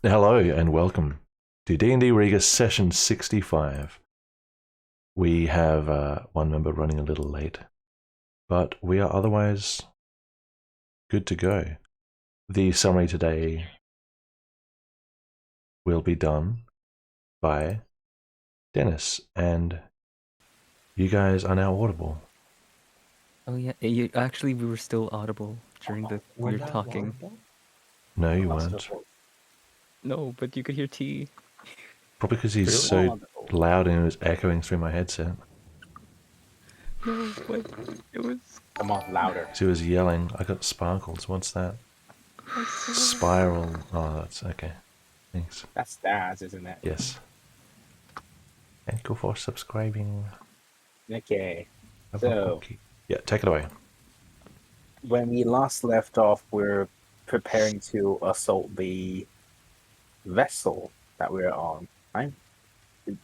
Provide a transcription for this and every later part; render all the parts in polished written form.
Hello and welcome to DnD Riiga session 65. We have one member running a little late, but we are otherwise good to go. The summary today will be done by Dennis, and you guys are now audible. Oh yeah, we were still audible during the weird talking. No, you weren't. No, but you could hear T. Probably because he's so loud and it was echoing through my headset. No, but it was... Come on, louder. So he was yelling. I got sparkles. What's that? Spiral. Oh, that's okay. Thanks. That's Daz, isn't it? Yes. Thank you for subscribing. Okay. So, yeah, take it away. when we last left off, we're preparing to assault the vessel that we're on. I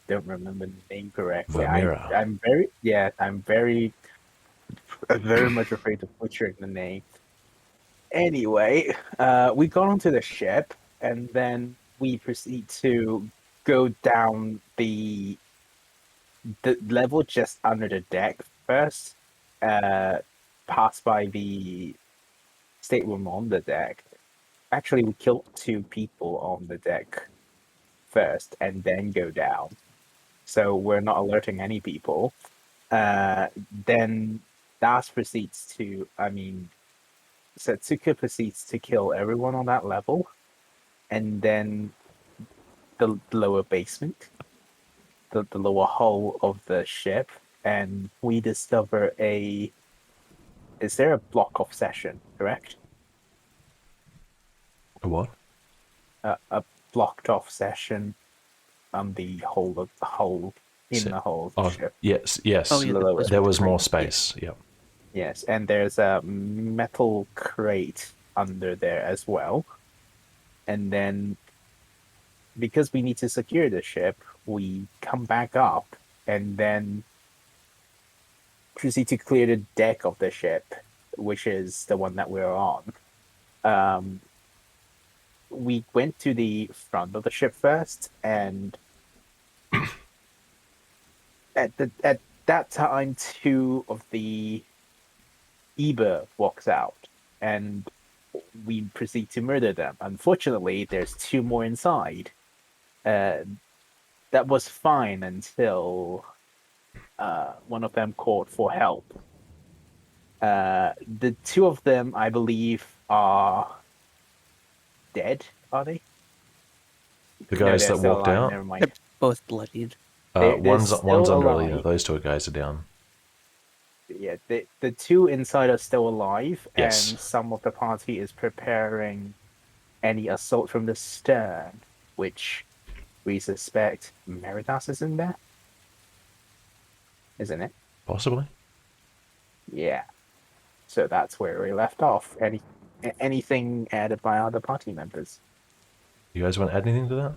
don't remember the name correctly. Vamira. I'm very much afraid of butchering the name. Anyway, we got onto the ship, and then we proceed to go down the level just under the deck first, pass by the stateroom on the deck. Actually, we killed 2 people on the deck first, and then go down. So we're not alerting any people. Then Das proceeds to, Setsuka proceeds to kill everyone on that level, and then the lower basement, the lower hull of the ship, and we discover is there a block off session, correct? A what? A blocked off session on the hull of the hull in the hull of the ship. Yes. Oh, yeah, there was more space. Yep. Yes, and there's a metal crate under there as well. And then, because we need to secure the ship, we come back up and then proceed to clear the deck of the ship, which is the one that we're on. We went to the front of the ship first, and at that time, 2 of the Eba walks out, and we proceed to murder them. Unfortunately, there's 2 more inside. that was fine until one of them called for help. The two of them, I believe, are dead. Are they? The No, guys they're that still walked alive. out. Never mind. They're both bloodied. They're One's still under alive. Alina. Those two guys are down. Yeah, the two inside are still alive, Yes. and some of the party is preparing any assault from the stern, which we suspect Meritas is in there, isn't it? Possibly. Yeah. So that's where we left off. Anything added by other party members? You guys want to add anything to that?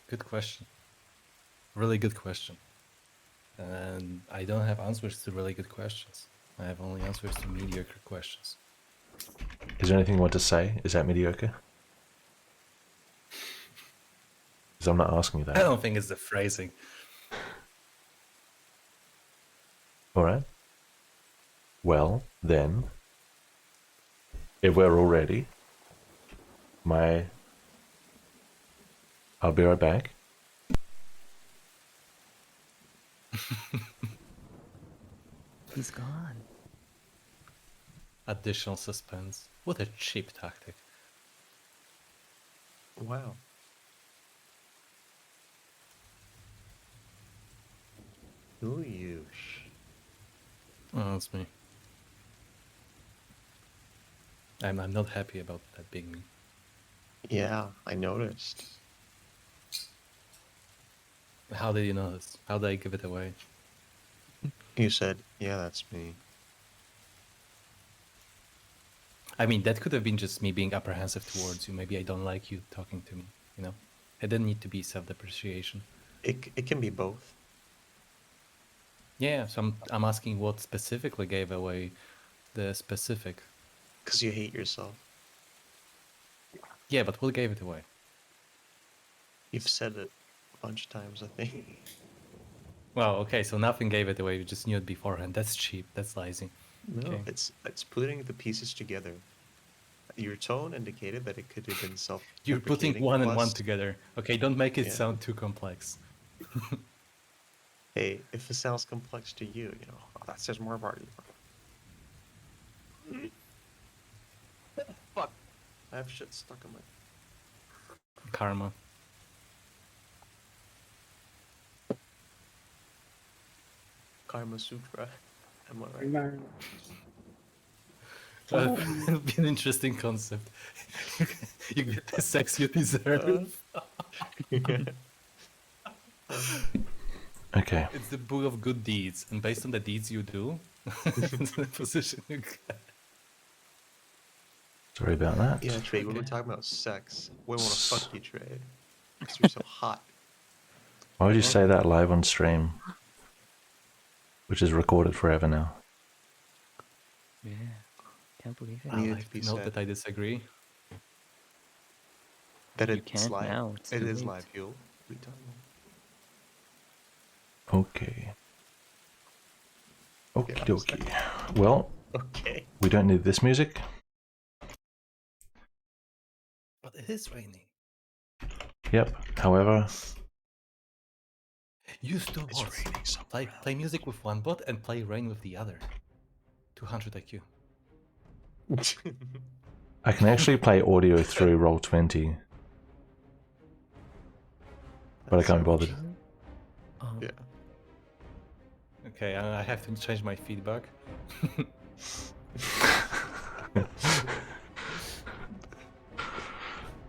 Good question. Really good question. And I don't have answers to really good questions. I have only answers to mediocre questions. Is there anything you want to say? Is that mediocre? Because I'm not asking you I that. don't think it's the phrasing. All right. Well, then, if we're all ready, I'll be right back. He's gone. Additional suspense. What a cheap tactic. Wow. Who you? Oh, that's me. I'm not happy about that being me. Yeah, I noticed. How did you notice? How did I give it away? You said, yeah, that's me. I mean, that could have been just me being apprehensive towards you. Maybe I don't like you talking to me, you know? It didn't need to be self-depreciation. It can be both. Yeah, so I'm asking what specifically gave away the specific. Because you hate yourself. Yeah, but what gave it away? You've said it a bunch of times, I think. Well, okay, so nothing gave it away. You just knew it beforehand. That's cheap. That's lazy. No, Okay. it's putting the pieces together. Your tone indicated that it could have been self. You're putting one and one together. Okay, don't make it Yeah. sound too complex. Hey, if it sounds complex to you, oh, that says more about you. Fuck. I have shit stuck in my. Karma. Karma Sutra. Am I right? It'll be an interesting concept. You get the sex you deserve. Okay. It's the book of good deeds, and based on the deeds you do, it's the position you get. Sorry about that. Yeah, Trey, when we're Okay. talking about sex, we want to fuck you, Trey. Because you're so hot. Why would you say that live on stream? Which is recorded forever now. Yeah. Can't believe it. I'd Needed like to be to note said. that I disagree. That You it's can't live. now, it's It too is late. live, Huel. What are you talking Okay. Okie Yeah, dokie. Well, about? Okay. we don't need this music. But it is raining. Yep. However, Use two It's bots. raining somewhere. Play music with one bot and play rain with the other. 200 IQ. I can actually play audio through Roll20, but I can't be bothered. Oh, Yeah. Okay, I have to change my feedback.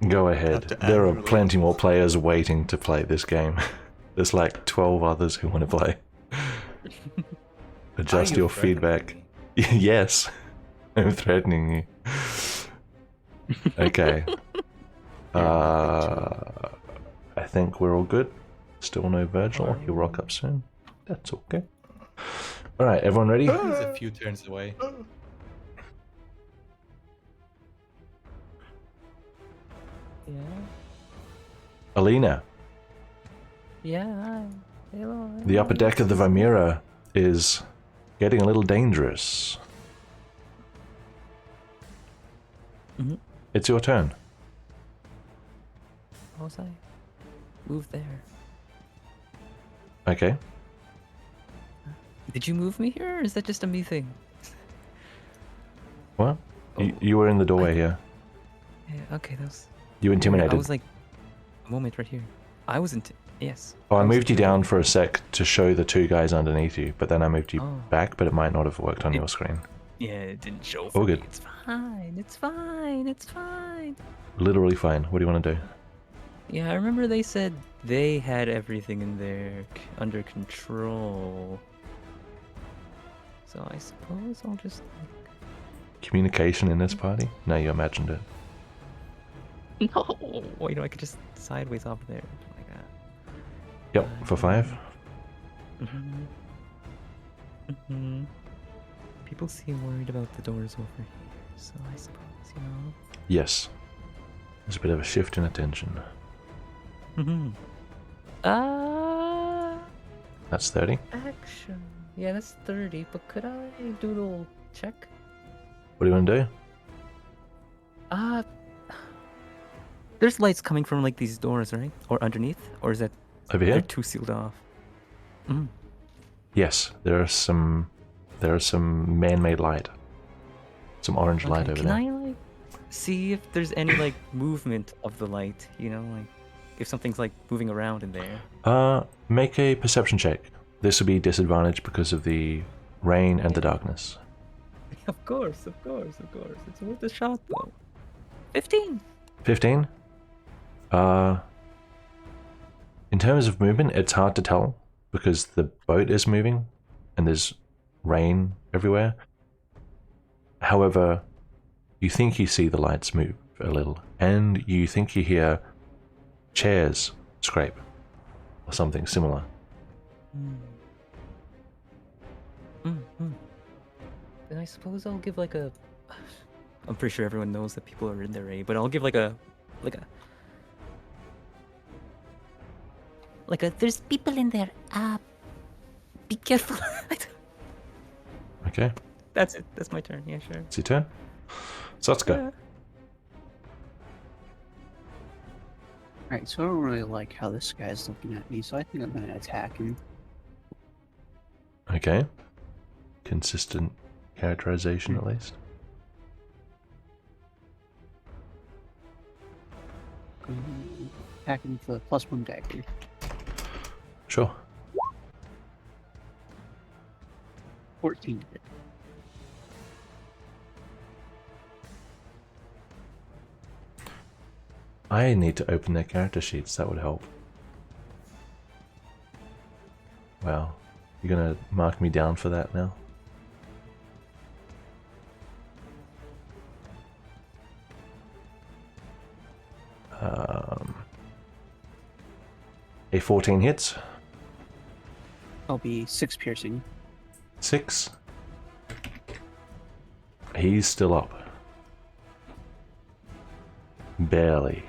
Go Have ahead. to There are add plenty more players waiting to play this game. There's like 12 others who want to play. Adjust Are you your threatening feedback. me? Yes, I'm threatening you. Okay. I think we're all good. Still no Virgil. He'll rock up soon. That's okay. All right, everyone ready? He's a few turns away. yeah. Alina, Yeah. Hello. the upper deck of the Vimera is getting a little dangerous. It's your turn. How was I? Move there. Okay. Did you move me here, or is that just a me thing? Well, Oh, you were in the doorway here. yeah, okay, that was... You intimidated. I was like... A moment right here. I wasn't... Yes. Oh, I was moved you down intimidated. for a sec to show the two guys underneath you, but then I moved you Oh. back, but it might not have worked on It- your screen. Yeah, it didn't show All for me. good. It's fine, it's fine, it's fine. Literally fine. What do you want to do? Yeah, I remember they said they had everything in there under control. So I suppose I'll just... Communication in this party? No, you imagined it. No! Wait, no, I could just sideways off there. Like that. Yep, for 5. Mm-hmm. Mm-hmm. People seem worried about the doors over here, so I suppose, you know... Yes. There's a bit of a shift in attention. Mm-hmm. That's 30. Action. Yeah, that's 30, but could I do a little check? What do you want to do? There's lights coming from like these doors, right? Or underneath? Or is that Over they're here? too sealed off? Mm. Yes, there are some man-made light. Some orange light over Can there. I like see if there's any like movement of the light, you know, like if something's like moving around in there? Make a perception check. This will be disadvantaged because of the rain and the darkness. Of course. It's worth a shot though. 15. 15? In terms of movement, it's hard to tell because the boat is moving and there's rain everywhere. However, you think you see the lights move a little, and you think you hear chairs scrape or something similar. Then I suppose I'll give like a... I'm pretty sure everyone knows that people are in there, eh? But I'll give like a... There's people in there. Be careful. Okay, That's it. That's my turn. Yeah, sure. it's your turn. Satsuka. Alright, so I don't really like how this guy's looking at me, so I think I'm gonna attack him. Okay. Consistent characterization at least. Attack him with a +1 dagger. Sure. 14 hit. I need to open their character sheets, that would help. Wow. You're gonna mark me down for that now? A 14 hits. I'll be 6 piercing. 6. He's still up. Barely.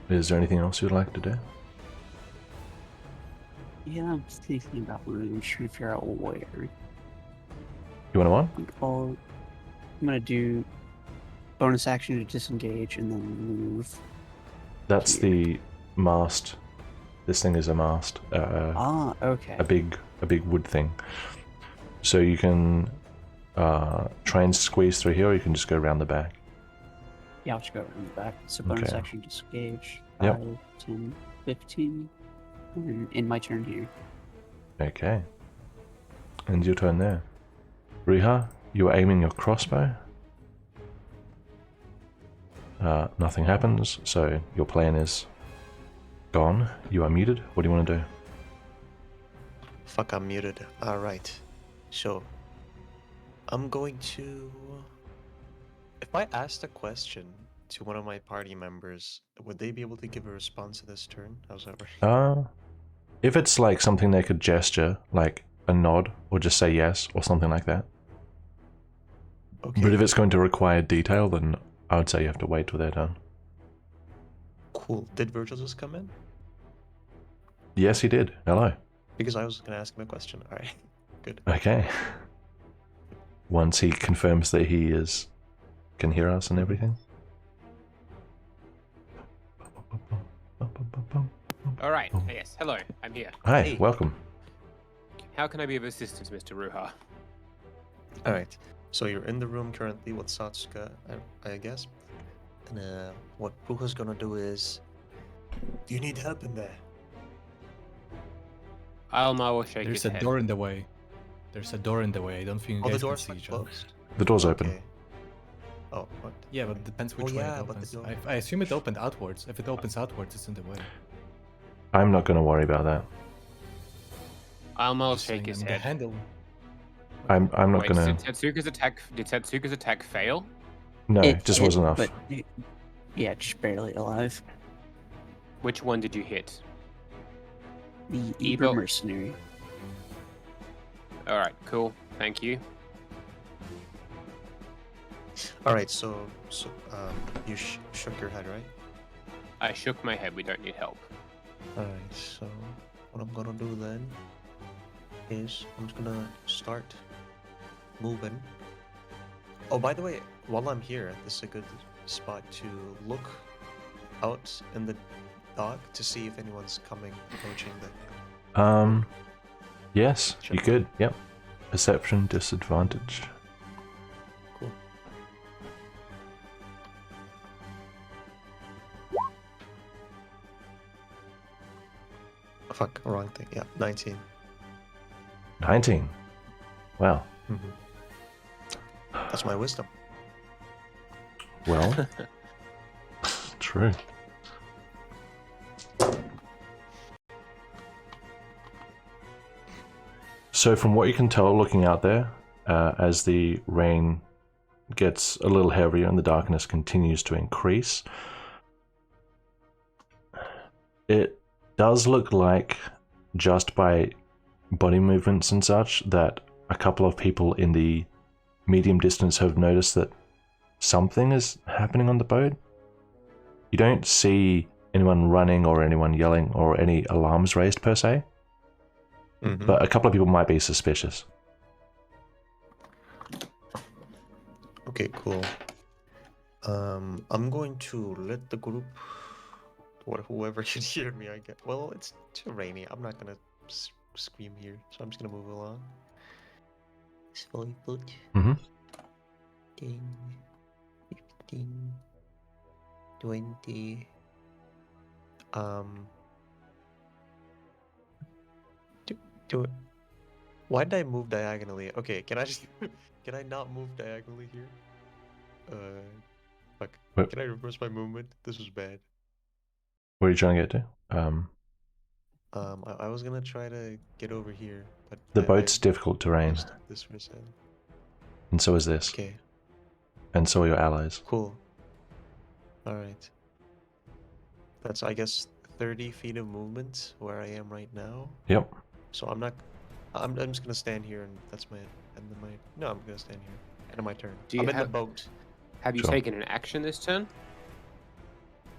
Is there anything else you'd like to do? Yeah, I'm just thinking about really trying to figure out where. You want to one? I'm gonna do bonus action to disengage and then move. That's the mast. This thing is a mast. Okay. A big wood thing. So you can try and squeeze through here, or you can just go around the back. Yeah, I'll just go around the back. So bonus Okay. action disengage. Yep. 5, 10, 15. And then in my turn here. Okay. And your turn there. Riiga, you are aiming your crossbow. Nothing happens, so your plan is gone. You are muted. What do you want to do? Fuck, I'm muted. Alright. So, I'm going to... If I asked a question to one of my party members, would they be able to give a response this turn? How's that work? If it's like something they could gesture, like a nod, or just say yes, or something like that. Okay. But if it's going to require detail, then I would say you have to wait till they're done. Cool. Did Virgil just come in? Yes, he did. Hello. Because I was going to ask him a question. All right. Good. Okay. Once he confirms that he can hear us and everything. All right. Yes. Hello. I'm here. Hi, Hey. welcome. How can I be of assistance, Mr. Ruha? All right. So you're in the room currently with Satsuka, I guess. And what Ruha's going to do is... Do you need help in there? Alma will shake There's his a head. door in the way. There's a door in the way. I don't think you Oh, the guys can door's see not each other. closed? The door's open. Okay. Oh, what? Yeah, but it depends which Oh, way yeah, it but the opens. door- I assume it opened outwards. If it opens outwards, it's in the way. I'm not going to worry about that. Alma will Just shake saying, his and the head. handle. I'm not Wait, going did to. Tetsuka's attack fail? No, It just hit, wasn't enough. But yeah, just barely alive. Which one did you hit? The Evil- Eber mercenary. All right. Cool. Thank you. All right, so you shook your head, right? I shook my head. We don't need help. All right, so what I'm gonna do then is I'm just gonna start moving. Oh, by the way, while I'm here, this is a good spot to look out in the dock to see if anyone's approaching the... Yes, Sure. you could. Yep. Perception disadvantage. Cool. Fuck, wrong thing. Yeah, 19. 19. Wow. That's my wisdom. Well, true. So, from what you can tell looking out there, as the rain gets a little heavier and the darkness continues to increase, it does look like, just by body movements and such, that a couple of people in the medium distance have noticed that something is happening on the boat. You don't see anyone running or anyone yelling or any alarms raised per se, Mhm. but a couple of people might be suspicious. Okay, cool. I'm going to let the group, whoever can hear me, I guess. Well, it's too rainy. I'm not gonna scream here, so I'm just gonna move along. It's 5 foot. Mhm. 10, 15, 20. Do it. Why did I move diagonally? Okay, can I just can I not move diagonally here? Fuck. What? Can I reverse my movement? This was bad. Where are you trying to get to? I was gonna try to get over here, but The I boat's difficult terrain, lost this for a second. and so is this, Okay, and so are your allies. cool. All right. That's, I guess, 30 feet of movement where I am right now. Yep. So I'm just gonna stand here, and that's my end of my. No, I'm gonna stand here. End of my turn. Do you I'm in the have- boat. Have you Sure. taken an action this turn?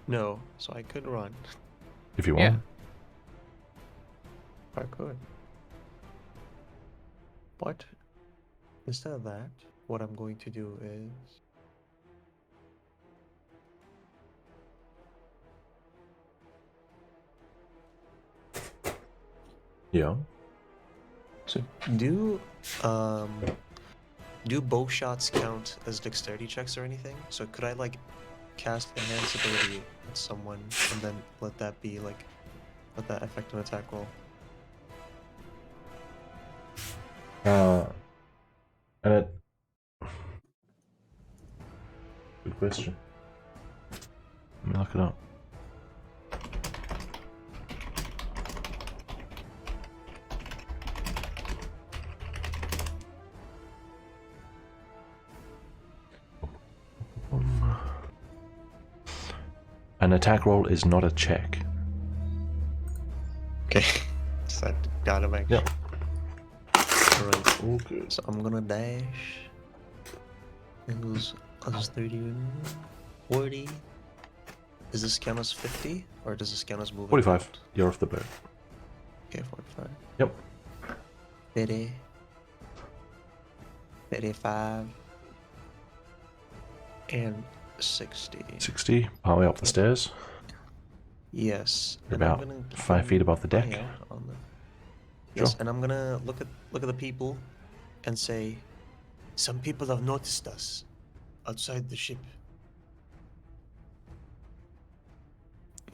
No, so I could run. If you Yeah. want. I could. But instead of that, what I'm going to do is Yeah. so do bow shots count as dexterity checks or anything? So could I like cast enhance ability at someone and then let that affect an attack roll? And it. Good question. Let me look it up. An attack roll is not a check. Okay. So I got him actually. Yep. Alright. All good. So I'm gonna dash. It goes plus 30, 40. Does this count as 50? Or does this count as moving? 45. out? You're off the boat. Okay, 45. Yep. 50. 55. And 60. 60, partway up the stairs. Yes. You're And I'm about gonna 5 feet keep above the deck. eye out on the... Sure. Yes, and I'm gonna look at the people and say, some people have noticed us outside the ship.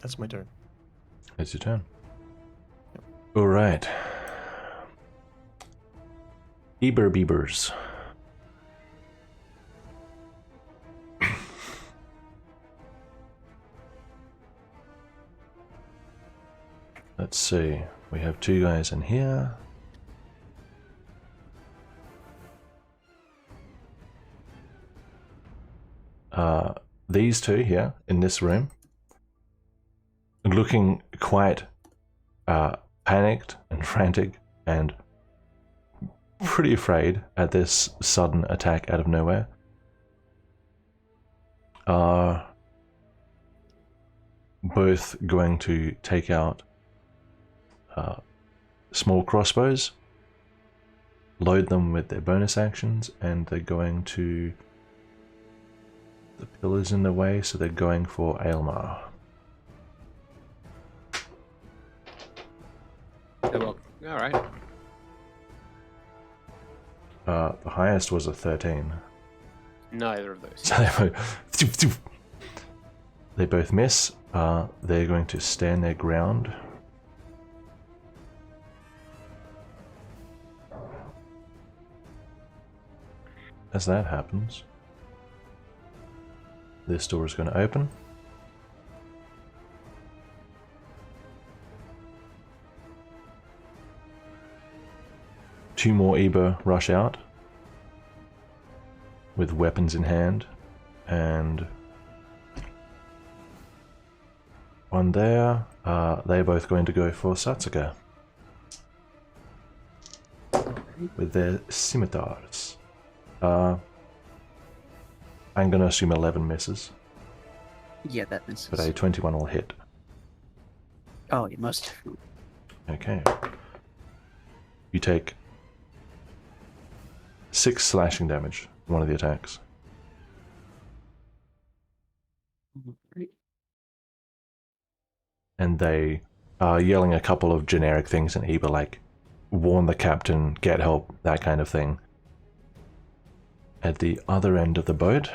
That's my turn. It's your turn. All right. Eber Beebers. Let's see. We have 2 guys in here. These 2 here in this room, looking quite panicked and frantic and pretty afraid at this sudden attack out of nowhere, are both going to take out small crossbows, load them with their bonus actions, and they're going to... The pillar's in the way, so they're going for Aelmar. Well, all right. The highest was a 13. Neither of those. So they both miss. They're going to stand their ground. As that happens, this door is going to open. Two more Eber rush out with weapons in hand, and one there. They're both going to go for Satsuka with their scimitars. I'm going to assume 11 misses, Yeah, that misses. but a 21 will hit. Oh, you must. Okay. You take 6 slashing damage from one of the attacks. Right. And they are yelling a couple of generic things in Eber, like, warn the captain, get help, that kind of thing. At the other end of the boat,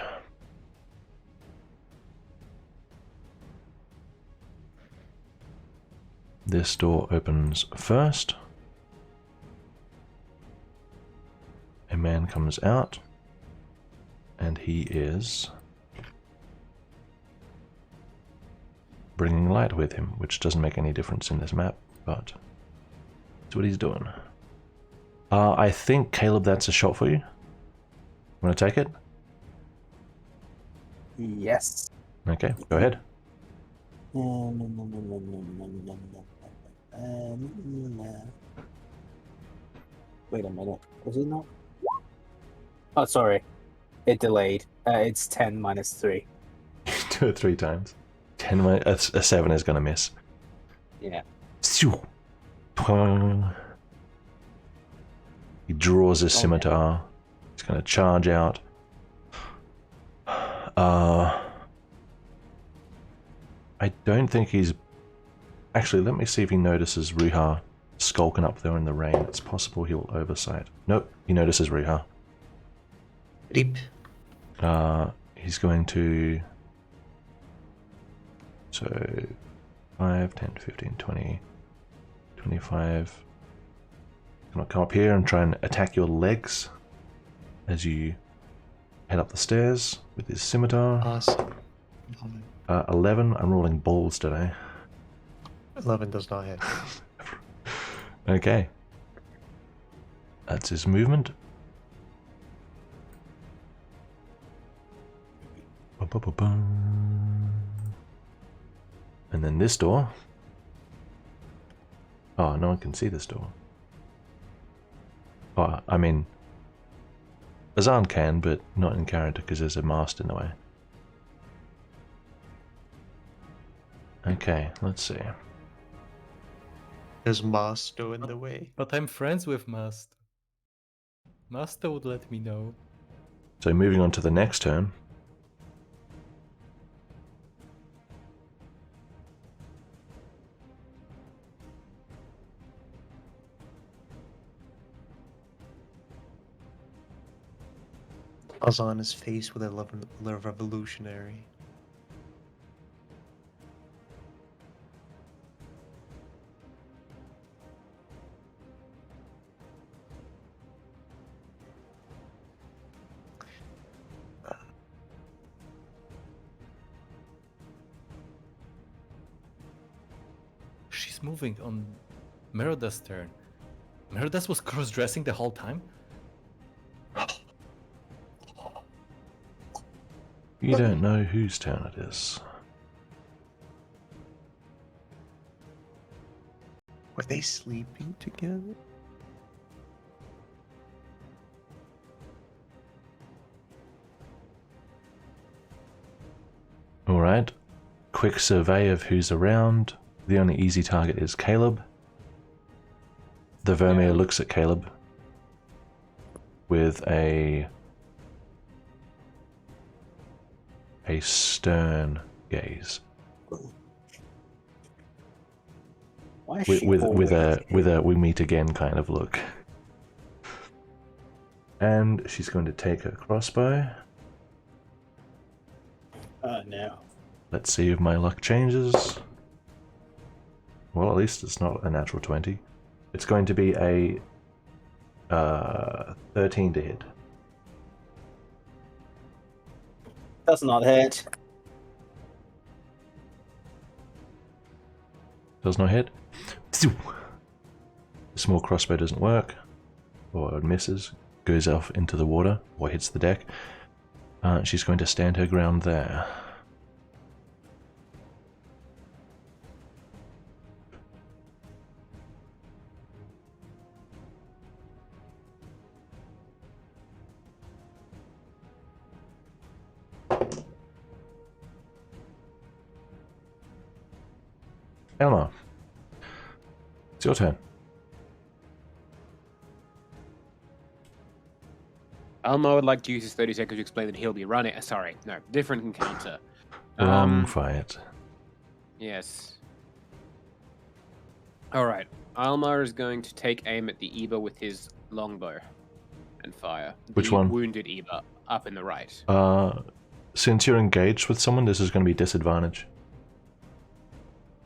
this door opens first. A man comes out, and he is bringing light with him, which doesn't make any difference in this map, but that's what he's doing. I think, Caleb, that's a shot for you. Want to take it? Yes. Okay, go ahead. Wait a minute. Was it not? Oh, sorry. It delayed. It's 10 minus 3. Do it 3 times. 10 minus, a 7 is going to miss. Yeah. He draws his scimitar. He's going to charge out. I don't think he's... Actually, let me see if he notices Ruha skulking up there in the rain. It's possible he'll oversight. Nope, he notices Ruha. Rip. He's going to... So, 5, 10, 15, 20, 25... Gonna come up here and try and attack your legs as you head up the stairs with his scimitar. Awesome. 11. I'm rolling balls today. 11 does not hit. Okay. That's his movement. And then this door. Oh, no one can see this door. Oh, I mean, Azan can, but not in character because there's a mast in the way. Okay, let's see. There's Masto in the way. But I'm friends with Master. Master would let me know. So moving on to the next turn. Azan is faced with a revolutionary. She's moving on Merida's turn. Meridas was cross-dressing the whole time? You don't know whose turn it is. Were they sleeping together? Alright. Quick survey of who's around. The only easy target is Caleb. The Vermeer looks at Caleb with a stern gaze. Why is With she with always a we meet again kind of look. And she's going to take her crossbow. Oh no. Let's see if my luck changes. Well, at least it's not a natural 20. It's going to be a 13 to hit. Does not hit. Does not hit. The small crossbow doesn't work, or it misses, goes off into the water, or hits the deck. She's going to stand her ground there. Elmar, it's your turn. Alma would like to use his 30 seconds to explain that he'll be running. Sorry, no, different encounter. Wrong fight. Yes. Alright. Almar is going to take aim at the Eba with his longbow and fire. Which the one? Wounded Eba, up in the right. Since you're engaged with someone, this is going to be disadvantage.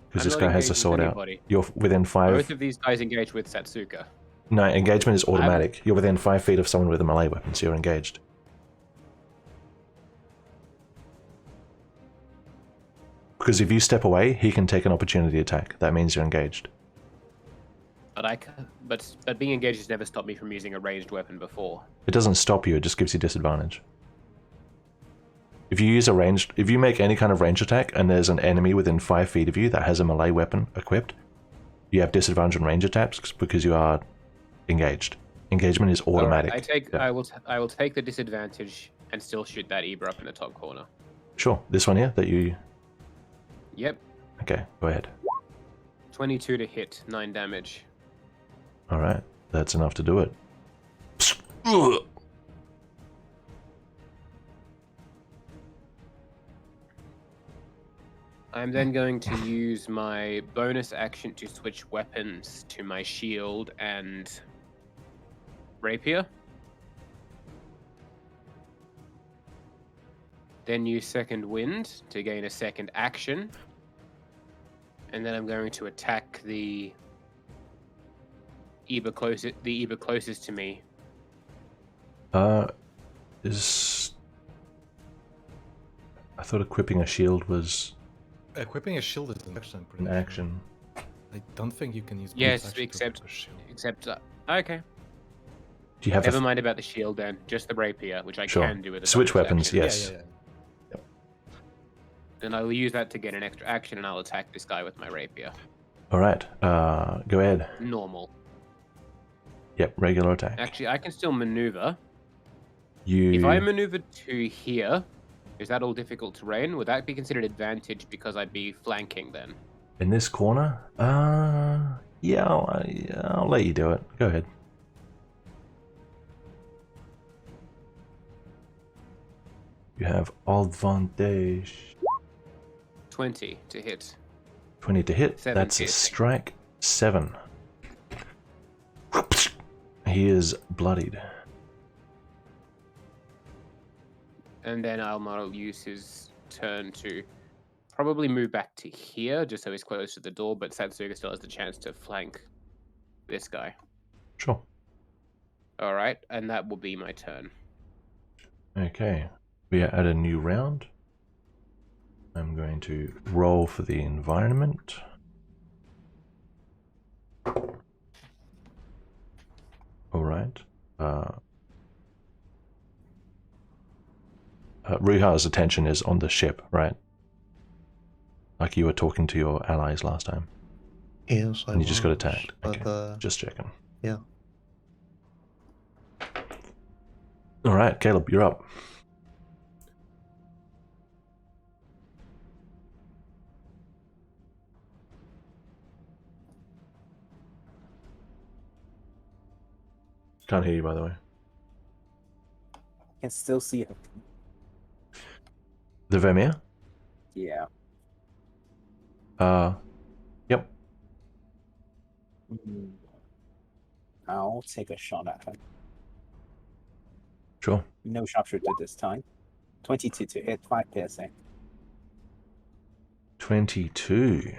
Because I'm this not guy has a engaged with sword out. anybody. You're within 5. Both of these guys engaged with Satsuka. No, engagement is automatic. You're within 5 feet of someone with a melee weapon, so you're engaged. Because if you step away, he can take an opportunity attack. That means you're engaged. But being engaged has never stopped me from using a ranged weapon before. It doesn't stop you, it just gives you disadvantage. If you make any kind of range attack and there's an enemy within 5 feet of you that has a melee weapon equipped, you have disadvantage on range attacks because you are engaged. Engagement is automatic. Alright, Yeah. I will take the disadvantage and still shoot that Eba up in the top corner. Sure, this one here that you... Yep. Okay, go ahead. 22 to hit, 9 damage. Alright, that's enough to do it. Ugh. I'm then going to use my bonus action to switch weapons to my shield and rapier. Then use second wind to gain a second action. And then I'm going to attack the Eba closest to me. I thought equipping a shield was Equipping a shield is an action, I'm pretty an sure. action. I don't think you can use bonus Yes, action to except equip a shield. okay. Do you have Never mind about the shield then, just the rapier, which I Sure. can do with a Switch bonus weapons, action. yes. Yeah. And I will use that to get an extra action, and I'll attack this guy with my rapier. Alright, go ahead. Normal. Yep, regular attack. Actually, I can still maneuver. You... If I maneuver to here, is that all difficult terrain? Would that be considered advantage because I'd be flanking then? In this corner? Yeah, I'll let you do it. Go ahead. You have advantage. 20 to hit. 20 to hit. 7 That's a piercing. strike. 7. He is bloodied. And then Almar will use his turn to probably move back to here, just so he's close to the door, but Satsuga still has the chance to flank this guy. Sure. Alright, and that will be my turn. Okay. We are at a new round. I'm going to roll for the environment. Alright. Ruha's attention is on the ship, right? Like you were talking to your allies last time. Yes, I And you just got was, attacked. But, Okay. Just checking. yeah. Alright, Caleb, you're up. Can't hear you, by the way. Can still see him. The Vermeer? Yeah. Yep. I'll take a shot at him. Sure. No sharpshooter this time. 22 to hit, 5 piercing. 22.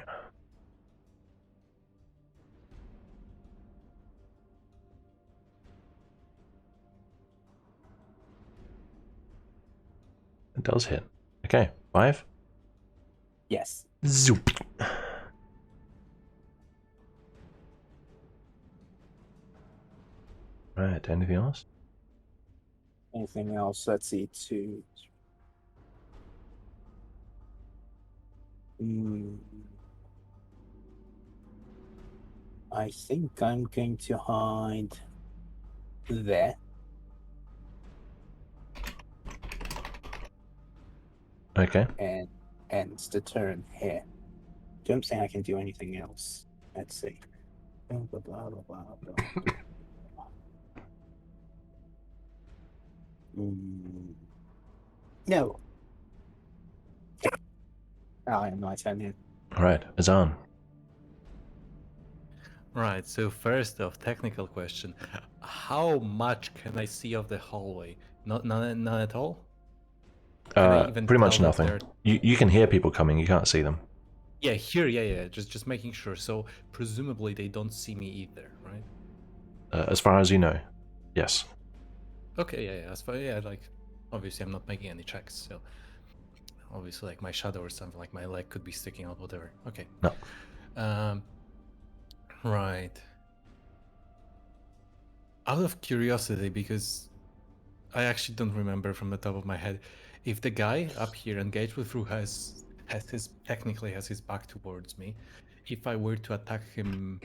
It does hit. Okay, 5. Yes. Zoop. Right, anything else? Anything else? Let's see. 2. I think I'm going to hide there. Okay. And ends the turn here. Don't think I can do anything else. Let's see. Blah, blah, blah, blah, blah, blah. No. I am my turn here. Alright, Azan. Right, so first off, technical question. How much can I see of the hallway? None at all? Can I even Pretty much tell that nothing. they're- You can hear people coming, you can't see them. Yeah, here, yeah. Just making sure. So presumably they don't see me either, right? As far as you know, yes. Okay, yeah. As far, yeah, like obviously I'm not making any checks, so obviously like my shadow or something, like my leg could be sticking out, whatever. Okay. No. Right. Out of curiosity, because I actually don't remember from the top of my head, if the guy up here engaged with Ru has his back towards me, if I were to attack him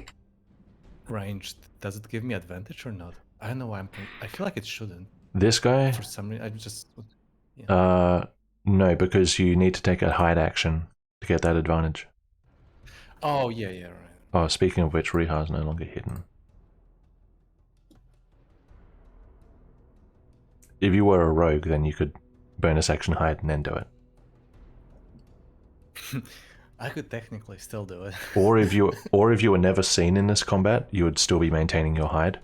ranged, does it give me advantage or not? I don't know why I feel like it shouldn't. This guy? For some reason, I just. Yeah. No, because you need to take a hide action to get that advantage. Oh, yeah, right. Oh, speaking of which, Riha is no longer hidden. If you were a rogue, then you could bonus action hide and then do it. I could technically still do it. Or if you were never seen in this combat, you would still be maintaining your hide.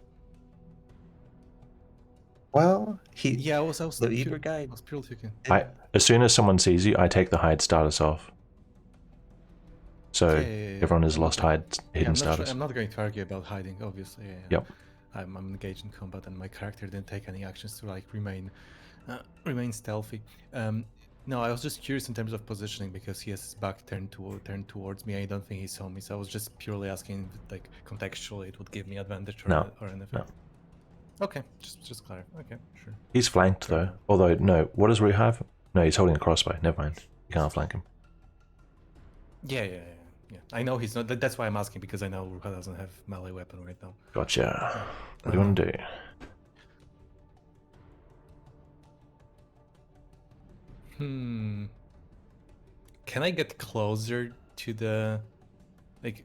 Well, I was the Uber guy. I was purely thinking. As soon as someone sees you, I take the hide status off. So everyone has lost hide hidden status. I'm not going to argue about hiding, obviously. Yeah. Yep. I'm engaged in combat, and my character didn't take any actions to like remain stealthy. No, I was just curious in terms of positioning because he has his back turned towards me. I don't think he saw me, so I was just purely asking, like contextually, it would give me advantage or anything. No. Okay, just clarify. Okay, sure. He's flanked though. Although no, what does Rui have? No, he's holding a crossbow. Never mind. You can't flank him. Yeah. I know he's not. That's why I'm asking, because I know Ruka doesn't have melee weapon right now. Gotcha. What do you want to do? Can I get closer to the, like?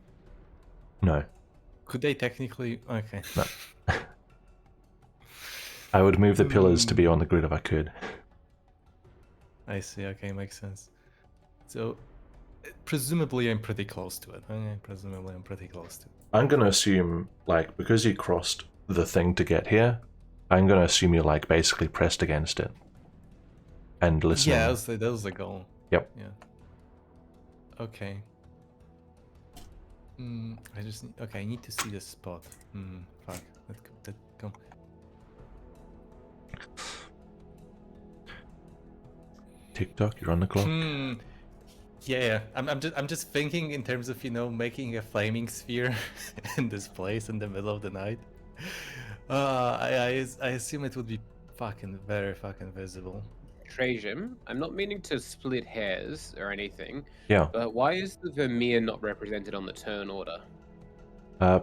No. Could they technically? Okay. No. I would move the pillars to be on the grid if I could. I see. Okay, makes sense. So, presumably, I'm pretty close to it. Okay, presumably, I'm pretty close to it. I'm gonna assume, like, because you crossed the thing to get here, I'm gonna assume you're like basically pressed against it and listening. Yeah, that was the goal. Yep. Yeah. Okay. I just need, okay. I need to see the spot. Fuck. Let's go. TikTok, you're on the clock. Yeah. I'm just thinking in terms of making a flaming sphere in this place in the middle of the night. I assume it would be very fucking visible. Trajan, I'm not meaning to split hairs or anything, Yeah, but why is the Vermeer not represented on the turn order?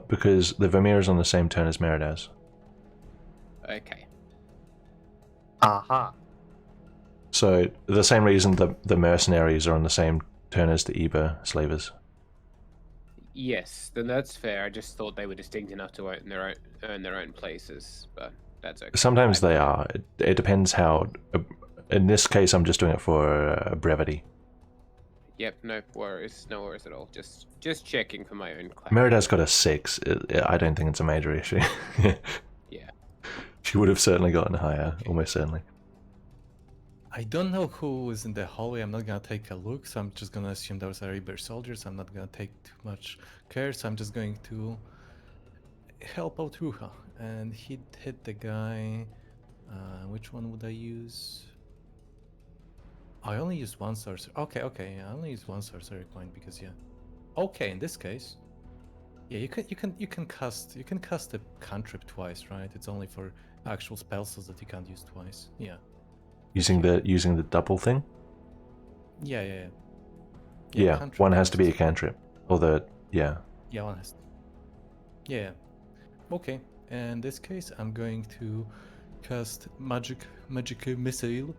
because the Vermeer is on the same turn as Meridas. Okay. Aha. So the same reason the mercenaries are on the same turn as the Eber slavers. Yes, then that's fair. I just thought they were distinct enough to earn their own places, but that's okay. Sometimes they are. It depends how. In this case, I'm just doing it for brevity. Yep, no worries at all. Just checking for my own clarity. Merida's got a 6. I don't think it's a major issue. Yeah. She would have certainly gotten higher, almost certainly. I don't know who is in the hallway. I'm not gonna take a look, so I'm just gonna assume those are Eber soldiers. I'm not gonna take too much care, so I'm just going to help out Ruha and hit the guy. Which one would I use? I only used one sorcerer. Okay, I only used one sorcery point because Okay, in this case, you can cast a cantrip twice, right? It's only for actual spell slots that you can't use twice. Yeah. Using the double thing. Yeah. Yeah, cantrip one has to be a twice. cantrip. Or Yeah, one has. Yeah. Okay. In this case, I'm going to cast magic missile.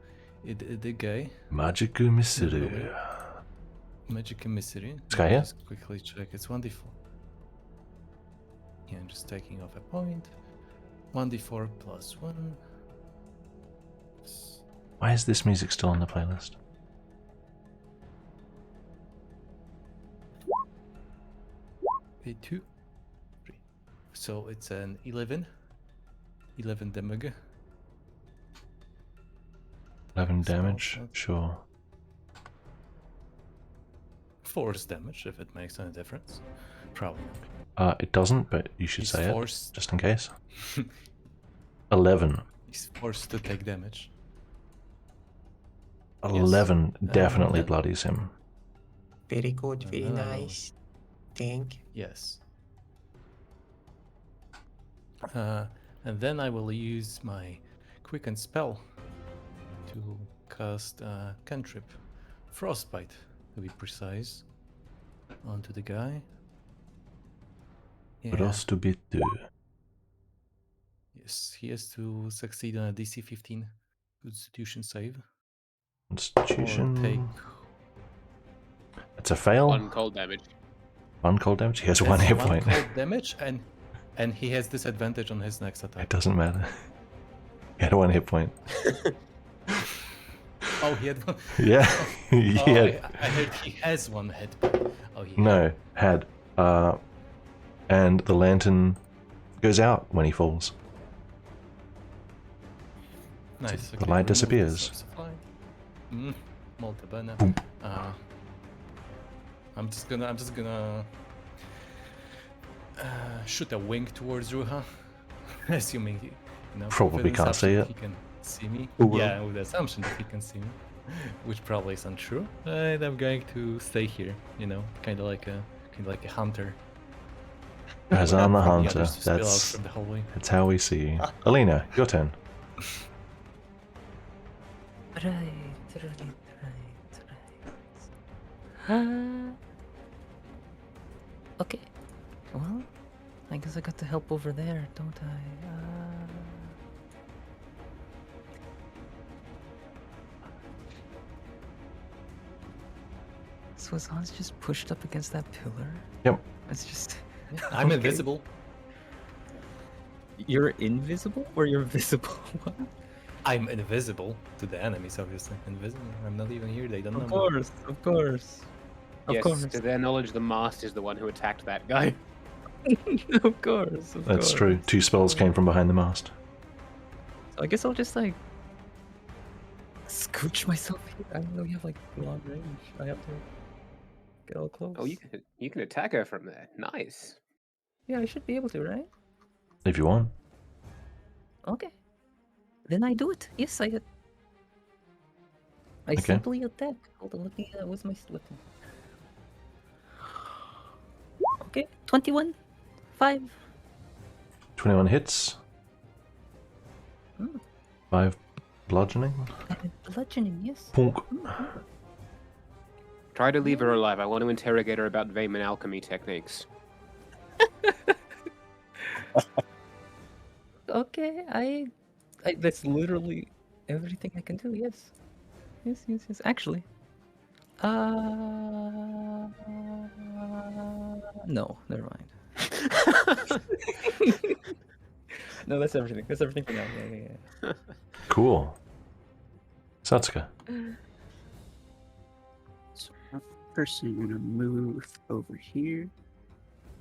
The guy. Magic Missile. Magic Emissary. This guy here? Just quickly check. It's 1d4. Yeah, I'm just taking off a point. 1d4 plus 1. Why is this music still on the playlist? A 2. 3. So it's an 11. 11 damage. 11 So damage? that's- Sure. Force damage, if it makes any difference. Probably not. It doesn't, but you should He's say it, forced. just in case. 11. He's forced to take damage. 11 definitely then- bloodies him. Very good, very Oh. nice. Thank you. Yes. And then I will use my quicken spell to cast cantrip frostbite, to be precise, onto the guy. Yeah. Rostubitu. Yes, he has to succeed on a DC 15 Constitution save. Or Constitution. take. It's a fail. One cold damage. One cold damage. He has one That's hit one point. cold damage, and he has disadvantage on his next It attack. doesn't matter. He had one hit point. Oh, he had one. Yeah. He Oh, had- I heard he has one hit point. Oh, he No, had. And the lantern goes out when he falls. Nice. the okay, light remove the disappears. source of light. Molto bene. Boom. I'm just gonna shoot a wink towards Ruha, assuming he, Probably with the can't see assumption it. He can see me. Who will? Yeah, with the assumption that he can see me, which probably is untrue. And I'm going to stay here. Kind of like a hunter. As I'm the For the hunter. others to spill out That's from the hallway. how we see you. Alina, your turn. Right. Okay. Well, I guess I got the help over there, don't I? So is Hans just pushed up against that pillar? Yep. It's just I'm Okay. invisible. You're invisible or you're visible? What? I'm invisible to the enemies, obviously. Invisible. I'm not even here. They don't know Of me. course, of course. Of Yes, course. to their knowledge, the mast is the one who attacked that guy. Of course, of That's course. true. 2 spells came from behind the mast. So I guess I'll just like scooch myself here. I don't know, you have like long range. I have to get all close. Oh, you can attack her from there. Nice. Yeah, I should be able to, right? If you want. Okay. Then I do it. Yes, I Okay. simply attack. Hold on, let me what's my weapon? Okay, 21. 5. 21 hits. Hmm. 5 bludgeoning. Bludgeoning, yes. Punk. Try to leave her alive. I want to interrogate her about Vayman alchemy techniques. Okay, I that's literally everything I can do, yes. Yes, yes, yes. Actually. No, never mind. No, that's everything. That's everything for now. Yeah. Cool. Satsuka. So first thing, I'm gonna move over here.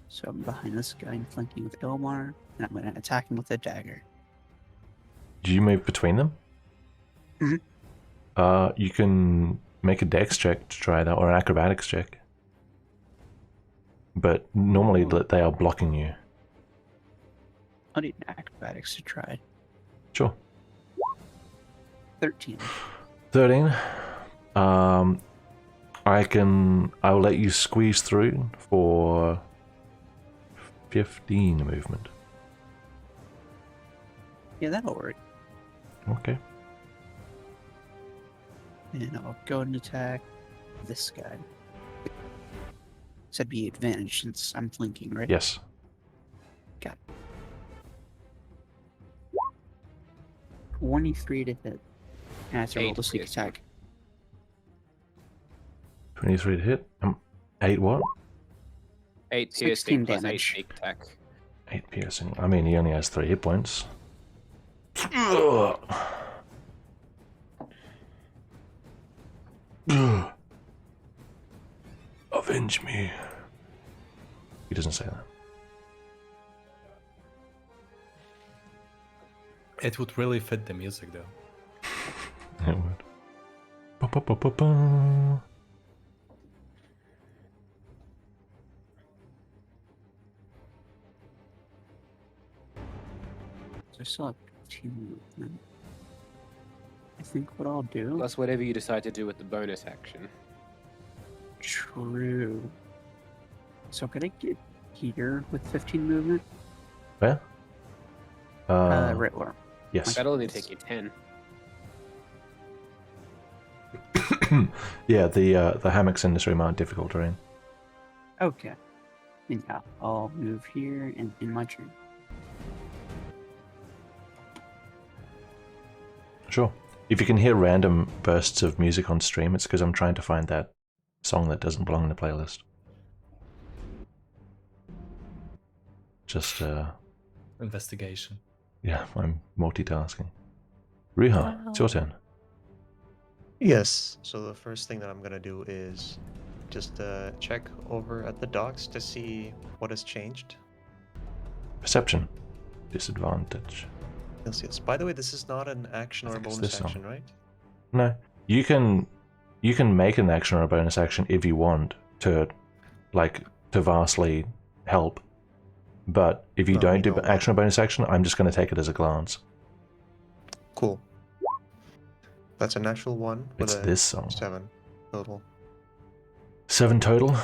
So I'm behind this guy and flanking with Ilmar, and I'm gonna attack him with a dagger. Do you move between them? Mhm. You can make a dex check to try that, or an acrobatics check. But normally they are blocking you. I'll need an acrobatics to try. Sure. 13. 13. I will let you squeeze through for 15 movement. Yeah, that'll work. Okay. And I'll go and attack this guy. Said be advantage since I'm flanking, right? Yes. Got it. 23 to hit. And I have to roll 8 the sneak piercing. attack. 23 to hit. 8 what? 8 16 piercing plus 8 damage. sneak attack. 8 piercing. I mean, he only has 3 hit points. Ugh. Ugh. Avenge me. He doesn't say that. It would really fit the music, though. It would. Ba-ba-ba-ba-ba. So I still have 2 movement. I think what I'll do. Plus whatever you decide to do with the bonus action. True. So can I get here with 15 movement? Where? Right where? Yes. That'll only take you 10. Yeah, the hammocks in this room are difficult terrain. Okay. And yeah, I'll move here and in my turn. Sure. If you can hear random bursts of music on stream, it's because I'm trying to find that song that doesn't belong in the playlist. Just, Investigation. yeah, I'm multitasking. Riiga, it's your turn. Yes. So the first thing that I'm gonna do is just check over at the docks to see what has changed. Perception. Disadvantage. Yes, yes. By the way, this is not an action or a think it's bonus this one. action, right? No. You can make an action or a bonus action if you want to vastly help. But if you No, don't we do don't. action or bonus action, I'm just going to take it as a glance. Cool. That's a natural 1 with It's a this song. 7 total. 7 total.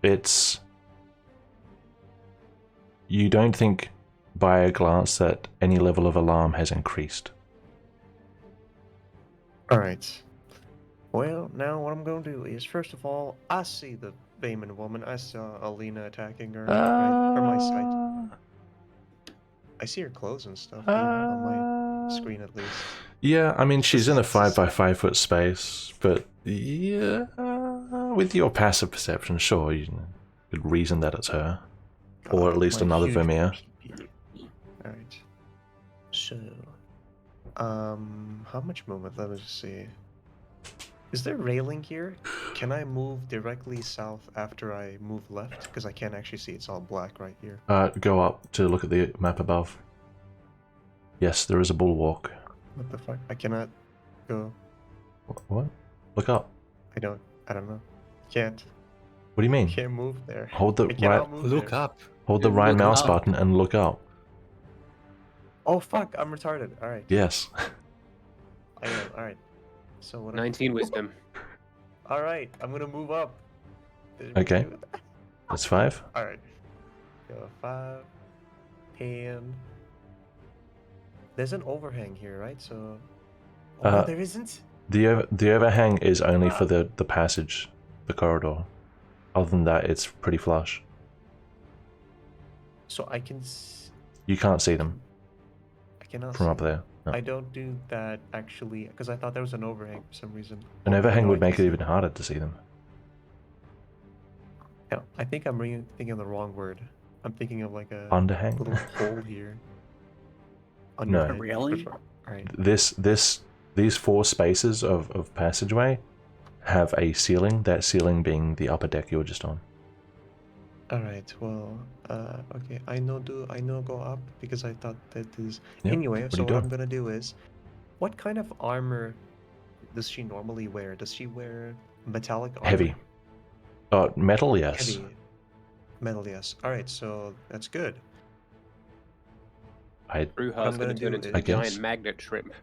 It's... You don't think by a glance that any level of alarm has increased. Alright. Well, now what I'm going to do is, first of all, I see the Vayman woman. I saw Alina attacking her, right? From my sight. I see her clothes and stuff here on my screen, at least. Yeah, I mean, she's in a This is- 5 by 5 foot space, but yeah, with your passive perception, sure, you could reason that it's her. Or at least My another huge Vermeer. PP. Alright. So, how much movement? Let me just see. Is there railing here? Can I move directly south after I move left? Because I can't actually see. It's all black right here. Go up to look at the map above. Yes, there is a bulwark. What the fuck? I cannot go. What? Look up. I don't know. Can't. What do you mean? Can't move there. Hold the I cannot right, move Look there. up. hold the Dude, right look mouse up. button and look up. Oh fuck! I'm retarded. All right. Yes. I am. All right. So what? 19 wisdom. All right. I'm gonna move up. Okay. That's 5. All right. Go 5. 10. There's an overhang here, right? So. Oh, no, there isn't. The overhang is only for the passage, the corridor. Other than that, it's pretty flush. So I can. You can't see them I cannot from see. up there. No. I don't do that actually because I thought there was an overhang for some reason. An Oh, overhang no, would I can make it see. even harder to see them. Yeah, I think I'm thinking of the wrong word. I'm thinking of like a Underhang? little hole here. No. Underhang, Really? for sure. Alright. These 4 spaces of passageway have a ceiling. That ceiling being the upper deck you were just on. Alright, well, okay. I know go up because I thought that is. Yep, Anyway, what are so you what I'm doing? gonna do is, what kind of armor does she normally wear? Does she wear metallic armor? Heavy. Metal, yes. Heavy. Metal, yes. Alright, so that's good. I Bruha's I'm going gonna to turn do into is- a I guess. giant magnet shrimp.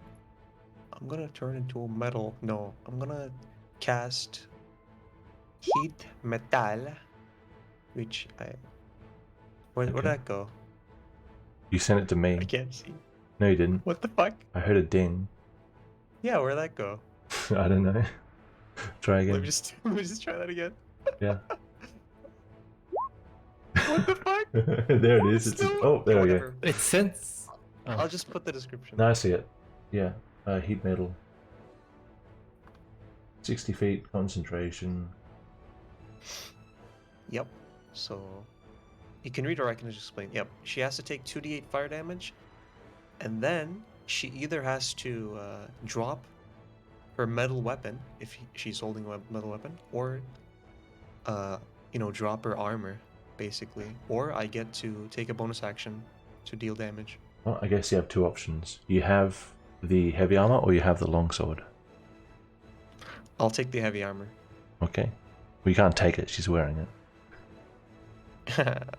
I'm gonna turn into a metal. No, I'm gonna cast heat metal, which where'd Okay. that go? You sent it to me. I can't see. No, you didn't. What the fuck? I heard a ding. Yeah, where'd that go? I don't know. Try Let again. me just try that again. Yeah. What the fuck? There it is. It's Still- oh, there we go. whatever. It sends. Oh. I'll just put the description. Now I see it. Yeah. Heat metal. 60 feet concentration. Yep. So you can read or I can just explain. Yep. She has to take 2d8 fire damage, and then she either has to drop her metal weapon if she's holding a metal weapon, or drop her armor, basically. Or I get to take a bonus action to deal damage. Well, I guess you have 2 options. You have the heavy armor or you have the longsword. I'll take the heavy armor. Okay. Well, you can't take it. She's wearing it.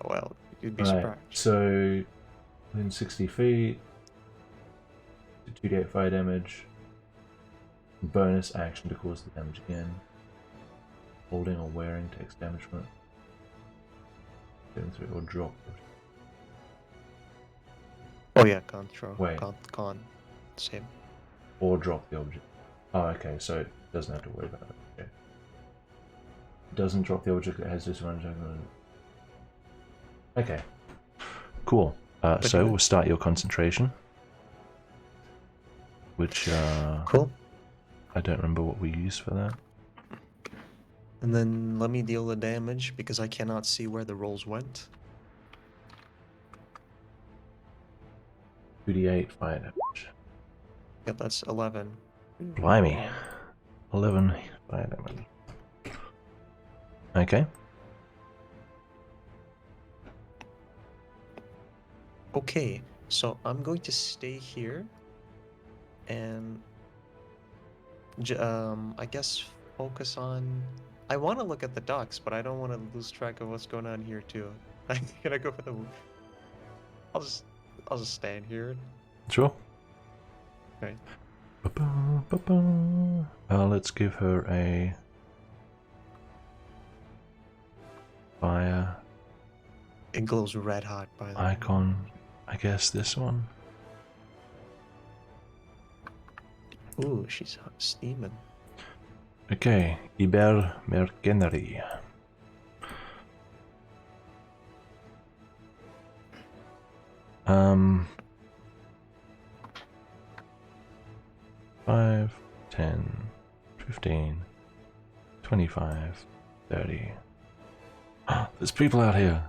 Well, you'd be Right, surprised. so within 60 feet, 2d8 fire damage, bonus action to cause the damage again. Holding or wearing takes damage from it. Getting through or drop. Oh yeah, control. Wait. Con. Same. Or drop the object. Oh, okay, so it doesn't have to worry about it. Okay. Doesn't drop the object, it has disadvantage. Okay. Cool. So you- we'll start your concentration. Which, Cool. I don't remember what we used for that. And then let me deal the damage because I cannot see where the rolls went. 2d8 fire damage. Yep, that's 11. Blimey. 11 fire damage. Okay. Okay, so I'm going to stay here and I guess focus on. I want to look at the docks, but I don't want to lose track of what's going on here too. I'm gonna go for the. I'll just stand here. Sure. Okay. Let's give her a fire It glows red hot, by the way. icon. I guess this one. Ooh, she's steaming. Okay, Iber Mercenary. Um, 5, 10, 15, 25, 30. There's people out here.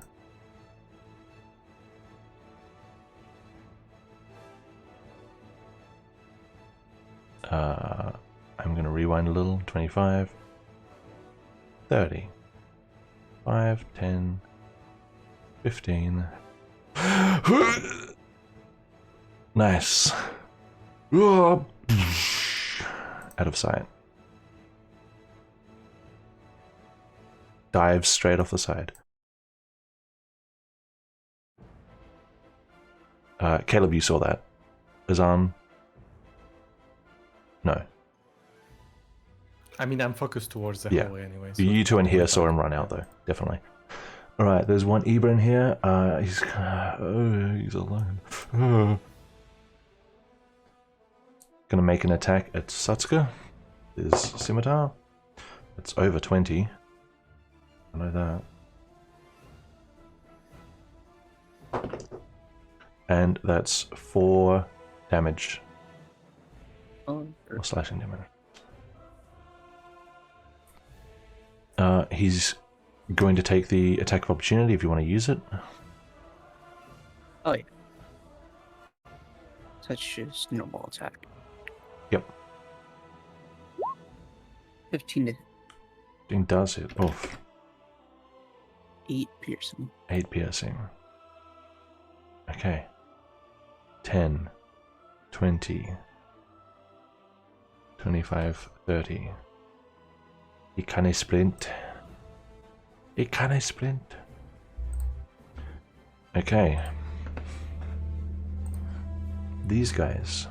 I'm going to rewind a little. 25, 30, 5, 10, 15. Nice. Out of sight. Dives straight off the side. Caleb, you saw that. Azan? No. I mean, I'm focused towards the Yeah. hallway anyway. You two in here saw him run out, though. Definitely. Alright, there's one Ibra in here. He's alone. Gonna make an attack at Satsuka. His scimitar. It's over 20. I know that. And that's 4 damage. Oh, Or slashing damage. He's going to take the attack of opportunity if you want to use it. oh yeah. That's just normal attack. Yep. 15 to It does hit. Oof. 8 piercing. 8 piercing. Okay. 10, 20, 25, 30. He can splint. He can splint. Okay. These guys.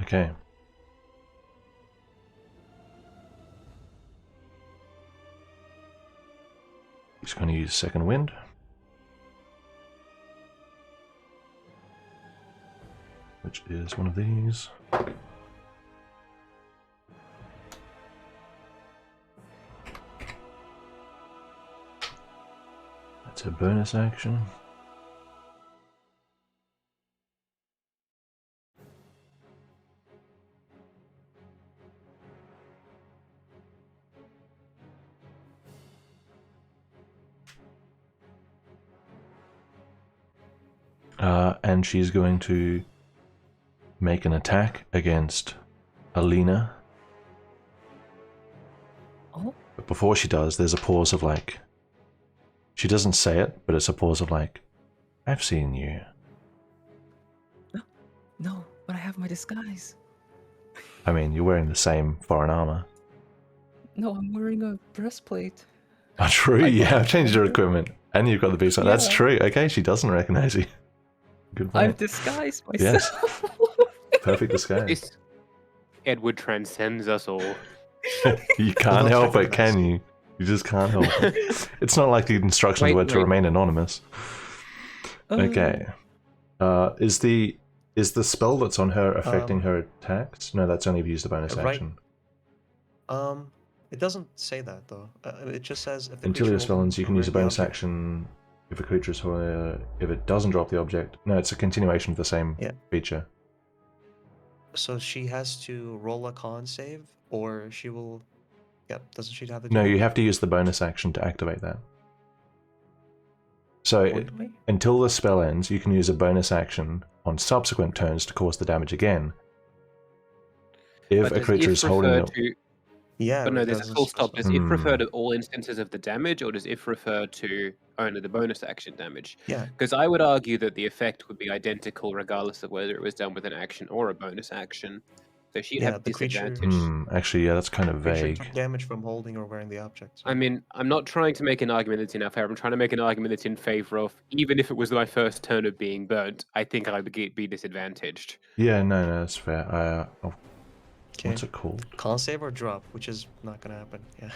Okay. He's going to use second wind. Which is one of these. That's a bonus action. And she's going to make an attack against Alina. Oh, But before she does, there's a pause of like... She doesn't say it, but it's a pause of like, I've seen you. no, but I have my disguise. I mean, you're wearing the same foreign armor. No, I'm wearing a breastplate. Oh, true, you have changed your equipment. And you've got the beast on. That's Yeah. true. Okay, she doesn't recognize you. Good point. I've disguised Yes. myself. Perfect disguise. This Edward transcends us all. You can't help it, can you? You just can't help it. It's not like the instructions were to Wait. remain anonymous. Okay. Is the spell that's on her affecting her attacks? No, that's only if you use the bonus right. action. It doesn't say that though. It just says if the Until your creature spell ends, you can use a around the bonus object- action if a creature is if it doesn't drop the object. No, it's a continuation of the same Yeah. feature. So she has to roll a con save, or she will. Yeah, doesn't she have to? Do No, that? you have to use the bonus action to activate that. So Only? until the spell ends, you can use a bonus action on subsequent turns to cause the damage again. If But a does creature if is holding refer it, to Yeah, But no, it there's does a full stop. Does if refer Hmm. to all instances of the damage, or does if refer to only the bonus action damage? Yeah, Because I would argue that the effect would be identical regardless of whether it was done with an action or a bonus action. So she'd yeah. have The creature, disadvantage. Actually, yeah, that's kind of creature vague. took damage from holding or wearing the object. I mean, I'm not trying to make an argument that's in our favor. I'm trying to make an argument that's in favor of, even if it was my first turn of being burnt, I think I would be disadvantaged. Yeah, no, that's fair. Okay. What's it called? Con save or drop, which is not gonna happen. Yeah.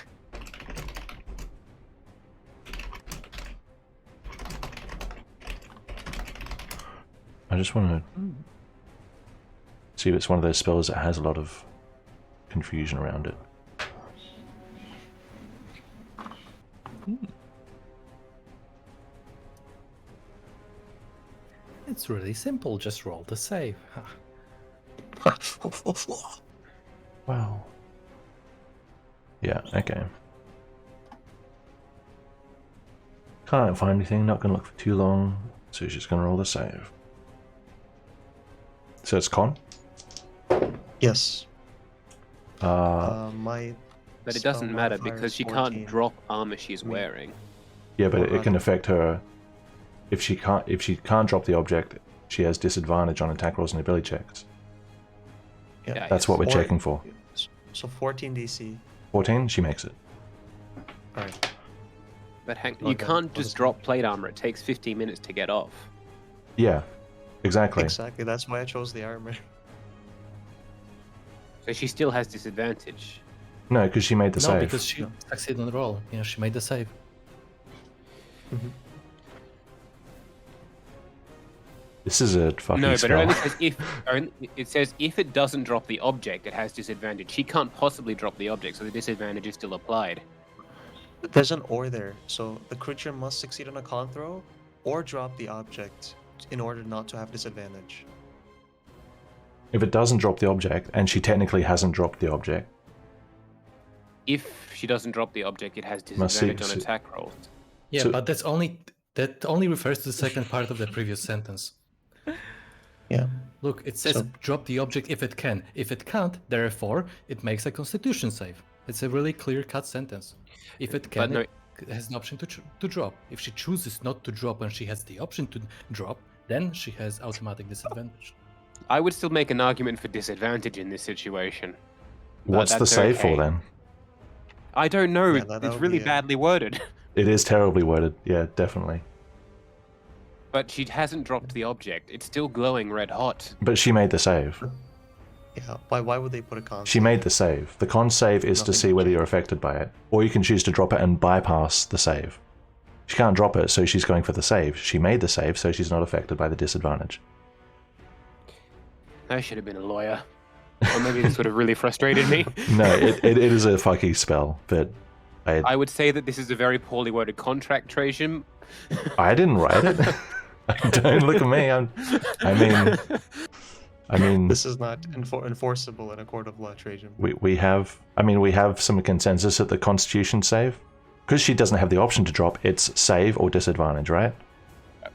I just want to see if it's one of those spells that has a lot of confusion around it. It's really simple. Just roll the save. Wow. Yeah, okay. Can't find anything, not gonna look for too long, so she's gonna roll the save. So it's con? Yes. My. But it spell doesn't matter modifier because is she 14. can't drop armor she's wearing. Yeah, but Or it can affect her. If she can't drop the object, she has disadvantage on attack rolls and ability checks. Yeah. That's what we're Or- checking for. So 14 DC. 14, she makes it. Alright. But Okay, you can't what just is- drop plate armor. It takes 15 minutes to get off. Yeah, exactly. Exactly. That's why I chose the armor. So she still has disadvantage. No, because she made the No, save. because she succeeded on the roll. Yeah, she made the save. This is a fucking No, but it spell. only says if. It says if it doesn't drop the object, it has disadvantage. She can't possibly drop the object, so the disadvantage is still applied. There's an or there, so the creature must succeed on a con throw or drop the object in order not to have disadvantage. If it doesn't drop the object, and she technically hasn't dropped the object, If she doesn't drop the object, it has Must see- disadvantage on see- attack rolls. Yeah, So- but that only refers to the second part of the previous sentence. Yeah. Look, it says So- drop the object if it can. If it can't, therefore, it makes a Constitution save. It's a really clear-cut sentence. If it can, no- it has the option to drop. If she chooses not to drop when she has the option to drop, then she has automatic disadvantage. I would still make an argument for disadvantage in this situation. what's the that's save okay. for then? I don't know. Yeah, that it's would really be, badly worded. It is terribly worded. Yeah, definitely. But she hasn't dropped the object. It's still glowing red hot. But she made the save. Yeah. Why would they put a con? She made the save. The con save is to Nothing see whether you're affected by it. Or you can choose to drop it and bypass the save. She can't drop it, so she's going for the save. She made the save, so she's not affected by the disadvantage. I should have been a lawyer. Or maybe this would have really frustrated me. No, it is a fucky spell, but I would say that this is a very poorly worded contract, Trajan. I didn't write it. Don't look at me. I mean, This is not enforceable in a court of law, Trajan. we have some consensus at the Constitution save. Because she doesn't have the option to drop, it's save or disadvantage, right?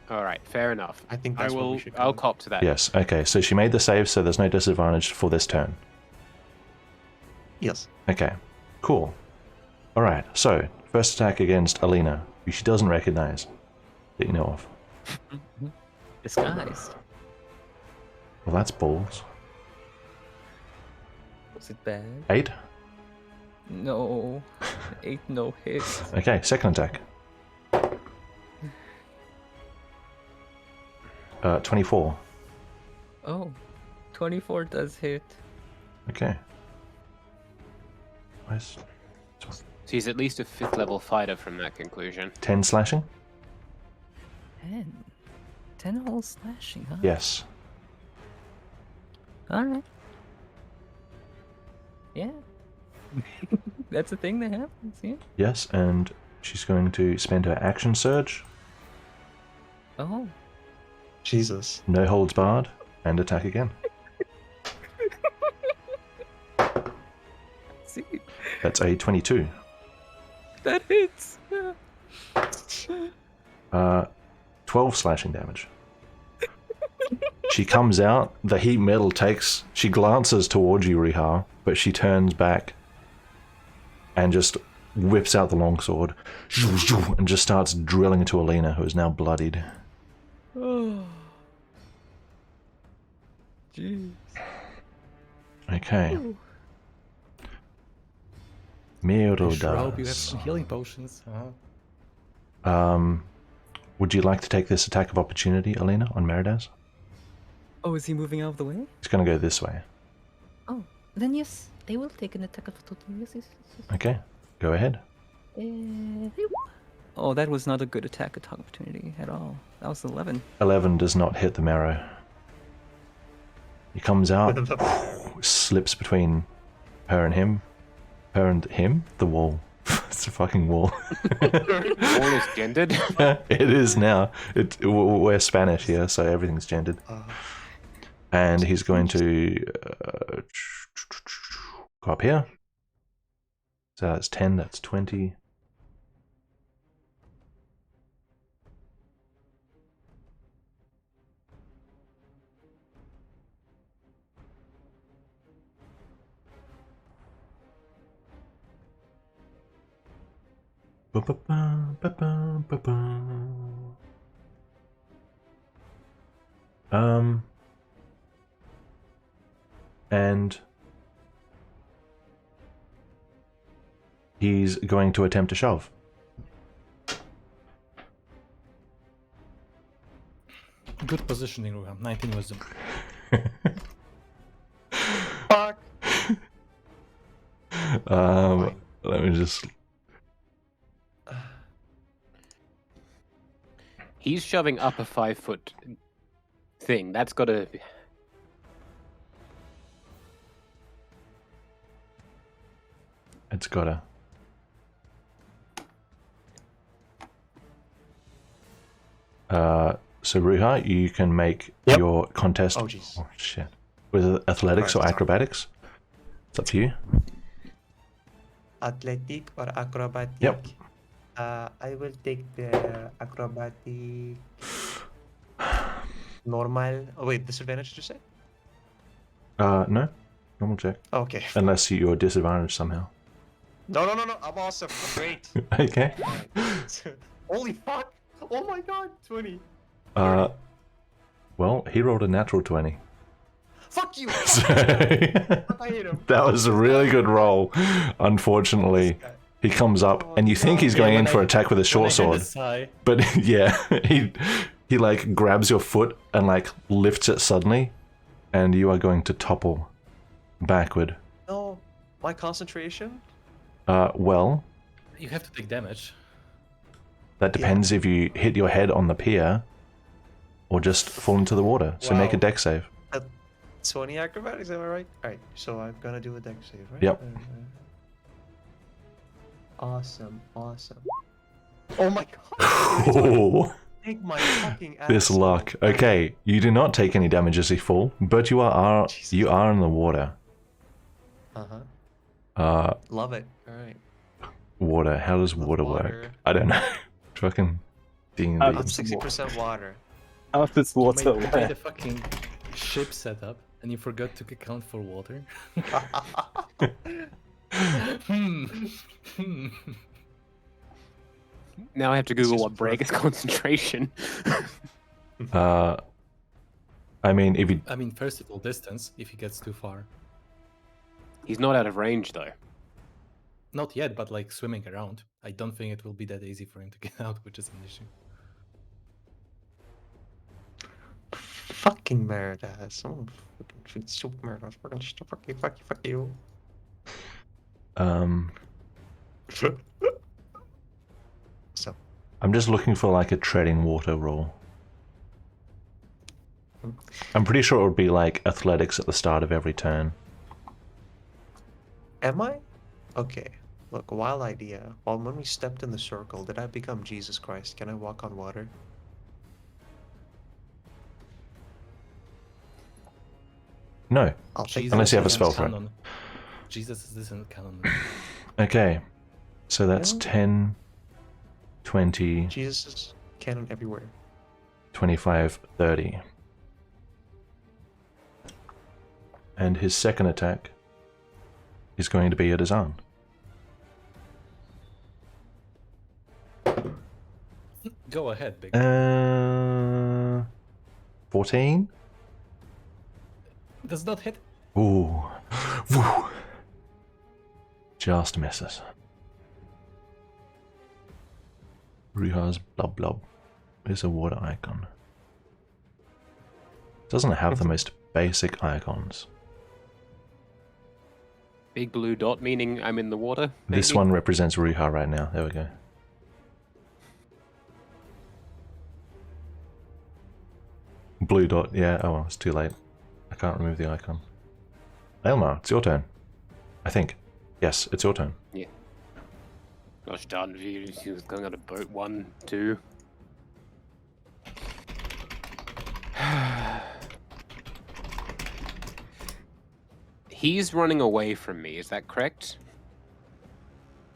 All right, fair enough. I think that's what we should call I'll it. cop to that. Yes, okay, so she made the save, so there's no disadvantage for this turn. Yes. Okay, cool. Alright, so, first attack against Alina, who she doesn't recognize, that you know of. Disguised. Well, that's balls. Was it bad? 8? No. 8 no hits. Okay, second attack. 24. Oh. 24 does hit. Okay. Nice. She's at least a 5th level fighter from that conclusion. 10 slashing? 10. 10 whole slashing, huh? Yes. Alright. Yeah. That's a thing that happens, yeah. Yes, and she's going to spend her action surge, Oh. Jesus. no holds barred, and attack again. See? That's a 22. That hits. 12 slashing damage. She comes out, the heat metal takes, she glances towards you, Rihar, but she turns back and just whips out the longsword and just starts drilling into Alina, who is now bloodied. Oh. Jeez. Okay. Ooh. Miro I sure hope you have does. some healing potions. Uh-huh. Would you like to take this attack of opportunity, Alina, on Meridas? Oh, is he moving out of the way? He's going to go this way. Oh, then yes, I will take an attack of opportunity. Yes. Okay, go ahead. Oh, that was not a good attack of opportunity at all. That was 11. 11 does not hit the marrow. He comes out, slips between her and him. Her and him? The wall. It's a fucking wall. All is gendered. It is now. We're Spanish here, so everything's gendered. And he's going to go up here. So that's 10, that's 20. And he's going to attempt to shove. Good positioning, Ruha. 19 wisdom. Fuck. Let me just... He's shoving up a 5-foot thing. That's got to. It's gotta. So Ruha, you can make Yep. your contest. Oh, jeez. Oh shit! With athletics or Alright, sorry. acrobatics? It's up to you. Athletic or acrobatic? Yep. I will take the acrobatic. Normal. Oh wait, disadvantage did you say? No, normal check. Okay. Unless you're disadvantaged somehow. No. I'm awesome. I'm great. Okay. Holy fuck! Oh my god, 20. Well, he rolled a natural 20. Fuck you! So I hate him. that was a really good roll. Unfortunately, This guy. he comes up, and you think he's going in for attack with a short sword, but yeah, he like grabs your foot and like lifts it suddenly, and you are going to topple backward. No, my concentration. Well, You have to take damage. that depends if you hit your head on the pier or just fall into the water. So make a Wow. deck save. 20 acrobatics, am I right? Alright, so I'm gonna do a deck save, right? Yep. Awesome. Oh my god! Oh, Take my fucking ass. this luck. Okay, you do not take any damage as you fall, but you are Jesus. you are in the water. Love it. Alright. Water. How does water work? Water. I don't know. Fucking D&D. I'm 60% water. How does You water made work? a fucking ship setup and you forgot to account for water. Now I have to Google just what break is concentration. I mean, if you I mean, first of all, distance, if he gets too far. He's not out of range though. Not yet, but like swimming around. I don't think it will be that easy for him to get out, which is an issue. Fucking Meridas. I'm fucking super Meridas. Fuck you. So, I'm just looking for like a treading water roll. I'm pretty sure it would be like athletics at the start of every turn. am I? Okay. Look, wild idea. Well, when we stepped in the circle, did I become Jesus Christ? Can I walk on water? No. I'll take Unless you have a isn't spell for it. canon. Jesus isn't canon. Okay. So that's Yeah. 10, 20, Jesus is canon everywhere. 25, 30. And his second attack is going to be at his arm. Go ahead, big guy. 14? Does not hit. Ooh. Woo. Just misses. Ruha's Blub Blub is a water icon. Doesn't have the most basic icons. Big blue dot meaning I'm in the water. This maybe? one represents Ruha right now. There we go. Blue dot, yeah. Oh, well, it's too late. I can't remove the icon. Elmar, it's your turn. I think. Yes, it's your turn. Yeah. Gosh darn, he was going on a boat. 1, 2. He's running away from me, is that correct?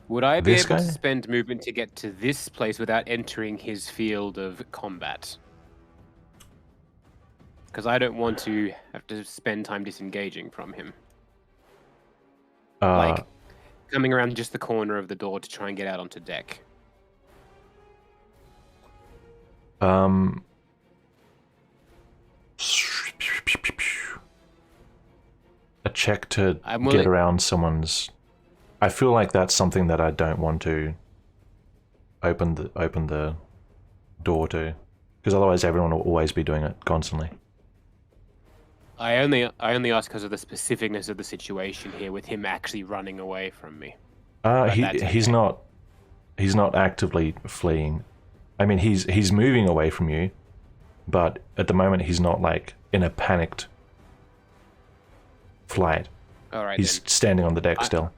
Would I be This able guy? to spend movement to get to this place without entering his field of combat? Because I don't want to have to spend time disengaging from him. Like, coming around just the corner of the door to try and get out onto deck. A check to I'm get willing- around someone's. I feel like that's something that I don't want to open the door to, because otherwise everyone will always be doing it constantly. I only ask because of the specificness of the situation here, with him actually running away from me. But that's He's okay. not actively fleeing. I mean, he's moving away from you, but at the moment he's not like in a panicked flight. All right, He's then. standing on the deck still.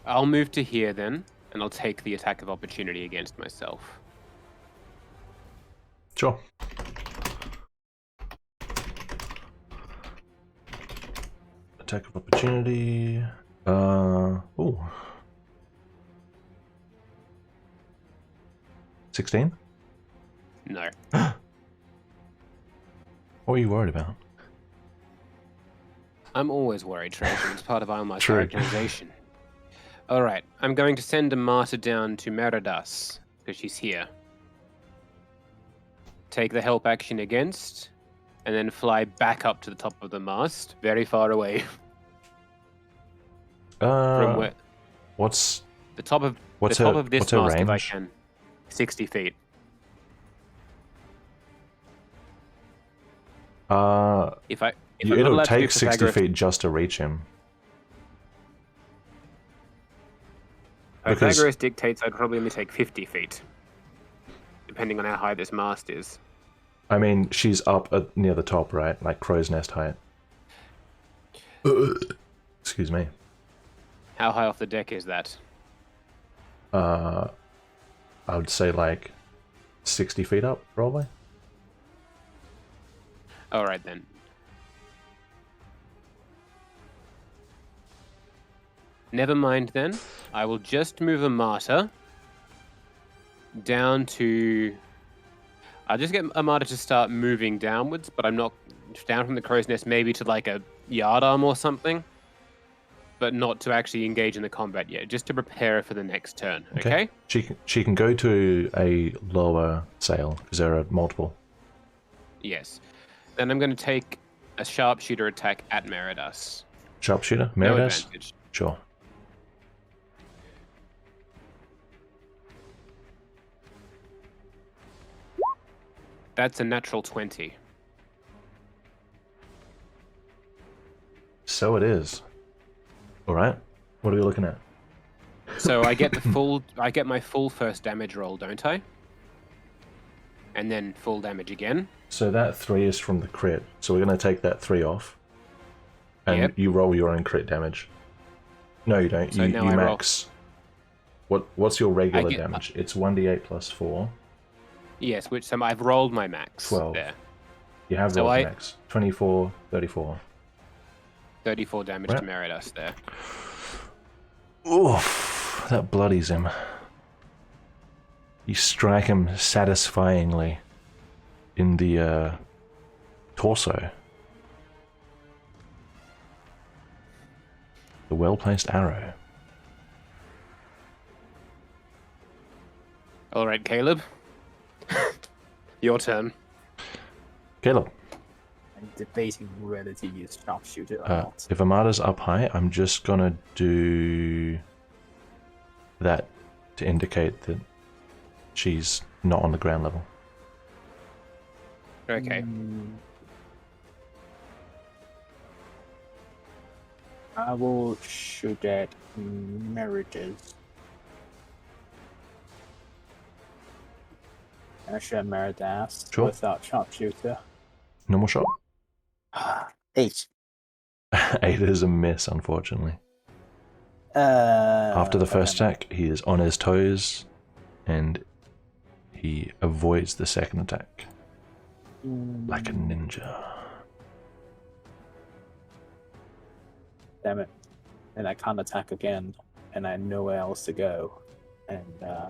I'll move to here then, and I'll take the attack of opportunity against myself. Sure. Attack of opportunity. Ooh. 16? No. What are you worried about? I'm always worried, Trajan. It's part of Almar's True. characterization. All right, I'm going to send a martyr down to Meridas, because she's here. Take the help action against, and then fly back up to the top of the mast, very far away from where What's the top of what's the top her of this what's her mast, if I range? can. 60 feet. If I'm not It'll allowed to do take 60 Pythagoras- feet just to reach him. Because- Pythagoras dictates I'd probably only take 50 feet, depending on how high this mast is. I mean, she's up near the top, right? Like crow's nest height. Excuse me. How high off the deck is that? I would say like 60 feet up, probably. All right then. Never mind then. I will just move a martyr down to. I'll just get a martyr to start moving downwards, but I'm not down from the crow's nest, maybe to like a yardarm or something, but not to actually engage in the combat yet. Just to prepare her for the next turn. Okay. She can go to a lower sail because there are multiple. Yes. Then I'm going to take a sharpshooter attack at Meridas. Sharpshooter, No Meridas. advantage. Sure. That's a natural 20. So it is. All right. What are we looking at? So I get the full. I get my full first damage roll, don't I? And then full damage again. So that 3 is from the crit. So we're going to take that 3 off. And Yep. you roll your own crit damage. No, you don't. So you now you I roll- max. What's your regular get- damage? It's 1d8 plus 4. Yes, which so I've rolled my max 12. there. You have So rolled I- max. 24, 34. 34 damage Right. to Meridas there. Oof, that bloodies him. You strike him satisfyingly in the torso. The well-placed arrow. All right, Caleb. Your turn. Caleb. I'm debating whether to use sharpshooter or not. If Amada's up high, I'm just gonna do that to indicate that she's not on the ground level. Okay. I will shoot at Meritus. I shoot at Meritas Sure. without sharpshooter. Normal shot. 8. 8 is a miss, unfortunately. After the first attack, he is on his toes, and he avoids the second attack. Like a ninja. Damn it. And I can't attack again, and I have nowhere else to go. And I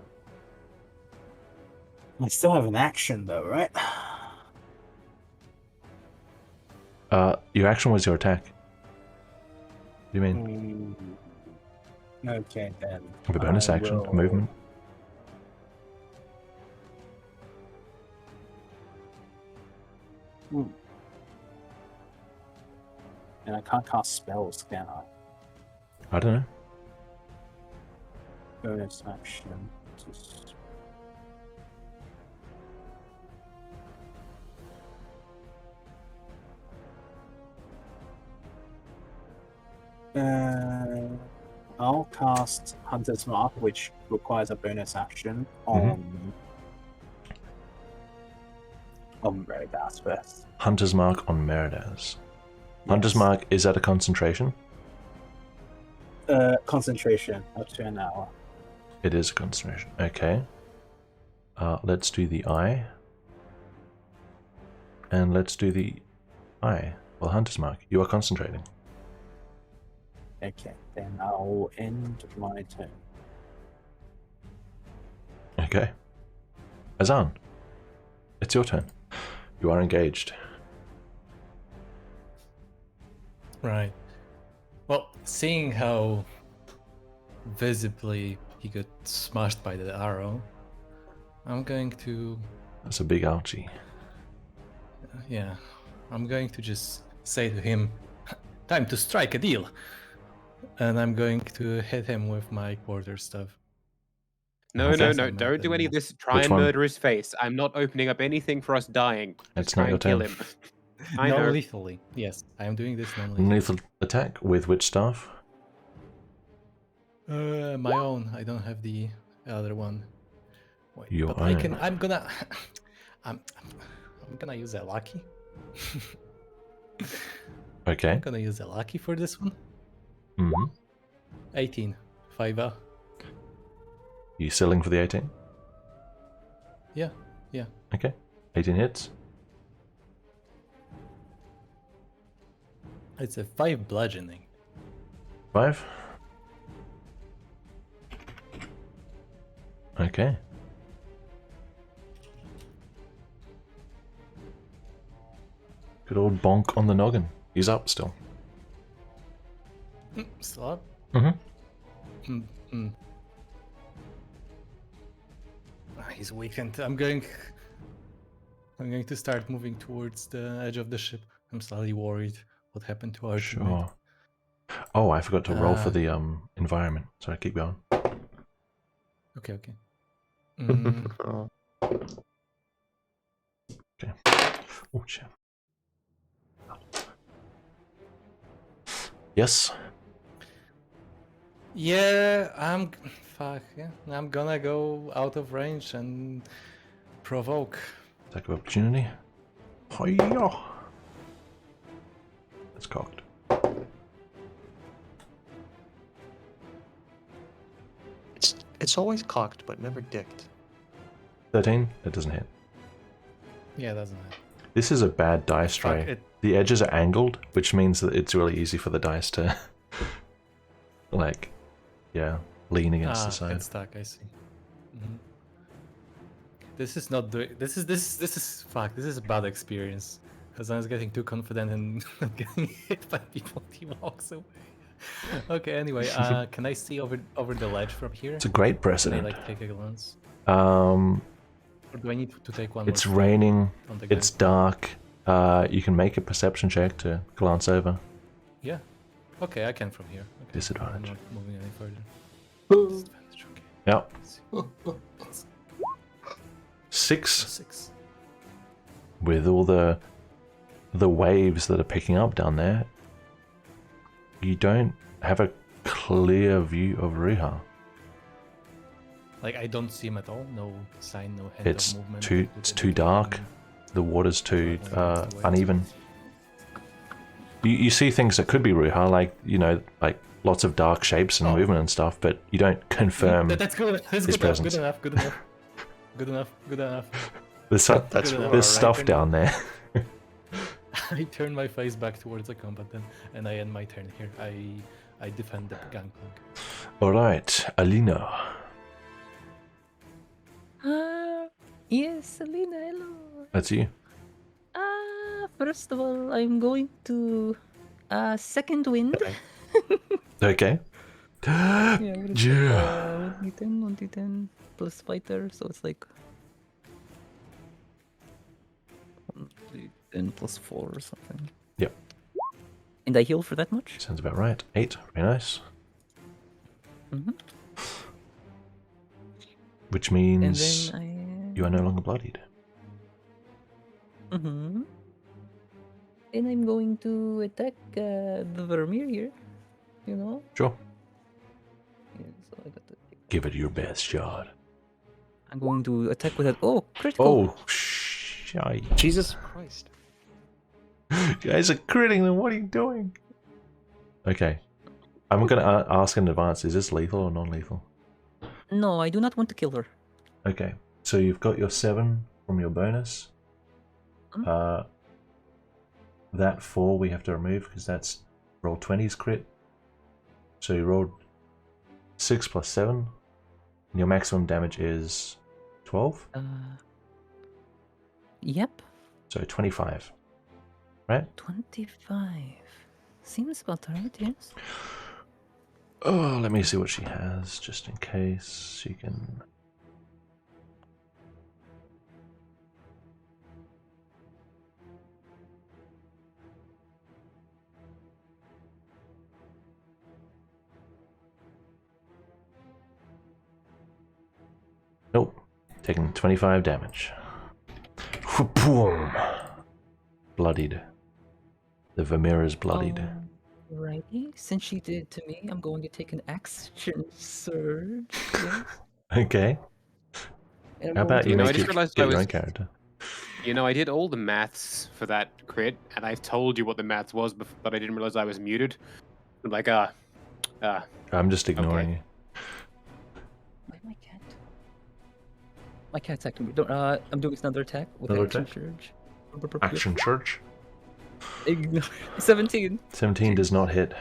still have an action though, right? Your action was your attack. What do you mean? Okay then. With a bonus I action, a will- movement. And I can't cast spells, can I? I don't know. Bonus action. Just... I'll cast Hunter's Mark, which requires a bonus action on Meridas first. Hunter's Mark on Meridas. Hunter's Yes. Mark is at a concentration. Concentration up to an hour. It is a concentration. Okay. Let's do the eye. And let's do the eye. Well, Hunter's Mark, you are concentrating. Okay, then I'll end my turn. Okay. Azan, it's your turn. You are engaged. Right. Well, seeing how visibly he got smashed by the arrow, I'm going to, That's a big ouchie. yeah, I'm going to just say to him, time to strike a deal. And I'm going to hit him with my quarterstaff. No, Okay. no, no! Don't do any of this. Try Which and one? murder his face. I'm not opening up anything for us dying. It's Just not try your and kill turn. him. I know. Non-lethally. Yes, I am doing this non-lethally. Lethal attack with which staff? My own. I don't have the other one. Wait, Your but I can. own. I'm gonna. I'm gonna use a lucky. Okay. I'm gonna use a lucky for this one. Mm-hmm. 18. 5. You selling for the 18? Yeah. Yeah. Okay. 18 hits. It's a 5 bludgeoning. 5. Okay. Good old bonk on the noggin. He's up still. Still up. Mm-hmm. He's weakened. I'm going to start moving towards the edge of the ship. I'm slightly worried what happened to our teammate. Sure. Oh, I forgot to roll for Uh, the environment. Sorry, keep going. Okay. Mm, Okay. Oh shit. Yes. yeah, I'm gonna go out of range and provoke. Attack of opportunity. Hi-ya. It's cocked. It's always cocked, but never dicked. 13. That doesn't hit. Yeah, doesn't it? This is a bad dice Fuck tray. it. The edges are angled, which means that it's really easy for the dice to, like, yeah, lean against the side. Get stuck. I see. Mhm. This is not doing. This is fuck. This is a bad experience. Because I was getting too confident and getting hit by people. He walks away. Okay. Anyway, can I see over the ledge from here? It's a great Can I precedent. like take a glance? Or do I need to take one It's more step raining. on the guy? It's dark. You can make a perception check to glance over. Yeah. Okay, I can from here. Okay. I'm Disadvantage. not moving any further. Disadvantage, okay. Yep. Let's see. 6 6. with all the waves that are picking up down there. You don't have a clear view of Riiga. Like I don't see him at all. No sign, no hint It's of movement. too dark. The water's too uneven. You see things that could be Riiga, like like lots of dark shapes and movement and stuff, but you don't confirm That's good. That's his good enough. presence. Good enough. Good enough. Good enough. Good enough. There's, That's good enough. there's Riiga, stuff right? down there. I turn my face back towards the combatant, and I end my turn here. I defend the gangplank. All right, Alina. Yes, Selena, hello. That's you. First of all, I'm going to second wind. Okay. Yeah, what is Yeah. 1d10 plus fighter, so it's like 1d10 plus 4 or something. Yep. And I heal for that much? Sounds about right. 8. Very nice. Mm-hmm. Which And means then you are no longer bloodied. Mm-hmm. And I'm going to attack the Vermeer here. You know? Sure. Yeah, so I got to... Give it your best shot. I'm going to attack with that. Oh, critical! Oh, shy. Jesus. Christ. You guys are critting them. What are you doing? Okay. I'm going to ask in advance, is this lethal or non-lethal? No, I do not want to kill her. Okay. So you've got your 7 from your bonus. Mhm. That 4 we have to remove because that's roll 20's crit. So you rolled 6 plus 7. And your maximum damage is 12. Yep. So 25. Right? 25. Seems about right, yes. Oh, let me see what she has, just in case she can... Nope. Taking 25 damage. Boom. Bloodied. The Vermeer is bloodied. Alrighty. Since she did to me, I'm going to take an action surge. Yes. Okay. And I'm How going about to you know, I make just it realized get I your own was- character? You know, I did all the maths for that crit, and I told you what the maths was, but I didn't realize I was muted. I'm like, I'm just ignoring you. Why my cat? My cat's acting weird. I'm doing another attack with Another action attack? surge. Action Church. Ignore. 17. 17 does not hit.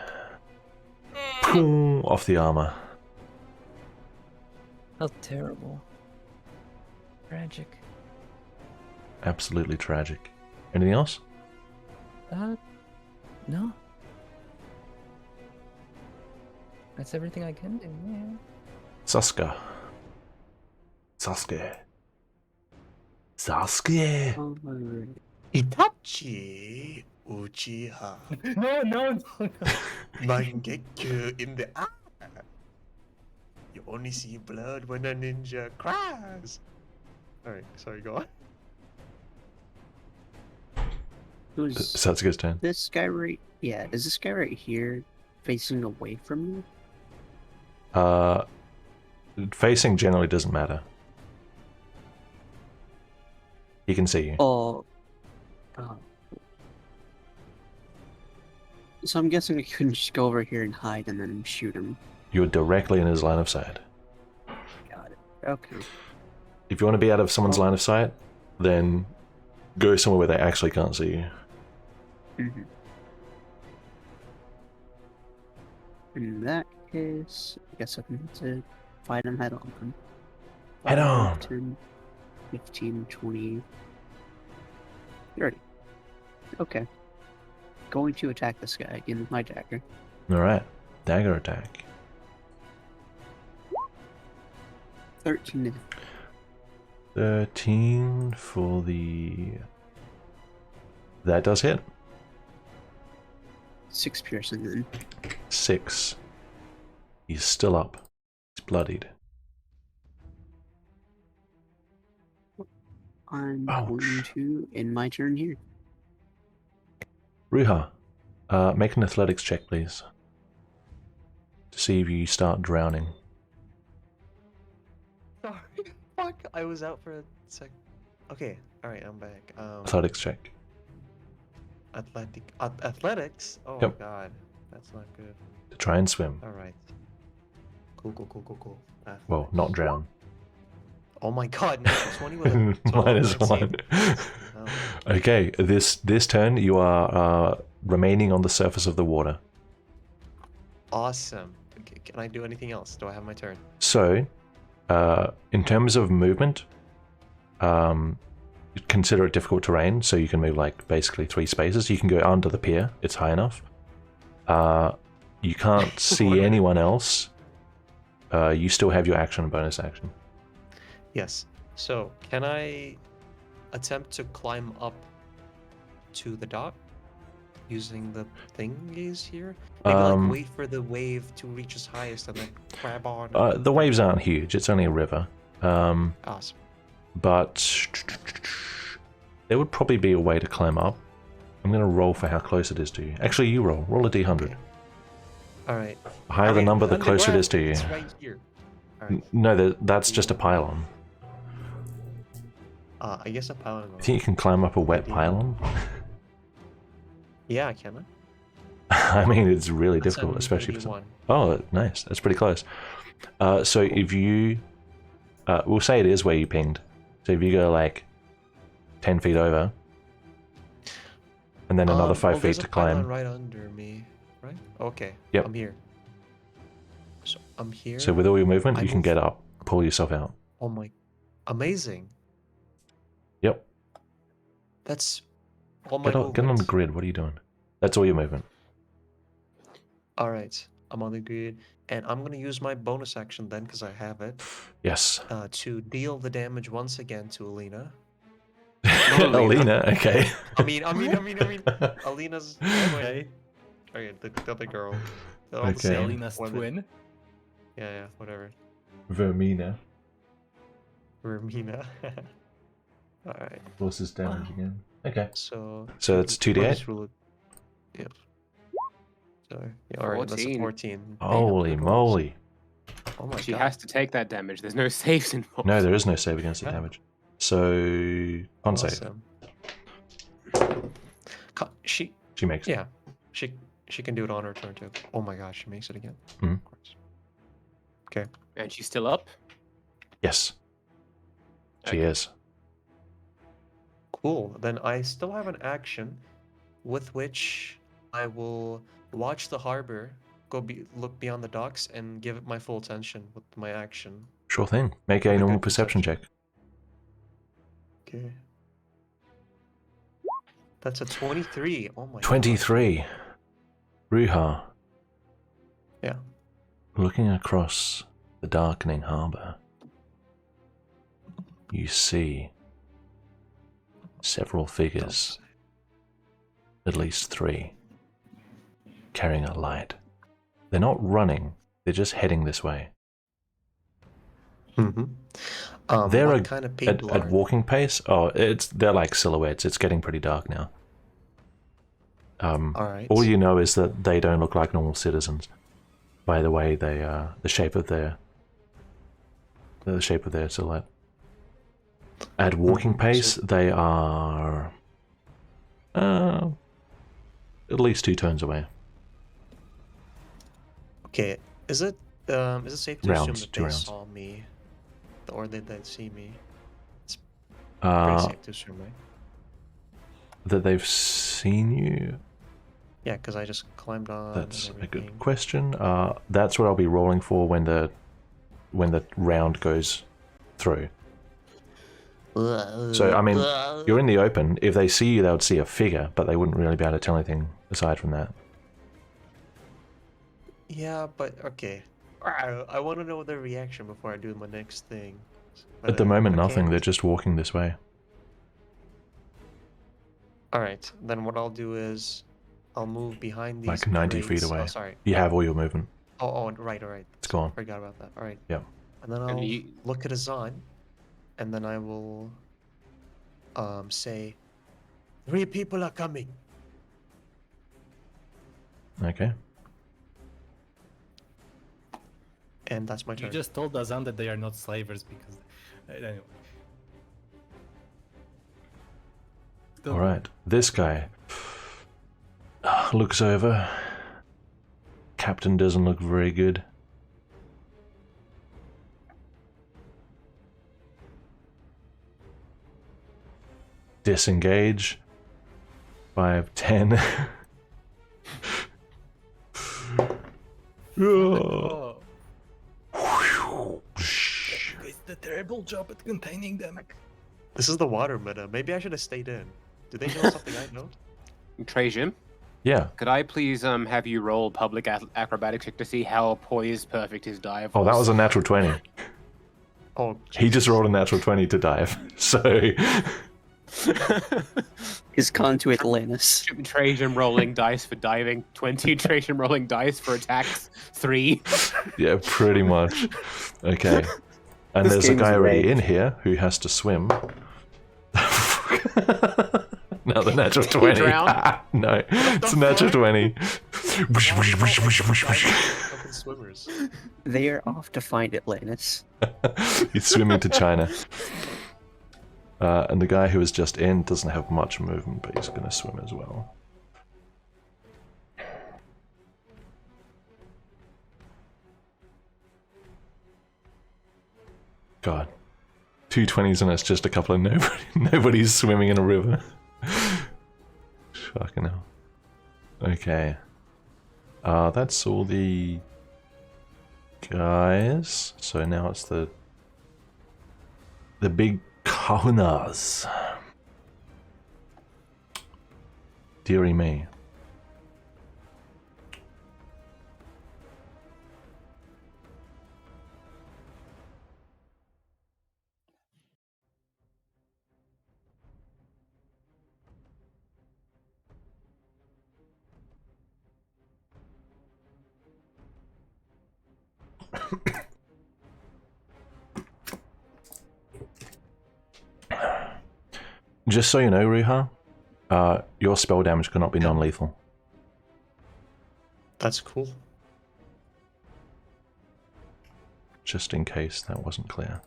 Boom, off the armor. How terrible. Tragic. Absolutely tragic. Anything else? No. That's everything I can do, yeah. Sasuke. Sasuke. Oh, my. Itachi Uchiha No. Mangekyo in the eye. You only see blood when a ninja cries. Alright, sorry, go on. Who's Sasuke's turn. this guy right? Yeah, is this guy right here facing away from you? Facing generally doesn't matter. He can see you. Oh. So I'm guessing I couldn't just go over here and hide and then shoot him. You're directly in his line of sight. Got it. Okay. If you want to be out of someone's line of sight, then go somewhere where they actually can't see you. Mm-hmm. In that case, I guess I need to fight him head on. Head on. 10, 15, 20, 30. Okay. Going to attack this guy again with my dagger. Alright. Dagger attack. 13. 13 for the... That does hit. 6 piercing then. 6. He's still up. He's bloodied. I'm Ouch. going to end my turn here. Ruha, make an athletics check, please. To see if you start drowning. Sorry. Fuck. I was out for a sec. Okay. All right. I'm back. Athletics check. Athletics. Oh Yep. God, that's not good. To try and swim. All right. Cool. Well, not Athletics. drown. Oh my God, natural 20 with a Minus 12 1. Oh. Okay, this turn you are remaining on the surface of the water. Awesome. Okay, can I do anything else? Do I have my turn? So, in terms of movement, consider it difficult terrain, so you can move like basically 3 spaces. You can go under the pier, it's high enough. You can't see anyone else. You still have your action and bonus action. Yes. So, can I attempt to climb up to the dock using the thingies here? Maybe like wait for the wave to reach its highest and then grab on. The waves aren't huge, it's only a river. Awesome. But there would probably be a way to climb up. I'm going to roll for how close it is to you. Actually, you roll. Roll a d100. Okay. All right. The higher the number, the closer it is to you. It's right here. All right. No, that's just a pylon. I guess a pylon. You think you can climb up a wet pylon? Yeah, can I mean, it's really That's difficult, a especially for some... 81. Oh, nice. That's pretty close. So if you... we'll say it is where you pinged. So if you go like 10 feet over, and then another 5 feet there's to a pylon climb. right under me, right? Okay. Yep. I'm here. So I'm here. So with all your movement, I you can move- get up, pull yourself out. Oh my, amazing. Yep. That's all my Get on the movements. grid. What are you doing? That's all your movement. All right, I'm on the grid, and I'm gonna use my bonus action then, because I have it, Yes. to deal the damage once again to Alina. Alina, okay. I mean, Alina's twin. Okay, the other girl. They're all the Okay. same Alina's women. twin. Yeah, whatever. Vermina. Vermina. All right. What's his damage again? Okay. So that's 2d8? Yep. So yeah, all right, that's a 14. 14. Damn, Holy good rolls. moly. Oh my She god. has to take that damage. There's no saves involved. No, there is no save against the Yeah. damage. So, on save. Awesome. She She makes it. yeah. She can do it on her turn too. Oh my gosh, she makes it again. Mhm. Of course. Okay. And she's still up. Yes. She Okay. is. Cool. Then I still have an action with which I will watch the harbor, look beyond the docks, and give it my full attention with my action. Sure thing. Make a Have a normal good perception check. Okay. That's a 23. Oh my god. 23. Ruha. Yeah. Looking across the darkening harbour, you see several figures, at least 3, carrying a light. They're not running, they're just heading this way. Mm-hmm. They're What kind of people at are walking pace. Oh, they're like silhouettes. It's getting pretty dark now. All right. All you know is that they don't look like normal citizens, by the way they the shape of their silhouette. At walking pace, they are at least 2 turns away. Okay. Is it safe to Rounds, assume that 2 they rounds. saw me, or did they see me? Pretty Uh, safe to assume, right? that they've seen you. Yeah, because I just climbed on. That's and a good everything. question. That's what I'll be rolling for when the round goes through. So, I mean, you're in the open. If they see you, they would see a figure, but they wouldn't really be able to tell anything aside from that. Yeah, but okay. I want to know their reaction before I do my next thing. At the moment, I nothing. can't- They're just walking this way. Alright, then what I'll do is I'll move behind these Like 90 feet crates. away. Oh, sorry. You have all your movement. Right, alright. It's gone. Forgot about that. Alright. Yeah. And then And I'll you- look at Azan, and then I will say, 3 people are coming. Okay. And that's my turn. You just told Azan that they are not slavers because. Anyway. All right. This guy looks over. Captain doesn't look very good. Disengage. 5, 10. Oh. It's the terrible job at containing them. This is the water meta. Maybe I should have stayed in. Do they know something I know? Trajan, Yeah. could I please have you roll public acrobatics check to see how poised perfect his dive was? Oh, that was a natural 20. Oh, He just rolled a natural 20 to dive. So, His con to Atlantis. Trajan rolling dice for diving, 20. Trajan rolling dice for attacks, 3. yeah, pretty much. Okay. And This there's a game is guy already in rigged. here who has to swim. Another natural 20. drown? No, it's a natural 20. Fucking swimmers. They are off to find Atlantis. He's swimming to China. And the guy who was just in doesn't have much movement, but he's going to swim as well. God. 2 20s and it's just a couple of nobody's swimming in a river. Fucking hell. Okay. That's all the guys. So now it's the big kahunas. Dearie me. Just so you know, Ruha, your spell damage cannot be non-lethal. That's cool. Just in case that wasn't clear.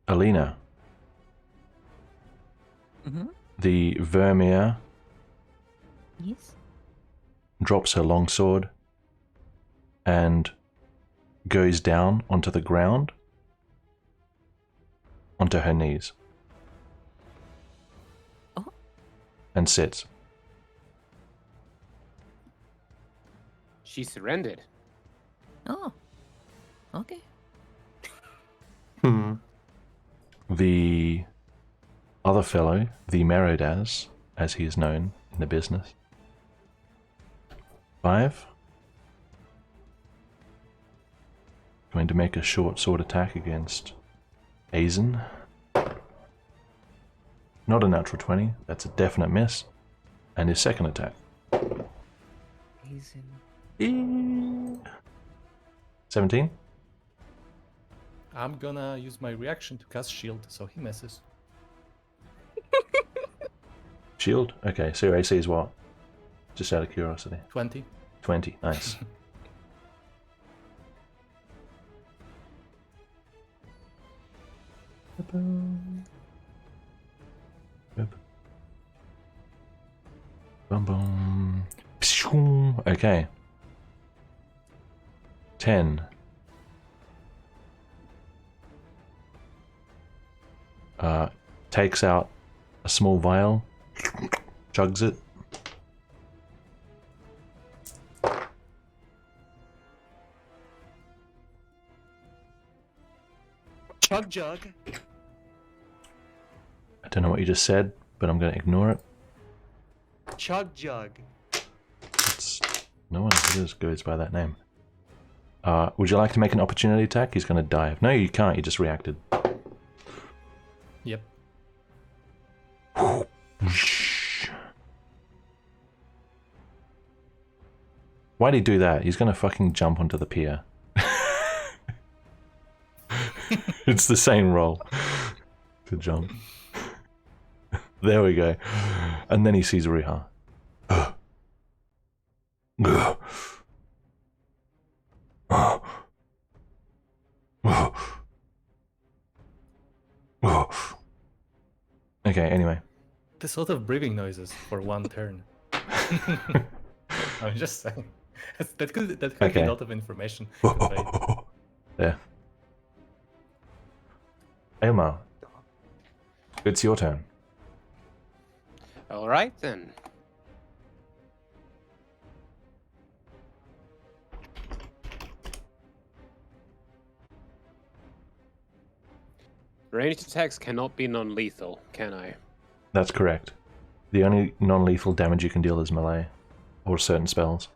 Alina, Mm-hmm. the Vermeer Yes. drops her longsword and goes down onto the ground, onto her knees. Oh. And sits. She surrendered. Oh. Okay. Hmm. The other fellow, the Merodaz, as he is known in the business. 5. Going to make a short sword attack against Aizen. Not a natural 20, that's a definite miss. And his second attack. He's in. 17? I'm gonna use my reaction to cast shield, so he misses. Shield? Okay, so your AC is what? Just out of curiosity. 20. 20, nice. Boom, boom. Pshoo. Okay. 10. Takes out a small vial, chugs it. Chug jug. I don't know what you just said, but I'm going to ignore it. Chug Jug. It's, no one goes by that name. Would you like to make an opportunity attack? He's going to dive. No, you can't. You just reacted. Yep. Why'd he do that? He's going to fucking jump onto the pier. It's the same roll to jump. There we go. And then he sees Riha. Okay, anyway. The sort of breathing noises for one turn. I'm just saying. That could be Okay. a lot of information. Right? There. Elmar, it's your turn. All right then. Ranged attacks cannot be non-lethal, can I? That's correct. The only non-lethal damage you can deal is melee, or certain spells.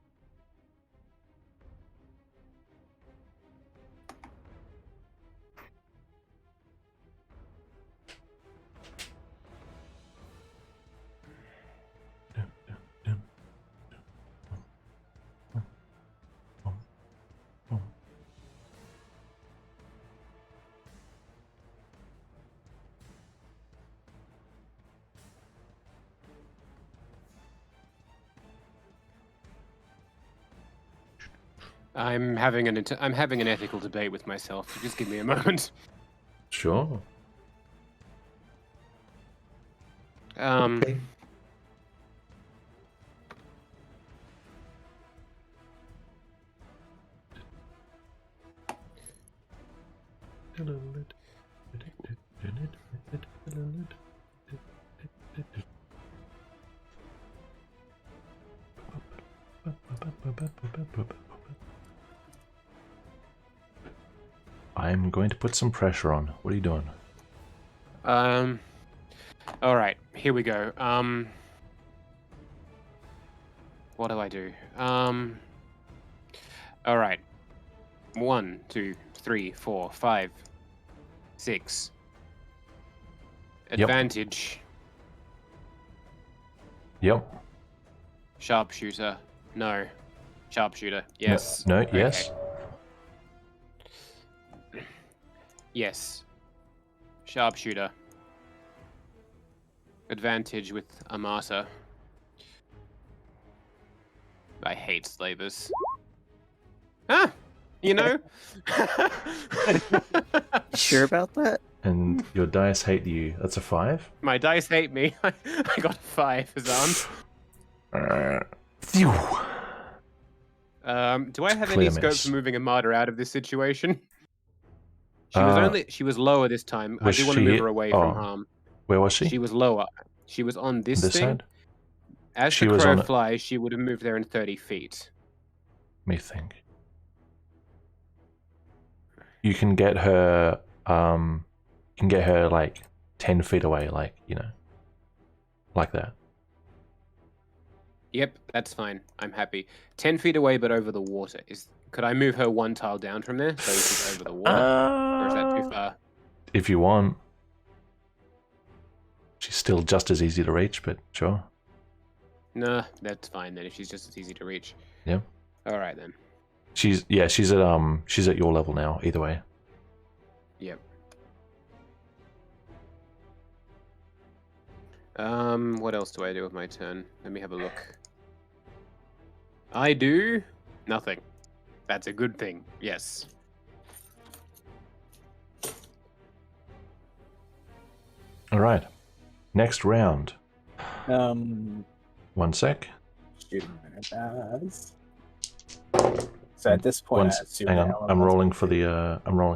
I'm having an ethical debate with myself. Just give me a moment. Sure. Okay. I'm going to put some pressure on. What are you doing? All right, here we go. What do I do? All right. 1, 2, 3, 4, 5, 6. Advantage. Yep. Sharpshooter. No. Sharpshooter. Yes. No, Okay. yes. Yes. Sharpshooter. Advantage with Amata. I hate slavers. Ah! You know? Sure about that? And your dice hate you. That's a 5? My dice hate me. I got a 5, Azan. Phew. Do I have Clear any scope miss. for moving Amata out of this situation? She was lower this time. I was do want to she- move her away oh. from harm. Where was she? She was lower. She was on this, This thing. side? As She the was crow on- flies, she would have moved there in 30 feet. Let me think. You can get her like 10 feet away, like, you know. Like that. Yep, that's fine. I'm happy. 10 feet away, but over the water. Could I move her one tile down from there so she's over the water? Or is that too far? If you want. She's still just as easy to reach, but sure. Nah, that's fine then. If she's just as easy to reach. Yeah. All right then. She's at your level now, either way. Yep. What else do I do with my turn? Let me have a look. I do nothing. That's a good thing. Yes. All right. Next round. Um, 1 sec. shooting does. So at this point, I assume Hang the on. elementals I'm rolling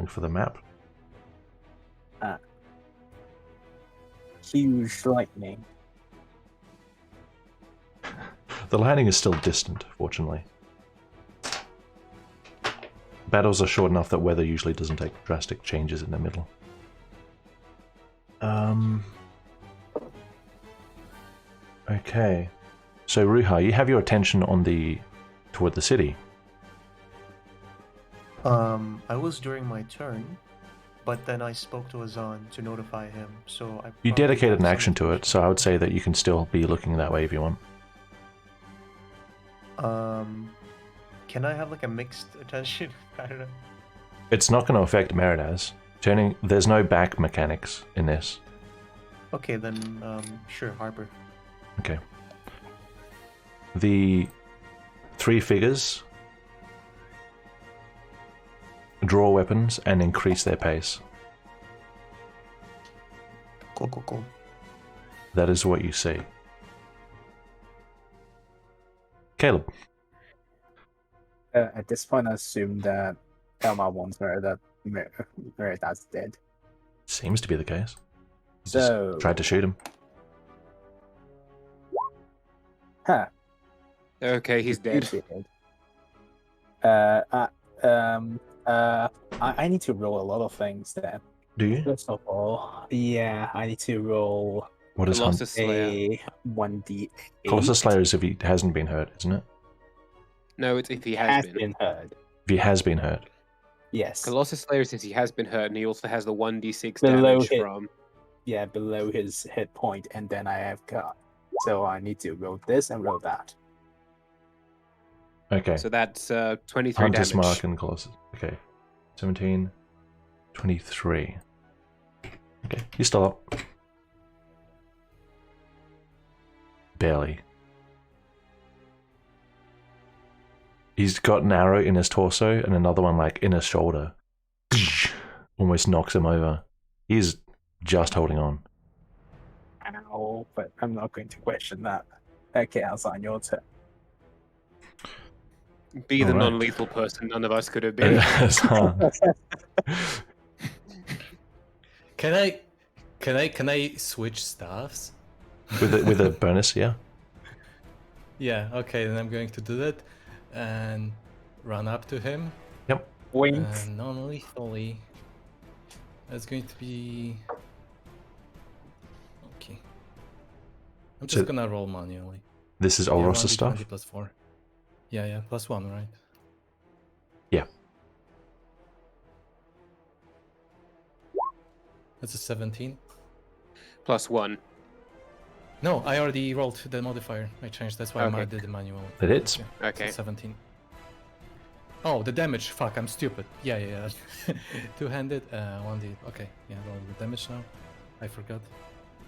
for will the map. huge lightning. The lightning is still distant, fortunately. Battles are short enough that weather usually doesn't take drastic changes in the middle. Okay. So Ruha, you have your attention toward the city. I was during my turn, but then I spoke to Azan to notify him, so I You probably dedicated have an some action to it, information. so I would say that you can still be looking that way if you want. Can I have like a mixed attention? I don't know. It's not going to affect Meridas. There's no back mechanics in this. Okay, then sure, Harper. Okay. The 3 figures draw weapons and increase their pace. Cool. That is what you see. Caleb. At this point, I assume that Elmar wants her that Merida's dead. Seems to be the case. He So just tried to shoot him. Huh. Okay, he's dead. I need to roll a lot of things then. Do you? First of all, yeah, I need to roll What is Hunt? Colossus Slayer. a 1d8. Colossus Slayer is if he hasn't been hurt, isn't it? No, it's if he has has been. been heard. If he has been hurt. Yes. Colossus Slayer says he has been hurt, and he also has the 1d6 Below damage hit. from. Yeah, below his hit point, and then I have got. So I need to roll this and roll that. Okay. So that's 23 Hunter's damage. Mark and Colossus. Okay. 17, 23. Okay, he's still up. Barely. He's got an arrow in his torso and another one like in his shoulder. Almost knocks him over. He's just holding on. Ow, but I'm not going to question that. Okay, Alzan, your turn. Be the Alright. non-lethal person none of us could have been. Can I switch staffs? with a bonus, yeah. Yeah, okay, then I'm going to do that and run up to him. Wink. Non-lethally. That's going to be... Okay. I'm just So- gonna roll manually. This is Yeah, Olros' 1d20 stuff. plus 4. Yeah, plus 1, right? Yeah. That's a 17. Plus 1. No, I already rolled the modifier. I changed, that's why Okay. I did the manual. It hits. Yeah, Okay. 17. Oh, the damage. Fuck, I'm stupid. Yeah. Two-handed, 1d. Okay, yeah, roll the damage now. I forgot.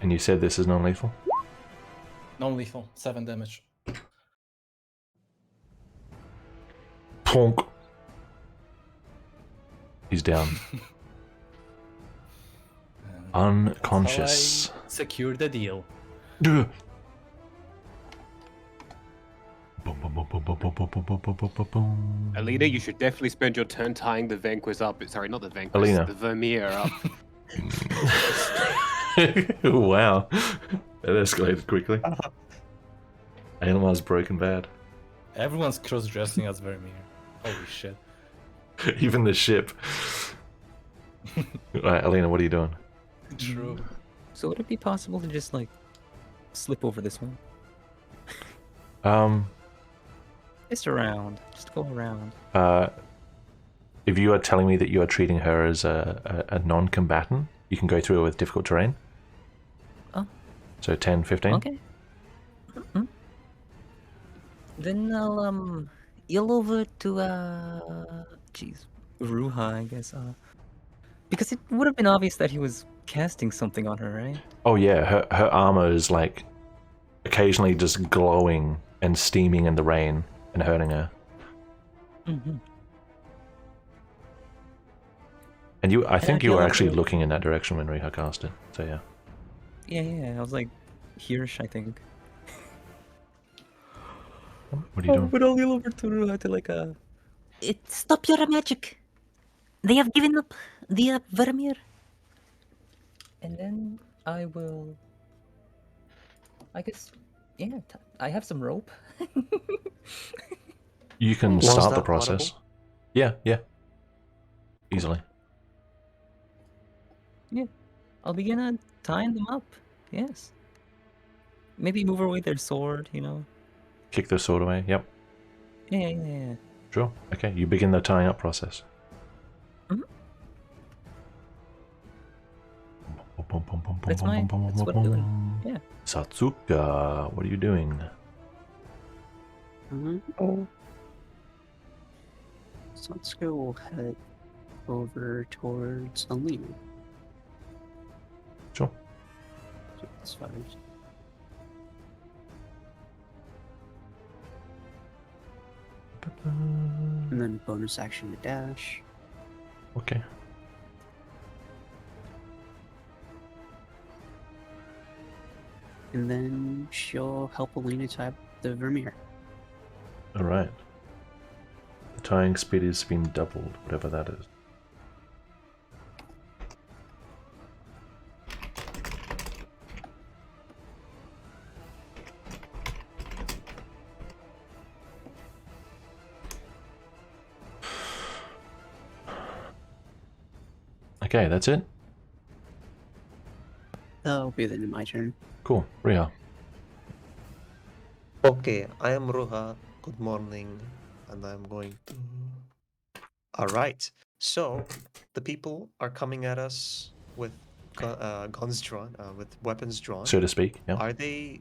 And you said this is non-lethal? Non-lethal, 7 damage. Plonk. He's down. And Unconscious. that's how I secure the deal. Duh. Boom, boom, boom, boom, boom, boom, boom, boom, boom, boom, boom, boom, boom. Alina, you should definitely spend your turn tying the Vanquish up. Sorry, not the Vanquish. Alina. The Vermeer up. Wow. That escalated quickly. Animal's broken bad. Everyone's cross-dressing as Vermeer. Holy shit. Even the ship. Right, Alina, what are you doing? True. So would it be possible to just like slip over this one? Just around. Just go around. If you are telling me that you are treating her as a non-combatant, you can go through it with difficult terrain. Oh. So 10, 15? Okay. Mhm. Then I'll yell over to jeez, Ruha, I guess. Because it would have been obvious that he was casting something on her, right? Oh yeah, her armor is like occasionally just glowing and steaming in the rain and hurting her. Mm-hmm. And I think you were feel actually like- looking in that direction when Riha cast it. So yeah. Yeah. I was like, hereish, I think. What are you doing? But I'll yell over to Ruha to like stop your magic. They have given up the Vermeer. And then I will. I guess, yeah. I have some rope. You can Was start the that process. audible? Yeah. Easily. I'll begin tying them up. Yes. Maybe move away their sword, you know. kick the sword away. Yep. Yeah. Sure. Okay. You begin the tying up process. That's what I'm doing. Yeah. Satsuka, what are you doing? Oh. So let's go head over towards Alina. Sure. That's fine. And then bonus action to dash. Okay. And then she'll help Alina tie the Vermeer. All right. The tying speed has been doubled, whatever that is. Okay, that's it. That'll be the end of my turn. Cool. Ria. Okay, I am Ruha. Good morning, and I'm going to. All right. So the people are coming at us with guns drawn, with weapons drawn. So to speak. Yeah. Are they?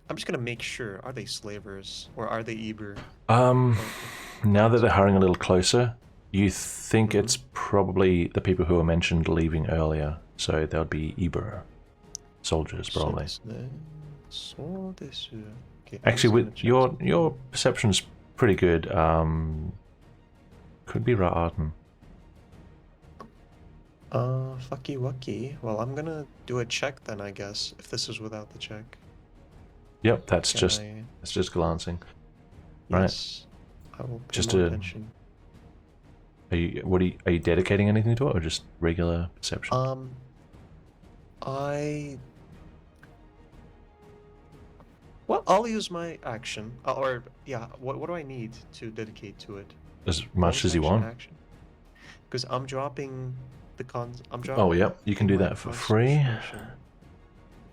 I'm just gonna make sure. Are they slavers or are they Eber? Now that they're hurrying a little closer, you think it's probably the people who were mentioned leaving earlier. So that would be Eber soldiers, probably. Okay, Actually, with your perception's pretty good. Could be Ra'arden. Fucky wucky. Well, I'm gonna do a check then, I guess. If this is without the check. Yep, that's Can just I- it's just glancing. Right. Yes. I will pay Just more a- attention. Are you dedicating anything to it, or just regular perception? Well, I'll use my action. Or yeah, what do I need to dedicate to it? As much as you want. Because I'm dropping the cons. Oh, yep, you can do that for free.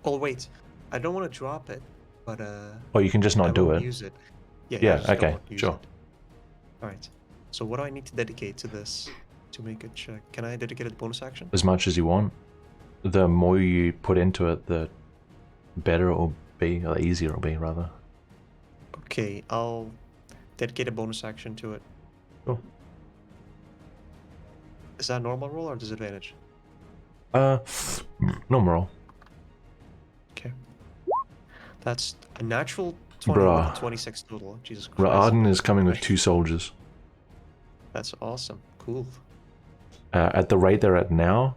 Oh wait, I don't want to drop it, but Or you can just I not do won't it. use it. Yeah, Yeah, I just don't okay, want to use sure. it. All right. So what do I need to dedicate to this to make a check? Can I dedicate a bonus action? As much as you want. The more you put into it, the better it will be, or the easier it will be, rather. Okay, I'll dedicate a bonus action to it. Cool. Is that normal roll or disadvantage? Normal roll. Okay. That's a natural 20 with Bruh. a 26 total. Jesus Christ. Ra'arden is coming with 2 soldiers. That's awesome. Cool. At the rate they're at now,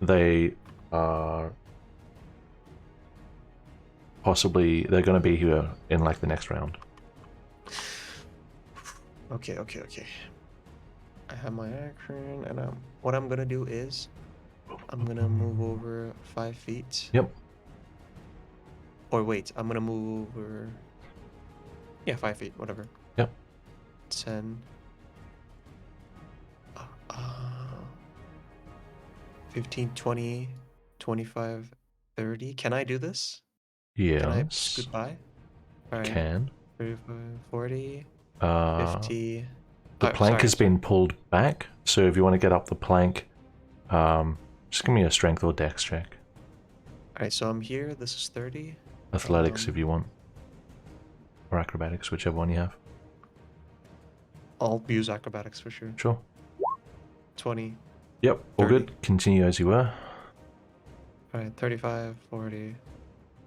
they are possibly they're going to be here in like the next round. Okay. I have my action, and what I'm gonna do is I'm gonna move over 5 feet. Yep. Or wait, I'm gonna move over. Yeah, 5 feet, whatever. Yep. 10. 15, 20, 25, 30. Can I do this? Can I Yes. scoot by? Alright. Can. 35, 40, Uh, 50. the Oh, plank sorry, has been pulled back, so if you want to get up the plank, just give me a strength or dex check. Alright, so I'm here. This is 30. Athletics if you want. Or acrobatics, whichever one you have. I'll use acrobatics for sure. Sure. 20. Yep, all 30. good. Continue as you were. Alright, 35, 40,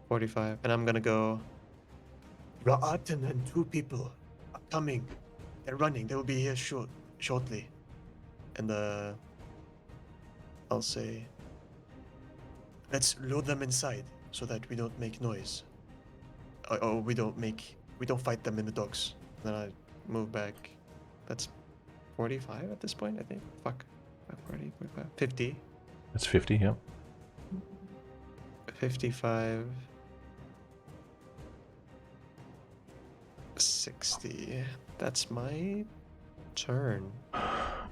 45. And I'm gonna go. Ra'atan and 2 people are coming. They're running. They will be here shortly. And I'll say, let's load them inside so that we don't make noise. Or we don't fight them in the docks. Then I move back. That's 45 at this point, I think. Fuck. 40, 45, 50. That's 50, yep. 55. 60. That's my turn.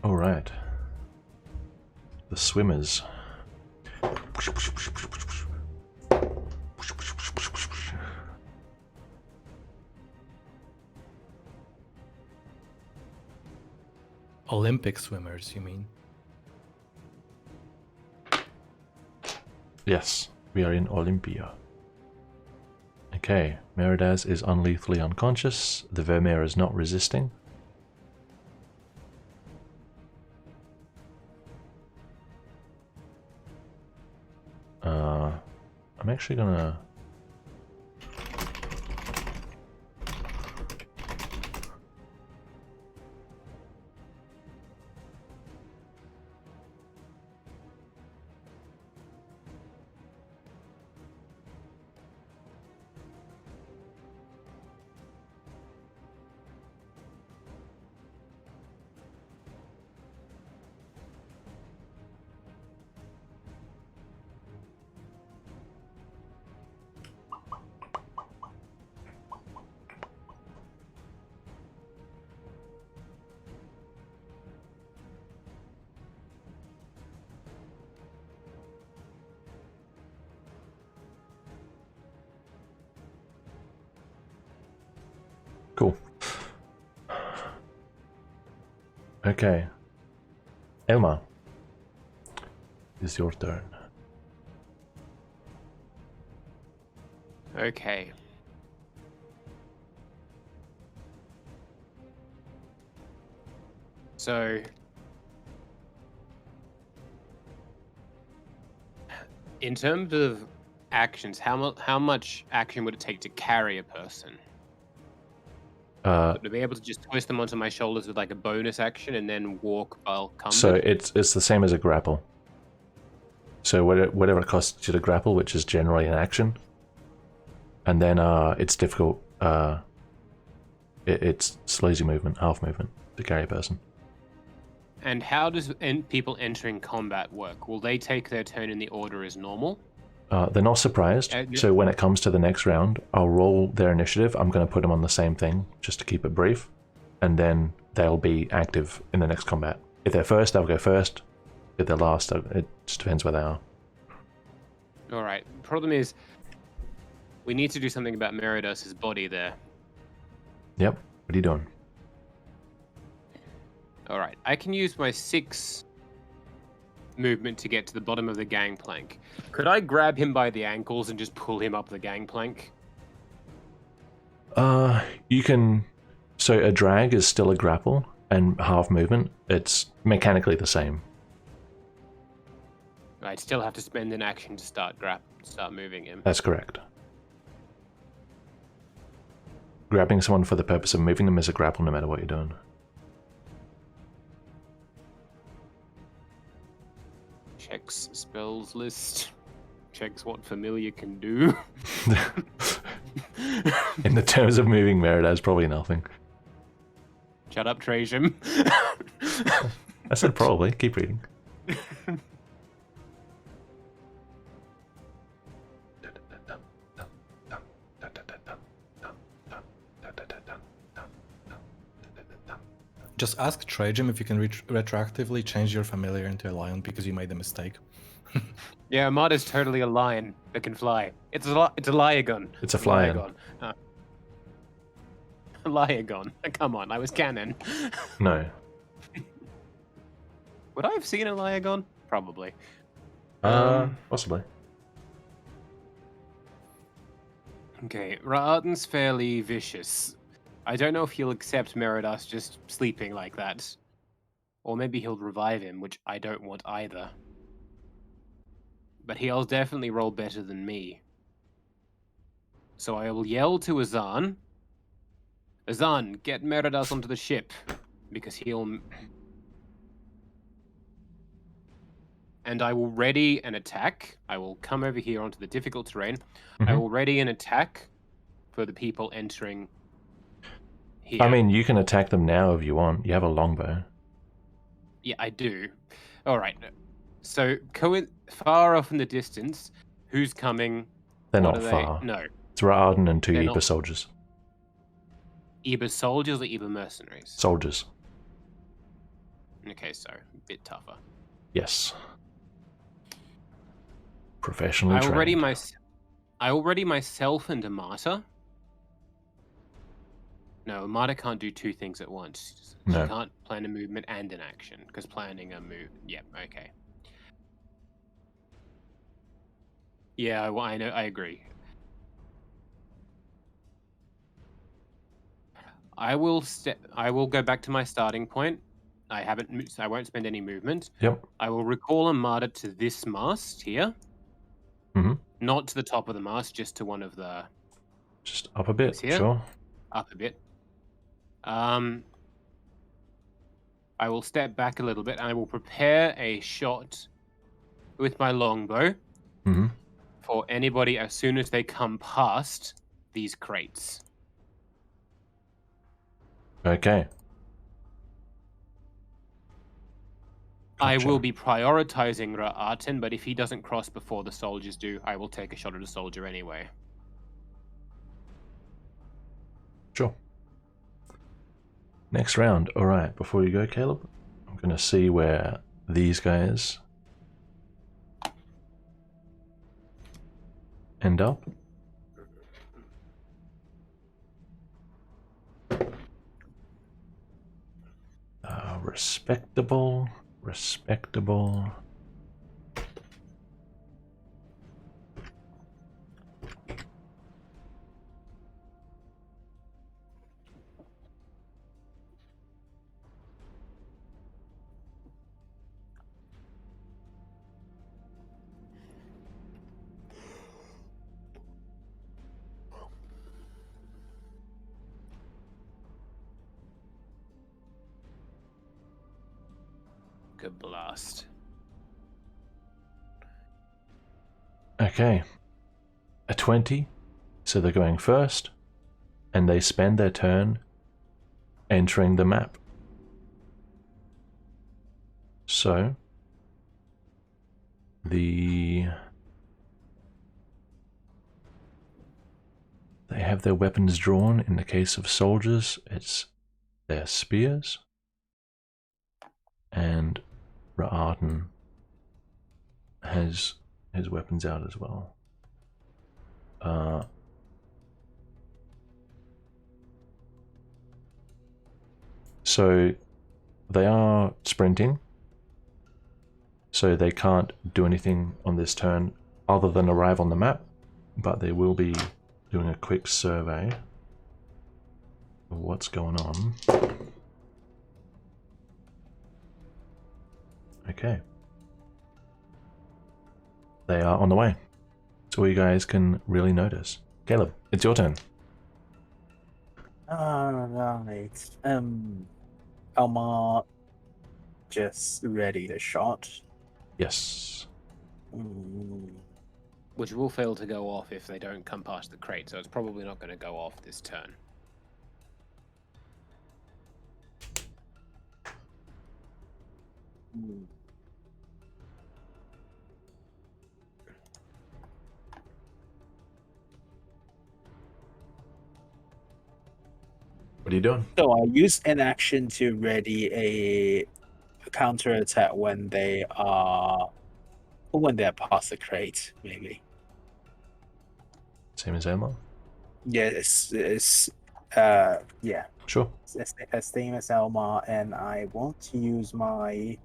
Alright. The swimmers. Olympic swimmers, you mean? Yes, we are in Olympia. Okay, Meridaz is unlethally unconscious. The Vermeer is not resisting. I'm actually gonna... Cool. Okay. Elma, it's your turn. Okay. So, in terms of actions, how much action would it take to carry a person? To be able to just twist them onto my shoulders with like a bonus action and then walk while cumbered? So it's the same as a grapple. So whatever it costs you to grapple, which is generally an action, and then it's difficult. It slows your movement, half movement, to carry a person. And how does people entering combat work? Will they take their turn in the order as normal? They're not surprised, so when it comes to the next round, I'll roll their initiative. I'm going to put them on the same thing, just to keep it brief, and then they'll be active in the next combat. If they're first, they'll go first. If they're last, it just depends where they are. Alright, problem is, we need to do something about Meridos's body there. Yep, what are you doing? Alright, I can use my 6 movement to get to the bottom of the gangplank. Could I grab him by the ankles and just pull him up the gangplank? You can... So a drag is still a grapple, and half movement, it's mechanically the same. I'd still have to spend an action to start moving him. That's correct. Grabbing someone for the purpose of moving them is a grapple no matter what you're doing. Checks spells list. Checks what familiar can do. In the terms of moving Meridaz, probably nothing. Shut up, Trajum. I said probably. Keep reading. Just ask Trajum if you can retroactively change your familiar into a lion because you made a mistake. Yeah, Ahmad is totally a lion that can fly. It's a Lyagon. It's a flying. A Lyagon. Come on, I was canon. No. Would I have seen a Lyagon? Probably. Possibly. Okay, Ra'aden's fairly vicious. I don't know if he'll accept Meridas just sleeping like that. Or maybe he'll revive him, which I don't want either. But he'll definitely roll better than me. So I will yell to Azan. Azan, get Meridas onto the ship. Because he'll... And I will ready an attack. I will come over here onto the difficult terrain. I will ready an attack for the people entering here. I mean, you can attack them now if you want. You have a longbow. Yeah, I do. All right. So, far off in the distance, who's coming? They're What not are far. No. It's Ra'aden and 2 They're Eba not. soldiers. Eba soldiers or Eba mercenaries? Soldiers. Okay, so a bit tougher. Yes. Professionally I will trained. ready myself and Amata. No, Amada can't do two things at once. No. She can't plan a movement and an action, because planning a move... Yep, okay. Yeah, well, I know, I agree. I will go back to my starting point. I won't spend any movement. Yep. I will recall Amada to this mast here. Mhm. Not to the top of the mast, just to one of the... Just up a bit, Here? sure. Up a bit. I will step back a little bit and I will prepare a shot with my longbow Hmm. for anybody as soon as they come past these crates. Okay. I Gotcha. will be prioritizing Ra'aten, but if he doesn't cross before the soldiers do, I will take a shot at a soldier anyway. Sure. Next round. All right. Before you go, Caleb, I'm going to see where these guys end up. Respectable. Respectable. Good blast. Okay. A 20. So they're going first, and they spend their turn entering the map. So they have their weapons drawn. In the case of soldiers, it's their spears. And Ra'aten has his weapons out as well. So they are sprinting, so they can't do anything on this turn other than arrive on the map, but they will be doing a quick survey of what's going on. Okay. They are on the way. So you guys can really notice. Caleb, it's your turn. Alright. Elmar just ready to shot. Yes. Which will fail to go off if they don't come past the crate, so it's probably not going to go off this turn. What are you doing? So I use an action to ready a counter attack when they are past the crate, maybe. Same as Elmar? Yeah, it's yeah. Sure. It's same as Elmar, and I want to use my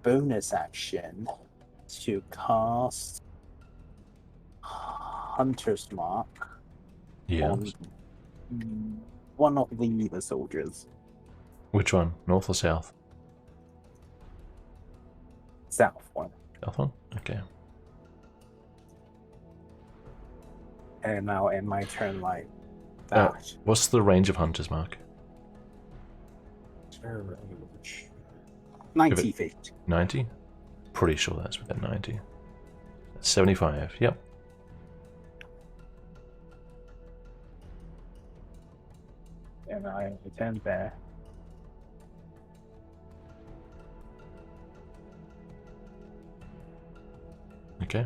bonus action to cast Hunter's Mark Yeah. on one of the soldiers. Which one? North or south? South one. South one? Okay. And now end my turn like that. What's the range of Hunter's Mark? 90 feet. 90? Pretty sure that's within 90. 75, yep. And I attend there. Okay.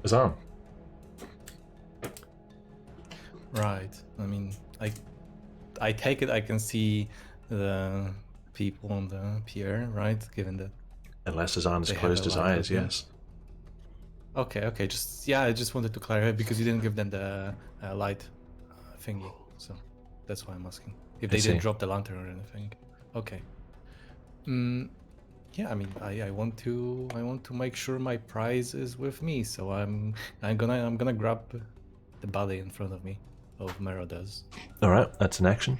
Azam. Right. I mean, I take it I can see the people on the pier, right? Given that. Unless Azan has They have closed a his light eyes, open. yes. Okay. Just I just wanted to clarify because you didn't give them the light thingy. so that's why I'm asking. If I they see. didn't drop the lantern or anything. Okay. Yeah, I mean, I want to make sure my prize is with me, so I'm gonna grab the body in front of me of Merodas, All right, that's an action.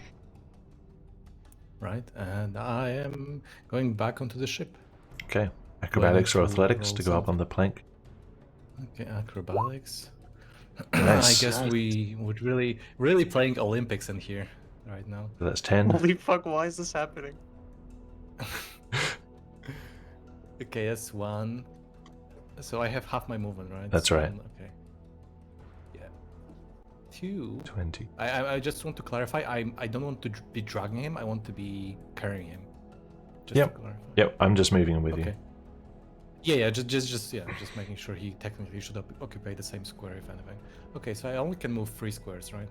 right? And I am going back onto the ship. Okay. Acrobatics or to athletics roll to go up on something. the plank. Okay, acrobatics. Nice. I guess Nice. we would really playing Olympics in here right now. So that's 10. Holy fuck, why is this happening? Okay, that's 1. So I have half my movement, right? That's right. Okay. Yeah. 2. 20. I just want to clarify. I don't want to be dragging him. I want to be carrying him. Just Yep. to clarify. Yep, I'm just moving him with Okay. you. Yeah. Just making sure he technically should occupy the same square, if anything. Okay, so I only can move 3 squares, right?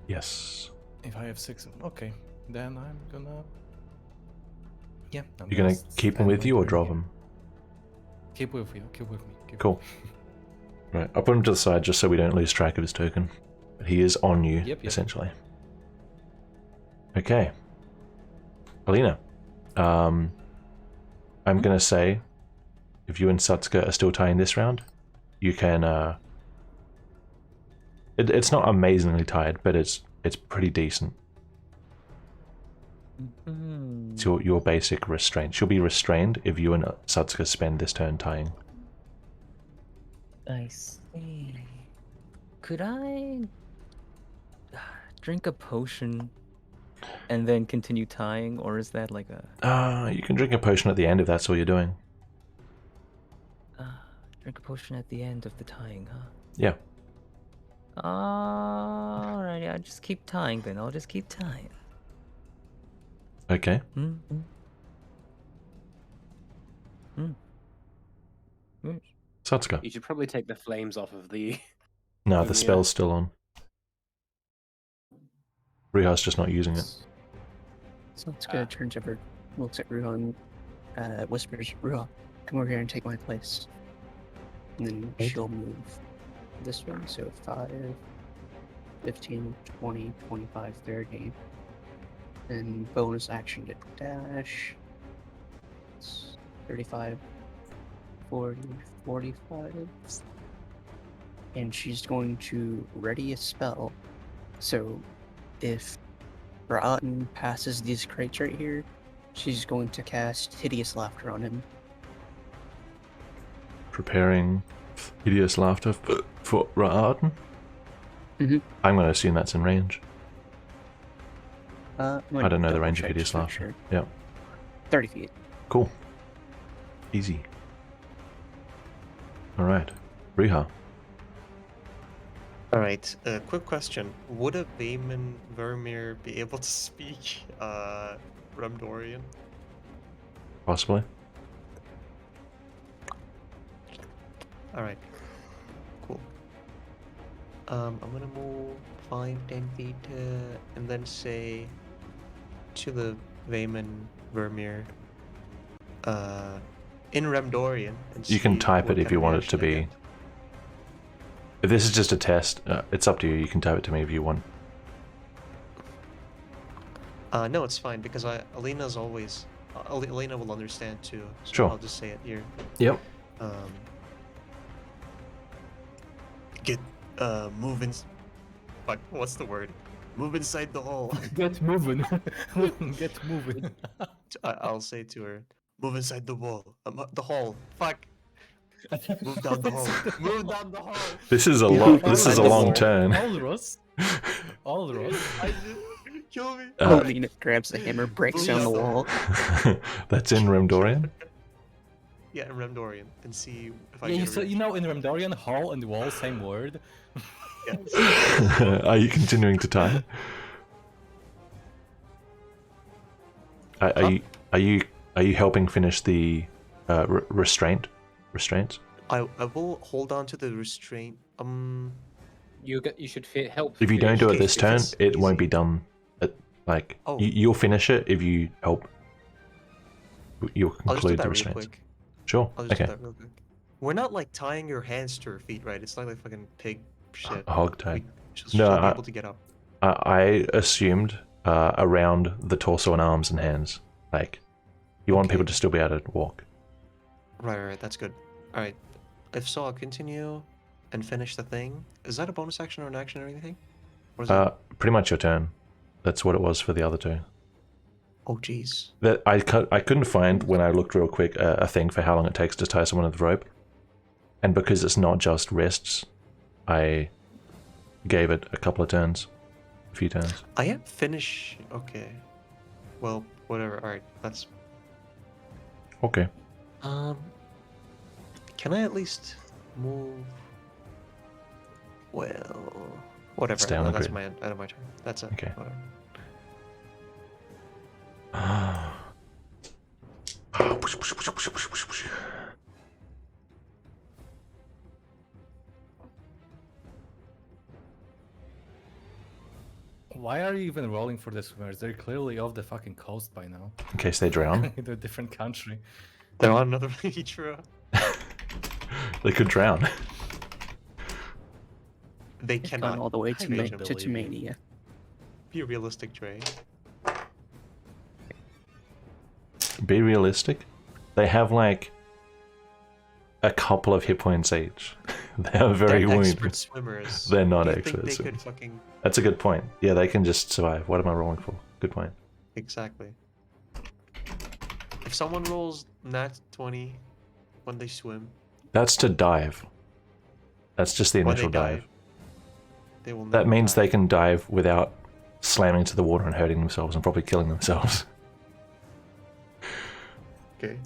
Yes. If I have 6 of them. Okay, then I'm gonna. Yeah. I'm You're going to keep him stand with you or right drop here. him? Keep with you. Keep with me. Keep Cool. Right, I'll put him to the side just so we don't lose track of his token. But he is on you, Yep. essentially. Okay. Alina, I'm going to say, if you and Satsuka are still tying this round, you can... It's not amazingly tied, but it's pretty decent. It's your basic restraint. She'll be restrained if you and Satsuka spend this turn tying. I see. Could I drink a potion and then continue tying, or is that like a You can drink a potion at the end if that's all you're doing. drink a potion at the end of the tying, huh? Yeah. Alright, I'll just keep tying then. I'll just keep tying. Okay. Yes. Satsuka. You should probably take the flames off of the. No, Oh, the yeah. spell's still on. Riha's just not using it. So it's good. Turns over, looks at Ruha and whispers, Ruha, come over here and take my place. And then she'll move this one. So 5, 15, 20, 25, 30. And bonus action to dash. It's 35, 40, 45. And she's going to ready a spell. So if Ra'atan passes these crates right here, she's going to cast Hideous Laughter on him. Preparing hideous laughter for Ra'atan? Mhm. I'm going to assume that's in range. I'm I gonna don't know the double range of check hideous just to make laughter. sure. Yeah. 30 feet. Cool. Easy. Alright. Riha. Alright, quick question. Would a Vayman Vermeer be able to speak Remdorian? Possibly. Alright. Cool. I'm gonna move 5, 10 feet, and then say to the Vayman Vermeer, in Remdorian. And You can see type what it if kind you of want it reaction to I be. get. If this is just a test, it's up to you. You can type it to me if you want. No, it's fine because Alina's always. Alina will understand too. So Sure. I'll just say it here. Yep. Get moving. Fuck, what's the word? Move inside the hole. Get moving. Get moving. I'll say to her, move inside the wall. The hall. Fuck. Move down the hall. Move down the hall. This is a Yeah, long. all This is a right. long turn. Alros. I just kill me. Alina grabs the hammer, breaks down the wall. That's in Remdorian. Yeah, in Remdorian, and see if I Yeah, get so you know in Remdorian, hall and wall, same word. Are you continuing to tie? Are you helping finish the restraints? I will hold on to the restraint. You should help. If you don't do it Okay, this if turn, it's it won't easy. be done. Oh. You'll finish it if you help. You'll I'll just do conclude that the real restraints. quick. Sure. I'll just do Okay. that real quick. We're not like tying your hands to her feet, right? It's not like fucking pig shit. Hog tie. She'll No, be able to get up. I assumed around the torso and arms and hands. Like, you want people Okay. to still be able to walk. Right, that's good. Alright. If so, I'll continue and finish the thing. Is that a bonus action or an action or anything? Or is that... Pretty much your turn. That's what it was for the other two. Oh, jeez. That I couldn't find when I looked real quick a thing for how long it takes to tie someone to the rope, and because it's not just wrists, I gave it a couple of turns, a few turns. I am finish... Okay. Well, whatever. Alright, that's... Okay. Can I at least move... Well... Whatever. Stay on No, the that's grid. my end of my turn. That's it. Okay. Whatever. Why are you even rolling for the swimmers? They're clearly off the fucking coast by now. In case they drown, In a different country. They're on another true. they could drown. They They've gone cannot all the way I to don't to believe you. Mania. be realistic, Trey. Be realistic. They have like a couple of hit points each. They are very They're wounded. expert swimmers. They're not Do you expert think they swimmers. could fucking... That's a good point. Yeah, they can just survive. What am I rolling for? Good point. Exactly. If someone rolls nat 20 when they swim, That's to dive. That's just the when they initial dive. they will That never means die. they can dive without slamming into the water and hurting themselves and probably killing themselves. Okay.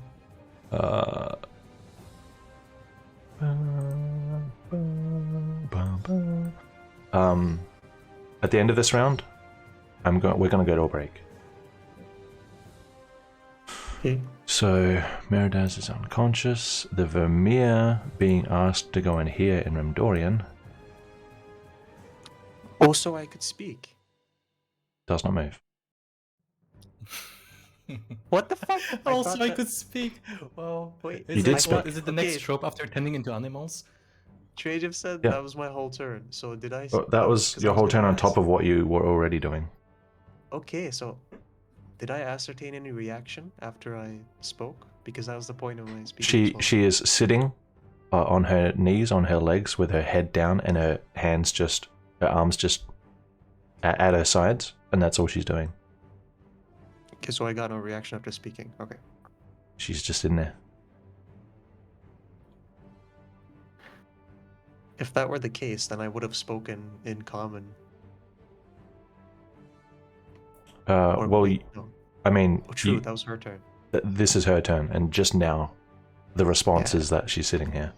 At the end of this round, we're gonna go to a break. Okay. So Meridaz is unconscious. The Vermeer being asked to go in here in Remdorian Also, I could speak. does not move. What the fuck? Also, thought I that- could speak. Wow. Wait, You did speak. Is it the next Okay. trope after turning into animals? Trajan said Yeah. that was my whole turn. So did I? Well, that was 'cause I your whole gonna turn on ask. top of what you were already doing. Okay, so did I ascertain any reaction after I spoke? Because that was the point of my speech. She is sitting on her knees, on her legs, with her head down and her arms just at her sides, and that's all she's doing. Okay, so I got no reaction after speaking. Okay. She's just in there. If that were the case, then I would have spoken in common. Or Well, wait, no. I mean, Oh, true. That was her turn. this is her turn, and just now, the response Yeah. is that she's sitting here.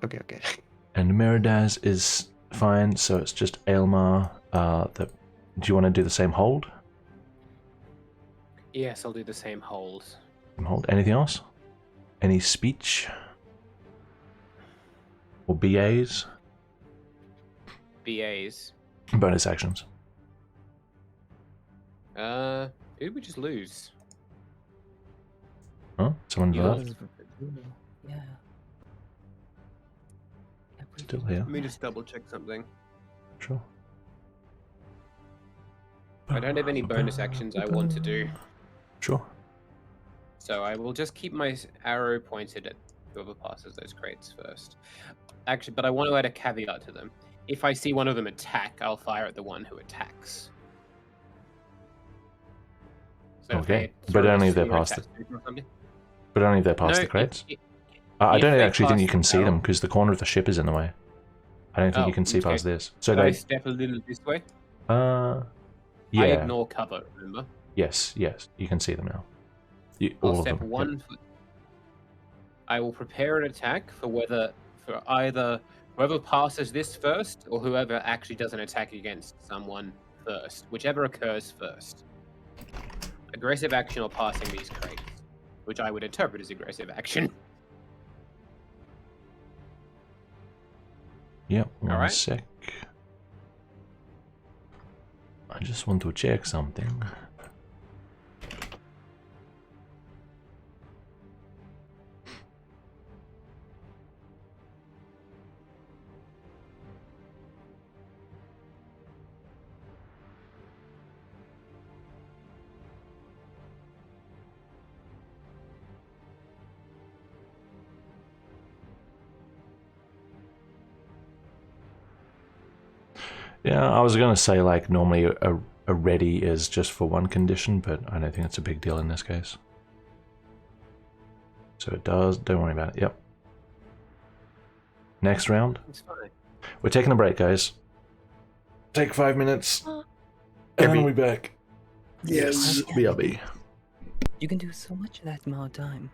Okay, okay. And Meridaz is fine, so it's just Aelmar. Do you want to do the same hold? Yes, I'll do the same hold. Hold. Anything else? Any speech? Or BAs? BAs. Bonus actions. Who did we just lose? Huh? Someone You left? Yeah. Still here? Let me just double check something. Sure. I don't have any bonus actions I want to do, Sure. so I will just keep my arrow pointed at whoever passes those crates first. Actually, but I want to add a caveat to them. If I see one of them attack, I'll fire at the one who attacks. So if Okay, they but throw a only if they're sphere past at or something- But only if they're past No, the if- crates. if- I if don't they actually think pass you the can see them barrel- because the corner of the ship is in the way. I don't think you Oh, can see okay. past this. So Should I they, step a little this way? yeah, I ignore cover, remember? yes, you can see them now. I'll All of step them. one foot. I will prepare an attack for either whoever passes this first or whoever actually does an attack against someone first, whichever occurs first. Aggressive action or passing these crates, which I would interpret as aggressive action. Yep, one Alright. sec. I just want to check something. Yeah, I was going to say, like, normally a ready is just for one condition, but I don't think it's a big deal in this case. So it does. Don't worry about it. Yep. Next round. It's fine. We're taking a break, guys. Take 5 minutes. And Kirby. we'll be back. Yes, BRB. You can do so much in that amount of time.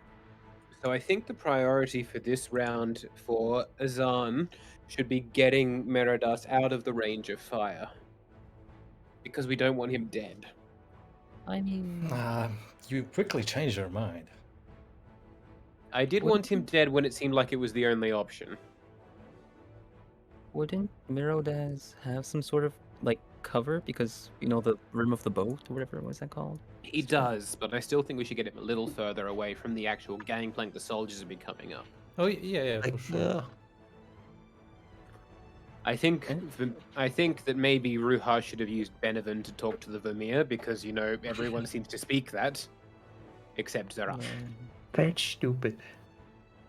So I think the priority for this round for Azan should be getting Meridas out of the range of fire. Because we don't want him dead. I mean, You quickly changed your mind. I did Wouldn't want him dead when it seemed like it was the only option. wouldn't Mirodas have some sort of like cover because you know the rim of the boat or whatever was that called? He does, but I still think we should get him a little further away from the actual gangplank the soldiers have been coming up. Oh yeah, for sure. I think that maybe Ruha should have used Benevan to talk to the Vermeer because, you know, everyone seems to speak that. Except Zerat. That's stupid.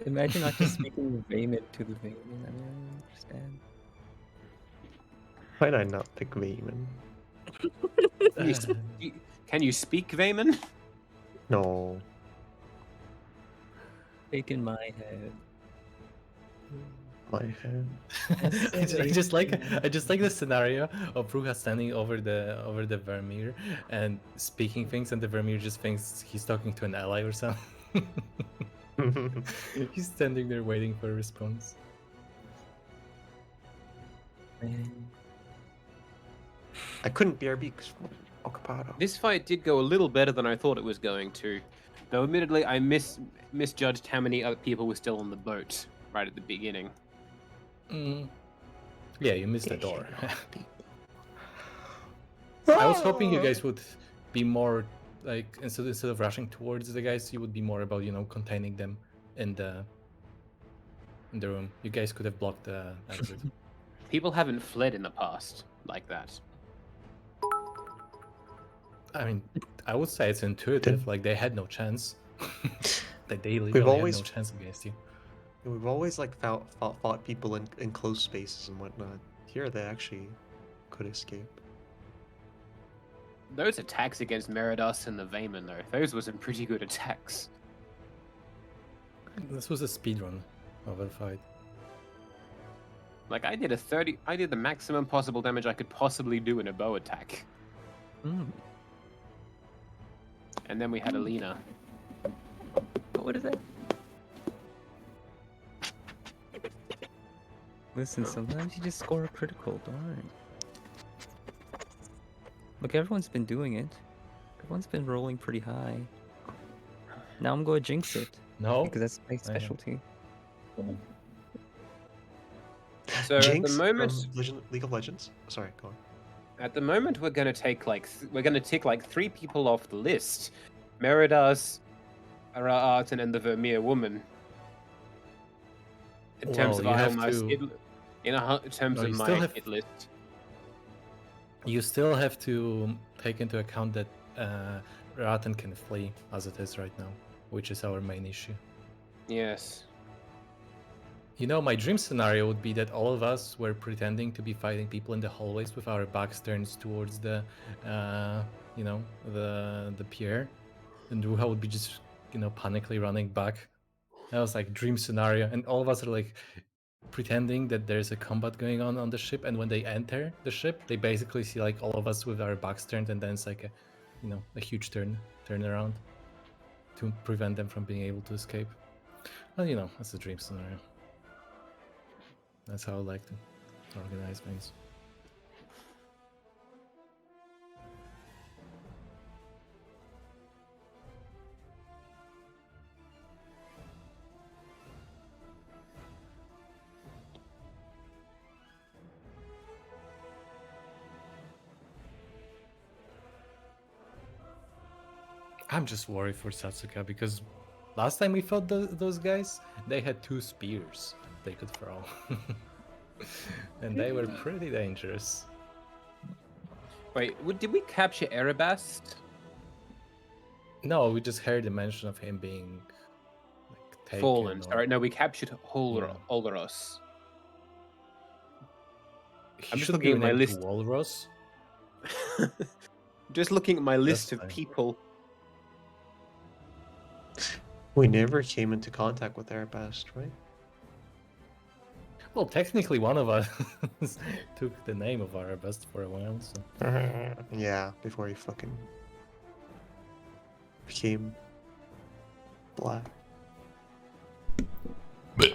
Imagine not just speaking Vayman to the Vayman. I don't understand. Why'd I not pick Vayman? Can you speak Vayman? No. Take in my head. My head. I just like the scenario of Ruha standing over the Vermeer and speaking things, and the Vermeer just thinks he's talking to an ally or something. He's standing there waiting for a response. I couldn't BRB because Occupado. This fight did go a little better than I thought it was going to. Though admittedly, I misjudged how many other people were still on the boat right at the beginning. Yeah, you missed the door. I was hoping you guys would be more like instead of rushing towards the guys, you would be more about, you know, containing them in the room. You guys could have blocked the exit. People haven't fled in the past like that. I mean, I would say it's intuitive. Like they had no chance. Like they literally always- had no chance against you. We've always like fought people in close spaces and whatnot. Here they actually could escape. Those attacks against Meridas and the Vayman, though, those were some pretty good attacks. This was a speedrun of a fight. Like I did the maximum possible damage I could possibly do in a bow attack. And then we had Alina. What is that? Listen, sometimes you just score a critical, darn. Look, everyone's been doing it. Everyone's been rolling pretty high. Now I'm going to jinx it. No, Because that's my specialty. So Jinx at the moment, from League of Legends. Sorry, go on. at the moment we're going to take we're going to tick like 3 people off the list: Meridas, Arten, and the Vermeer woman. In terms of Well, you have my to- in terms No, of you my still have- hit list. you still have to take into account that Ratten can flee as it is right now, which is our main issue. Yes. You know, my dream scenario would be that all of us were pretending to be fighting people in the hallways with our backs turned towards the, you know, the pier, and Ruha would be just, you know, panically running back. That was like dream scenario, and all of us are like pretending that there's a combat going on the ship, and when they enter the ship, they basically see like all of us with our backs turned, and then it's like a, you know, a huge turnaround to prevent them from being able to escape. Well, you know, that's a dream scenario. That's how I like to organize things. I'm just worried for Satsuka because last time we fought those guys, they had 2 spears they could throw. And they were pretty dangerous. Wait, did we capture Erebast? No, we just heard the mention of him being like taken. Fallen. or- Sorry, no, we captured Yeah. Olderos. He I'm just should looking be at my named list. Walrus. Just looking at my list That's of fine. people. We never came into contact with Erebast, right? Well, technically, one of us took the name of Arabest for a while. So Yeah, before he fucking became black. But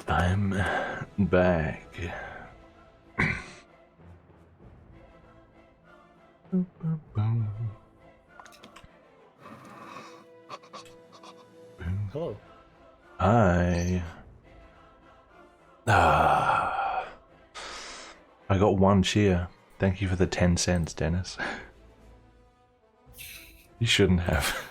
I'm back. hello. I got one cheer. Thank you for the 10 cents, Dennis. You shouldn't have.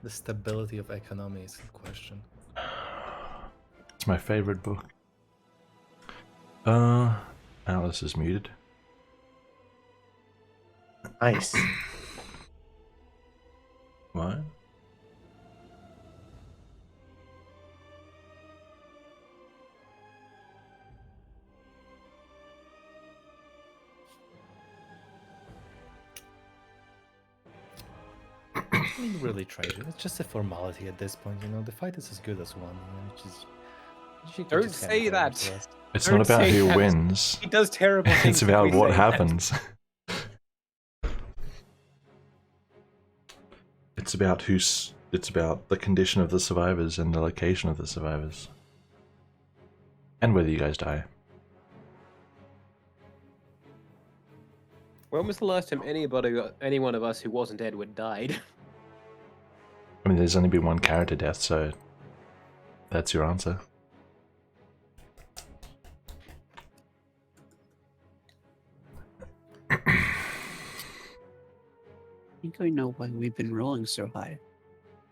The stability of economy is the question. It's my favorite book. Alice is muted. Nice. What? I mean, really trade it. It's just a formality at this point, you know. The fight is as good as one, you know, which is. You can Don't just say kinda go that. into us. It's Don't not about say who that. wins. He does terrible things. It's if about we what say that. happens. It's about it's about the condition of the survivors and the location of the survivors. And whether you guys die. When was the last time any one of us who wasn't Edward died? I mean, there's only been one character death, so that's your answer. I think I know why we've been rolling so high.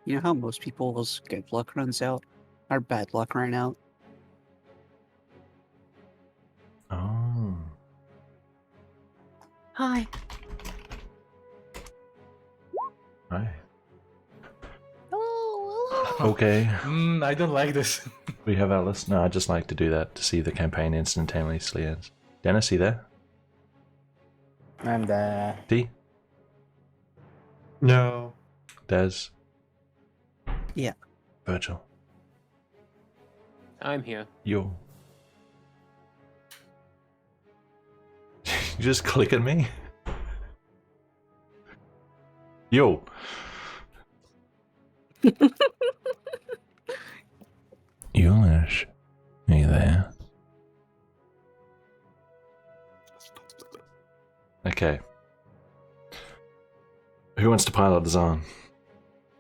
You know how most people's good luck runs out? Our bad luck ran out. Oh. Hi. Right. Hello. Okay. I don't like this. We have Alice. No, I just like to do that to see the campaign instantaneously ends. Dennis, you there? I'm there. D? No. Des? Yeah. Virgil? I'm here. Yo. You just click at me? Yo. Yulish, are you there? Okay. Who wants to pilot the Zahn?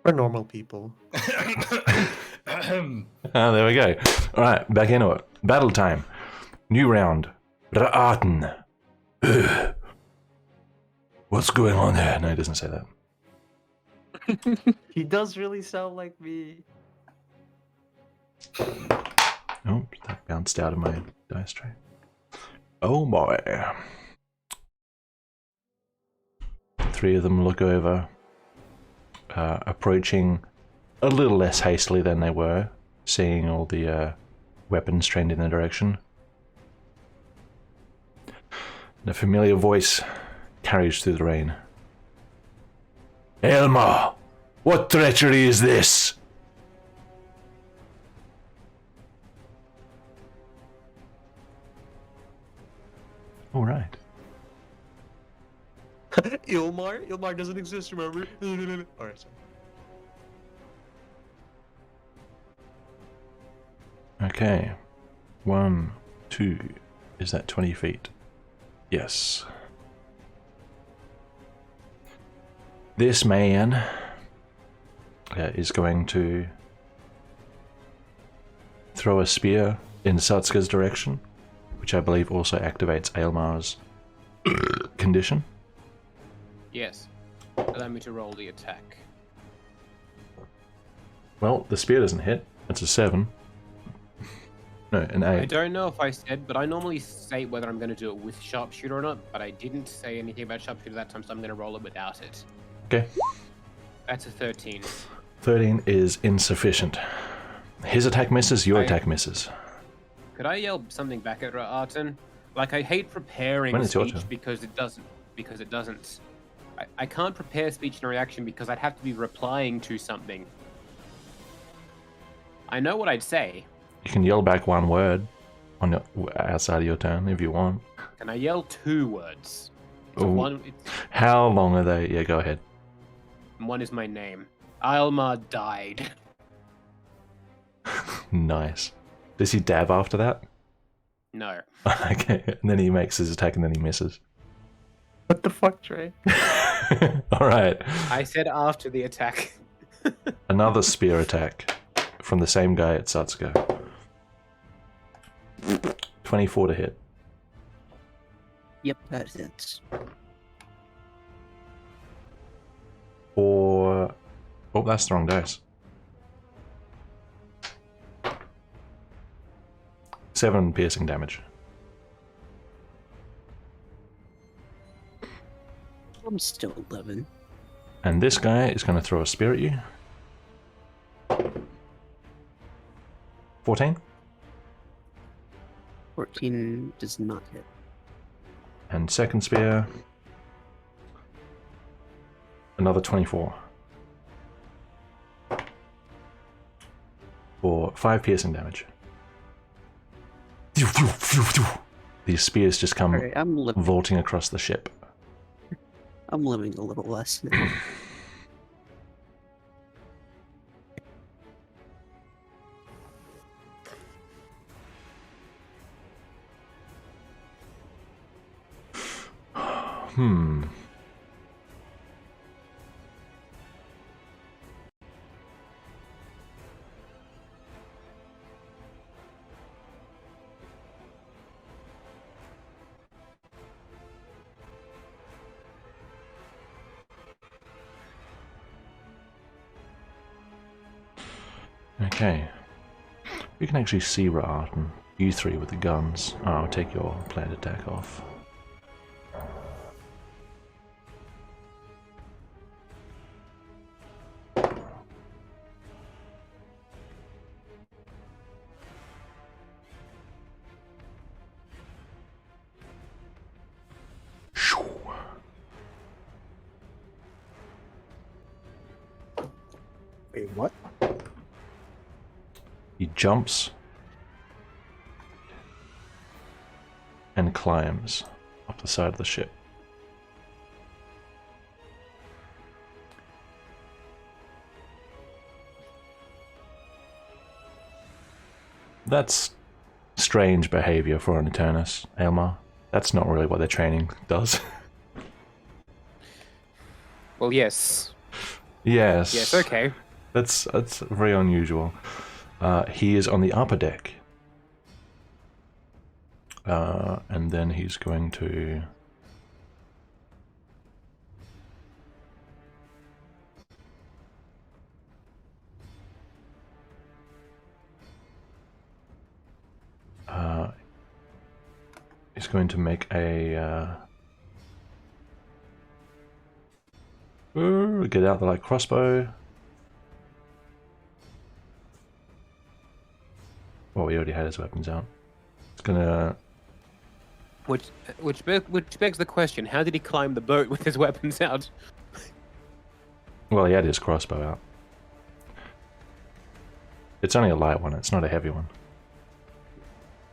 We're normal people. Ah, there we go. Alright, back into it. Battle time. New round. Ra'aten. Ugh. What's going on there? No, he doesn't say that. He does really sound like me. Oh, that bounced out of my dice tray. Oh boy. Three of them look over, approaching a little less hastily than they were, seeing all the weapons trained in their direction. And a familiar voice carries through the rain. Elma, what treachery is this? All right. Ilmar? Ilmar doesn't exist, remember? Alright, sorry. Okay. 1, 2. Is that 20 feet? Yes. This man is going to throw a spear in Satska's direction, which I believe also activates Aelmar's condition. Yes. Allow me to roll the attack. Well, the spear doesn't hit. It's a 7. No, an 8. I don't know if I said, but I normally say whether I'm going to do it with sharpshooter or not, but I didn't say anything about sharpshooter that time, so I'm going to roll it without it. Okay. That's a 13. 13 is insufficient. His attack misses, your attack misses. Could I yell something back at Arton? Like, I hate preparing When it's your speech turn. because it doesn't. I can't prepare speech and reaction because I'd have to be replying to something. I know what I'd say. You can yell back one word on your, outside of your turn if you want. Can I yell 2 words? It's Ooh. one How long are they? Yeah, go ahead. is my name. Alma died. Nice. Does he dab after that? No. Okay, and then he makes his attack and then he misses. What the fuck, Trey? Alright. I said after the attack. Another spear attack from the same guy at Satsuko. 24 to hit. Yep, that hits. For... Oh, that's the wrong dice. 7 piercing damage. I'm still 11. And this guy is going to throw a spear at you. 14. 14 does not hit. And second spear. Another 24. For 5 piercing damage. These spears just come Alright, I'm vaulting across the ship. I'm living a little less now. Hmm. Okay. You can actually see Ra'artan. You three with the guns. Oh, I'll take your planned attack off. Wait, what? He jumps and climbs up the side of the ship. That's strange behavior for an Eternus, Elmar. That's not really what their training does. Well, yes. Yes. Yes, okay. That's very unusual. He is on the upper deck. And then he's going to... he's going to make a... get out the light crossbow. Well, we already had his weapons out. It's gonna... Which begs the question: how did he climb the boat with his weapons out? Well, he had his crossbow out. It's only a light one, it's not a heavy one.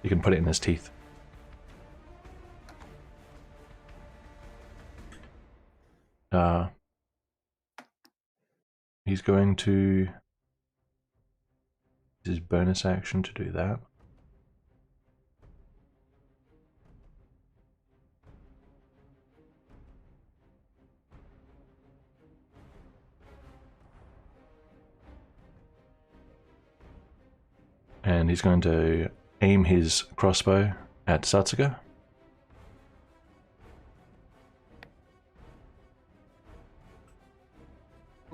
You can put it in his teeth. He's going to... his bonus action to do that. And he's going to aim his crossbow at Satsuka.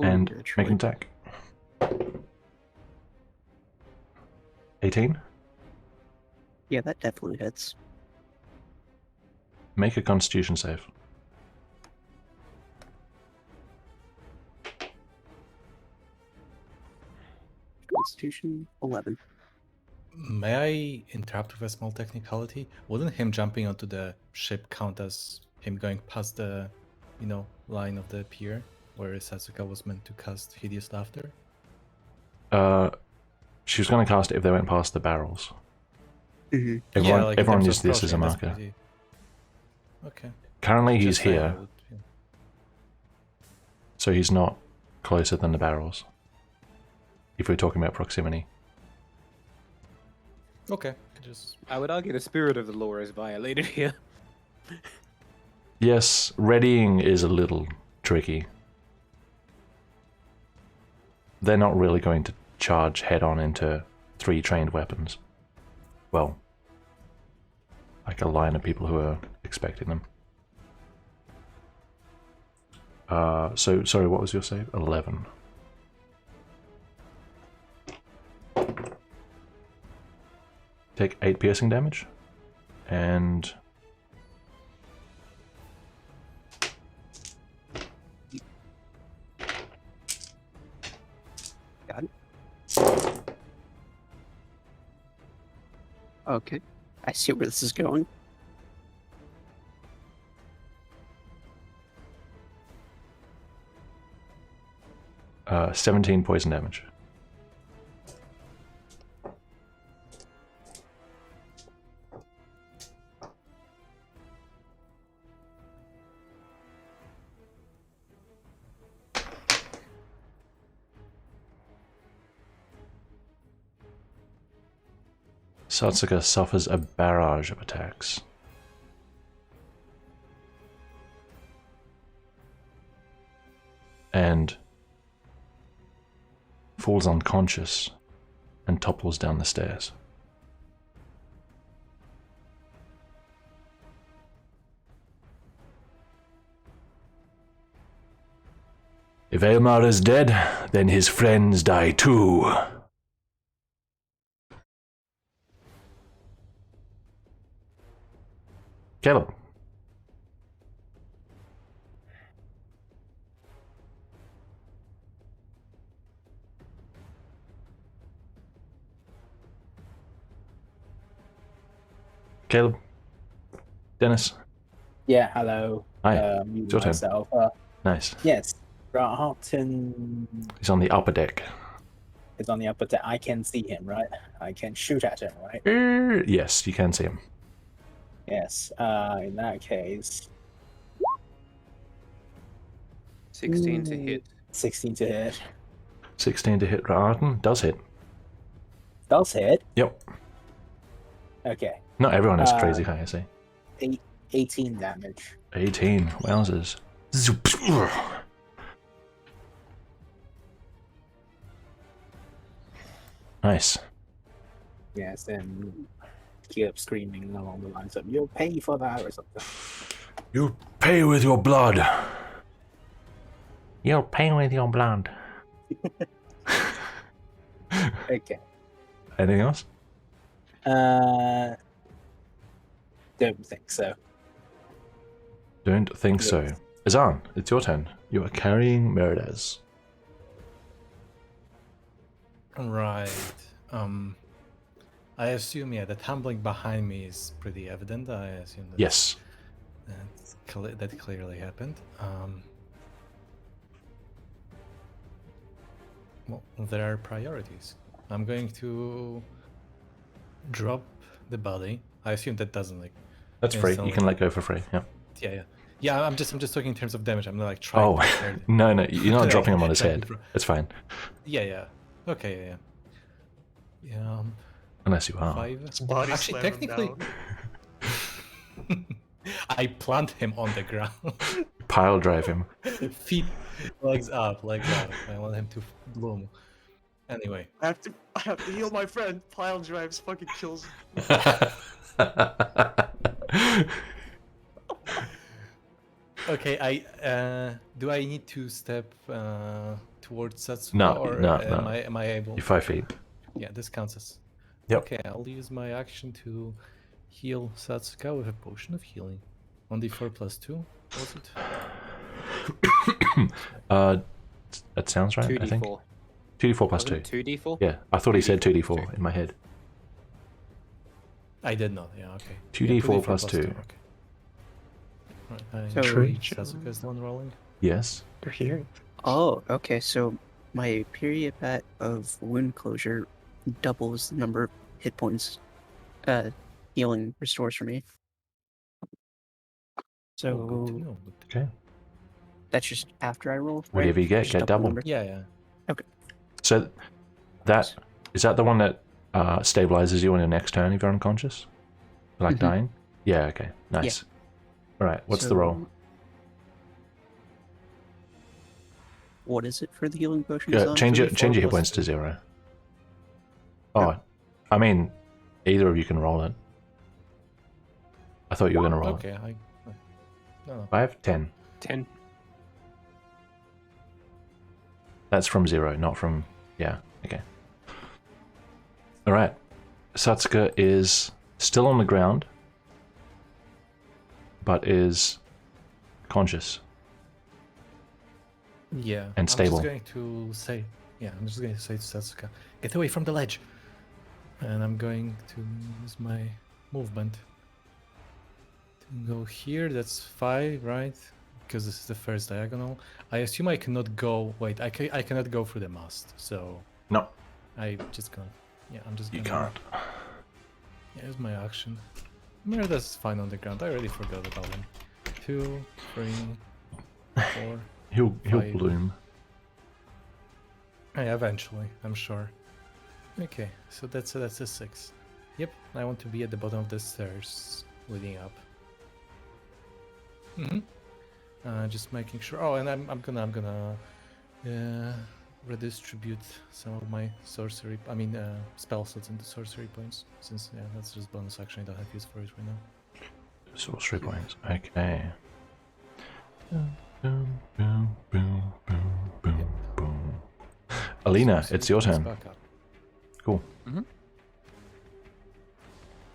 And make an attack. 18. Yeah, that definitely hits. Make a Constitution save. Constitution 11. May I interrupt with a small technicality? Wouldn't him jumping onto the ship count as him going past the, line of the pier where Satsuka was meant to cast Hideous Laughter? She was going to cast it if they went past the barrels. Mm-hmm. Everyone in used terms of this as a crossing, that's marker. pretty- Okay. Currently, he's Just saying, here, yeah. so he's not closer than the barrels. If we're talking about proximity. Okay. Just I would argue the spirit of the law is violated here. Yes, readying is a little tricky. They're not really going to charge head-on into 3 trained weapons. Well, like a line of people who are expecting them. So, sorry, what was your save? 11. Take 8 piercing damage. And... Got it. Okay. I see where this is going. Uh, 17 poison damage. Satsuka suffers a barrage of attacks. And falls unconscious and topples down the stairs. If Elmar is dead, then his friends die too. Caleb. Caleb. Dennis. Yeah, hello. Hi. Mute It's your turn. myself. Nice. Yes, Harton He's on the upper deck. is on the upper deck. I can see him, right? I can shoot at him, right? Yes, you can see him. Yes. In that case, 16 to hit. 16 to hit. 16 to hit Ra'arden. Does hit. Does hit. Yep. Okay. Not everyone is crazy high, I say. 18 damage. 18. Wowzers. Nice. Yes, and keep screaming along the lines of "You'll pay for that" or something. You pay with your blood. You'll pay with your blood. Okay. Anything else? Don't think so. Don't think so. Azan, it's your turn. You are carrying Meridas. right. I assume the tumbling behind me is pretty evident. I assume that Yes. that clearly happened. Well, there are priorities. I'm going to drop the body. I assume that doesn't That's free. You can let go for free. Yeah. Yeah. I'm just talking in terms of damage. I'm not trying. Oh, to no, you're not Like, dropping him on his like head. before. It's fine. Yeah. Okay. Yeah. Unless you are. 5. His body Actually, slam him technically, down. I plant him on the ground. Pile drive him. Feet, legs up. I want him to bloom. Anyway, I have to heal my friend. Pile drives fucking kills. okay. Do I need to step towards Satsuka, No, or no. am I able? You're 5 feet. Yeah, this counts as. Yep. Okay, I'll use my action to heal Satsuka with a potion of healing. 1d4 plus 2. Was it? That sounds right, I think. 2d4. 2d4 plus 2. Wasn't it 2d4? Yeah, I thought he said 2d4 2d4 in my head. I did not. Yeah, okay. 2d4 Yeah, plus 2. Okay. Right, So- Sasuke is the one rolling. Yes. You're here. Oh, okay. So my period bat of wound closure doubles the number of hit points healing restores for me. So Oh, good to know. Good to Okay. that's just after I roll. Right? Whatever you get, Just get the double. number? Yeah, yeah. So that is that the one that stabilizes you on your next turn if you're unconscious? Like Mhm. dying? Yeah, okay. Nice. Alright, what's the roll? So, what is it for the healing potion? Change your hit points to 0. Oh, I mean, either of you can roll it. I thought you were going to roll it. Okay, no. 5, 10. 10. That's from 0, not from... Yeah, okay. Alright. Satsuka is still on the ground, but is conscious. Yeah. And stable. I'm just going to say to Satsuka, get away from the ledge. And I'm going to use my movement to go here. That's 5, right? Because this is the first diagonal. I assume I cannot go. Wait, I cannot go through the mast. So No, I just gonna. Yeah, I'm just you gonna. can't. Yeah, here's my action. Merida's fine on the ground. I already forgot about him. 2, 3, 4. He'll 5. bloom. Yeah, eventually, I'm sure. Okay, so that's a 6. Yep, I want to be at the bottom of the stairs leading up. Just making sure. Oh, and I'm gonna redistribute some of my sorcery. Spell slots into sorcery points, since that's just bonus action. I don't have use for it right now. Sorcery points. Okay. Boom, boom, boom, boom, boom, boom, boom. Alina, Sorcery it's your points turn. back up. Cool.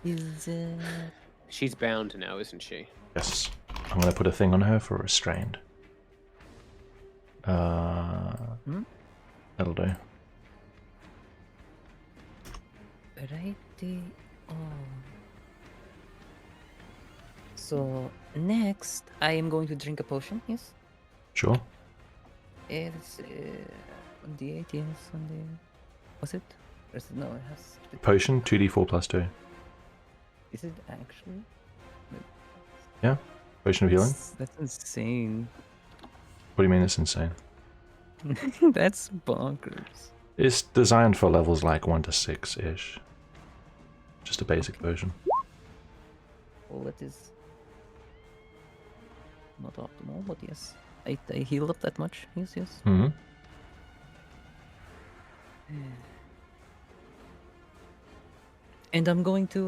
Is She's bound now, isn't she? Yes. I'm going to put a thing on her for restrained. That'll do. righty? Oh. So next, I am going to drink a potion. Yes. Sure. It's on the 8. Yes, on the. Was it? Or is it? No, it has. Potion, 2d4 plus 2. Is it actually? Potion of healing? That's insane. What do you mean it's insane? That's bonkers. It's designed for levels like 1 to 6-ish. Just a basic version. Well, that is not optimal, but yes. I healed up that much. Yes, yes. Hmm. And I'm going to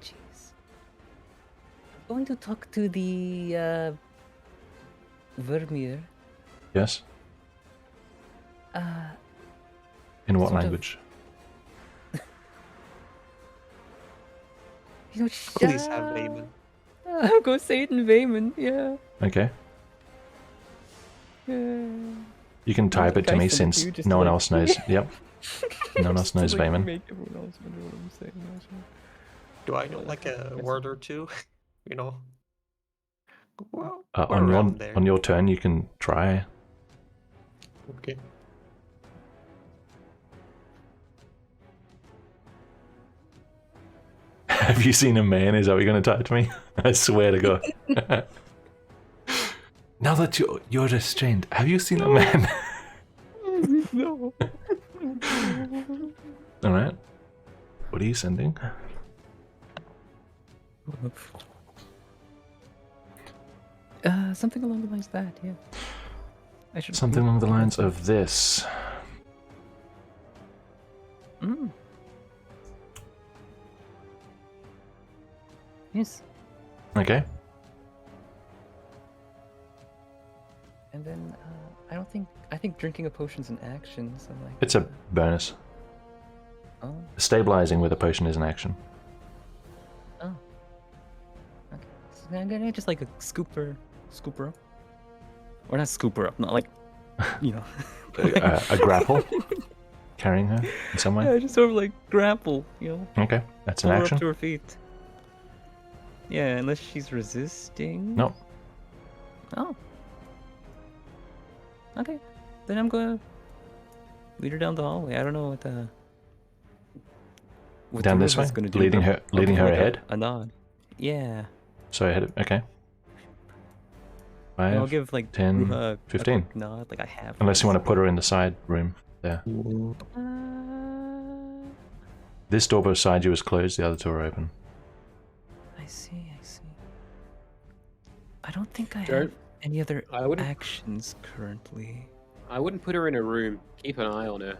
jeez. I'm going to talk to the Vermeer. Yes? Uh In what Sort of. language? you know, Please have Vayman. I'm gonna say it in Vayman, yeah. Okay. Yeah. You can type it to I me send it to since you just no one like- else knows. Yep. No one else Just to, knows like, Vayman. make everyone else know what I'm saying. actually. Do I know like a word or two? You know? Well, we're On around there. your turn, you can try. Okay. Have you seen a man? Is that what you're going to type to me? I swear to God. Now that you're restrained, have you seen a man? No. All right. What are you sending? Something along the lines of that, yeah. I should Something along the lines of this. Mm. Yes. Okay. And then I think drinking a potion's an action, so like It's a bonus. oh, Stabilizing with a potion is an action. okay. So I'm gonna just like a scooper up. Or not scooper up, not like you know. A grapple? Carrying her in some way? Yeah, just sort of like grapple, you know. Okay, that's an Pull her action. up to her feet. Yeah, unless she's resisting. Nope. Oh. Okay. Then I'm gonna lead her down the hallway. I don't know what Down the this Ruha's way? gonna do. Leading but her- I'll leading give her like ahead? A nod. Yeah. So ahead of, okay. And I'll 5, give like 10, Ruha 15. a quick nod, like I have. Unless you want to put her in the side room there. This door beside you is closed, the other two are open. I see. I don't think I Don't- have any other I wouldn't- actions currently. I wouldn't put her in a room. Keep an eye on her.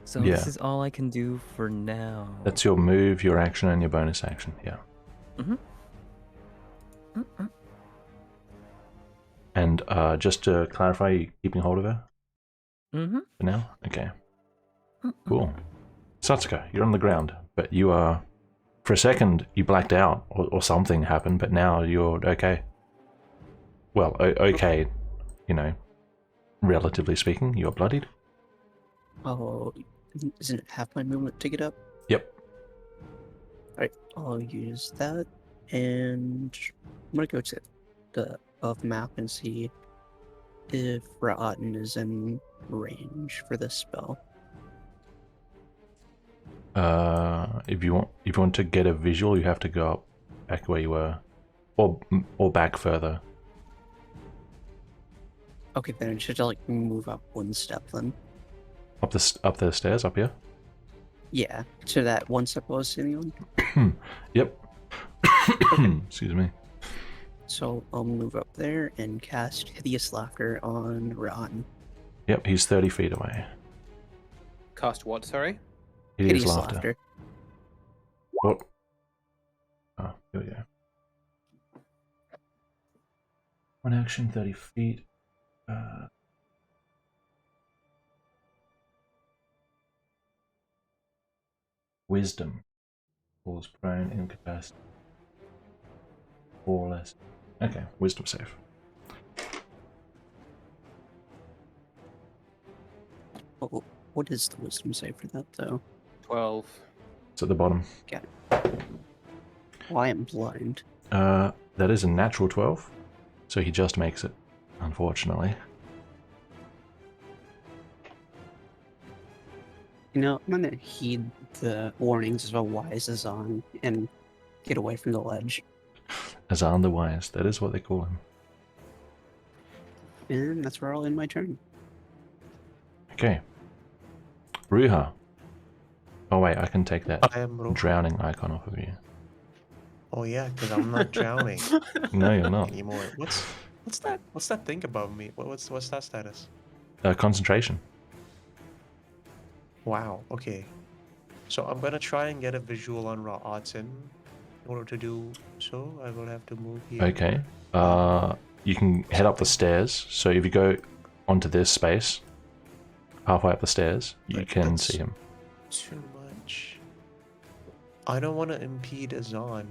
So Yeah. this is all I can do for now. That's your move, your action, and your bonus action, yeah. And just to clarify, you keeping hold of her Mm-hmm. for now? Okay. Cool. Satsuka, you're on the ground, but you are... For a second, you blacked out, or something happened, but now you're okay. Well, okay, you know, relatively speaking, you're bloodied. Oh, isn't it half my movement to get up? Yep. Alright, I'll use that, and I'm gonna go to the map and see if Ra'atan is in range for this spell. If you want to get a visual, you have to go up back where you were, or back further. Okay, then I should like move up one step then. Up the stairs, up here. Yeah, to that one step I was sitting on. Yep. Excuse me. So I'll move up there and cast Hideous Laughter on Ra'atan. Yep, he's 30 feet away. Cast what, sorry? Hideous laughter. What? Oh, here we go. One action, 30 feet. Wisdom. Falls prone, incapacitated. 4 less. Okay, wisdom save. Oh, what is the wisdom save for that though? 12. It's at the bottom. Well, I am blind. That is a natural 12, so he just makes it, unfortunately. You know, I'm gonna heed the warnings of a wise Azan and get away from the ledge. Azan the Wise, that is what they call him. And that's where I'll end my turn. Okay. Ruha. Oh wait, I can take that I am Rohan. drowning icon off of you. Oh yeah, because I'm not drowning No, you're not. anymore. What's that? What's that thing above me? What's that status? Concentration. Wow. Okay. So I'm gonna try and get a visual on Ra'atan. In order to do so, I will have to move here. Okay. You can head up the stairs. So if you go onto this space, halfway up the stairs, you Right, can that's- see him. Too much. I don't want to impede Azan.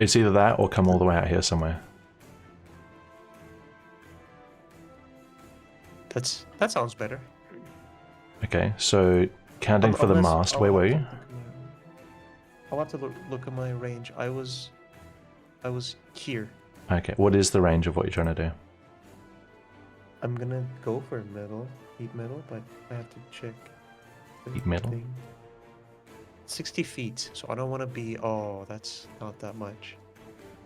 It's either that or come all the way out here somewhere. That sounds better. Okay, so counting for the Unless- mast, I'll where have were to you? look at I'll have to look at my range. I was here. Okay, what is the range of what you're trying to do? I'm gonna go for metal, heat metal, but I have to check. the Heat metal? thing. 60 feet, so I don't want to be. Oh, that's not that much.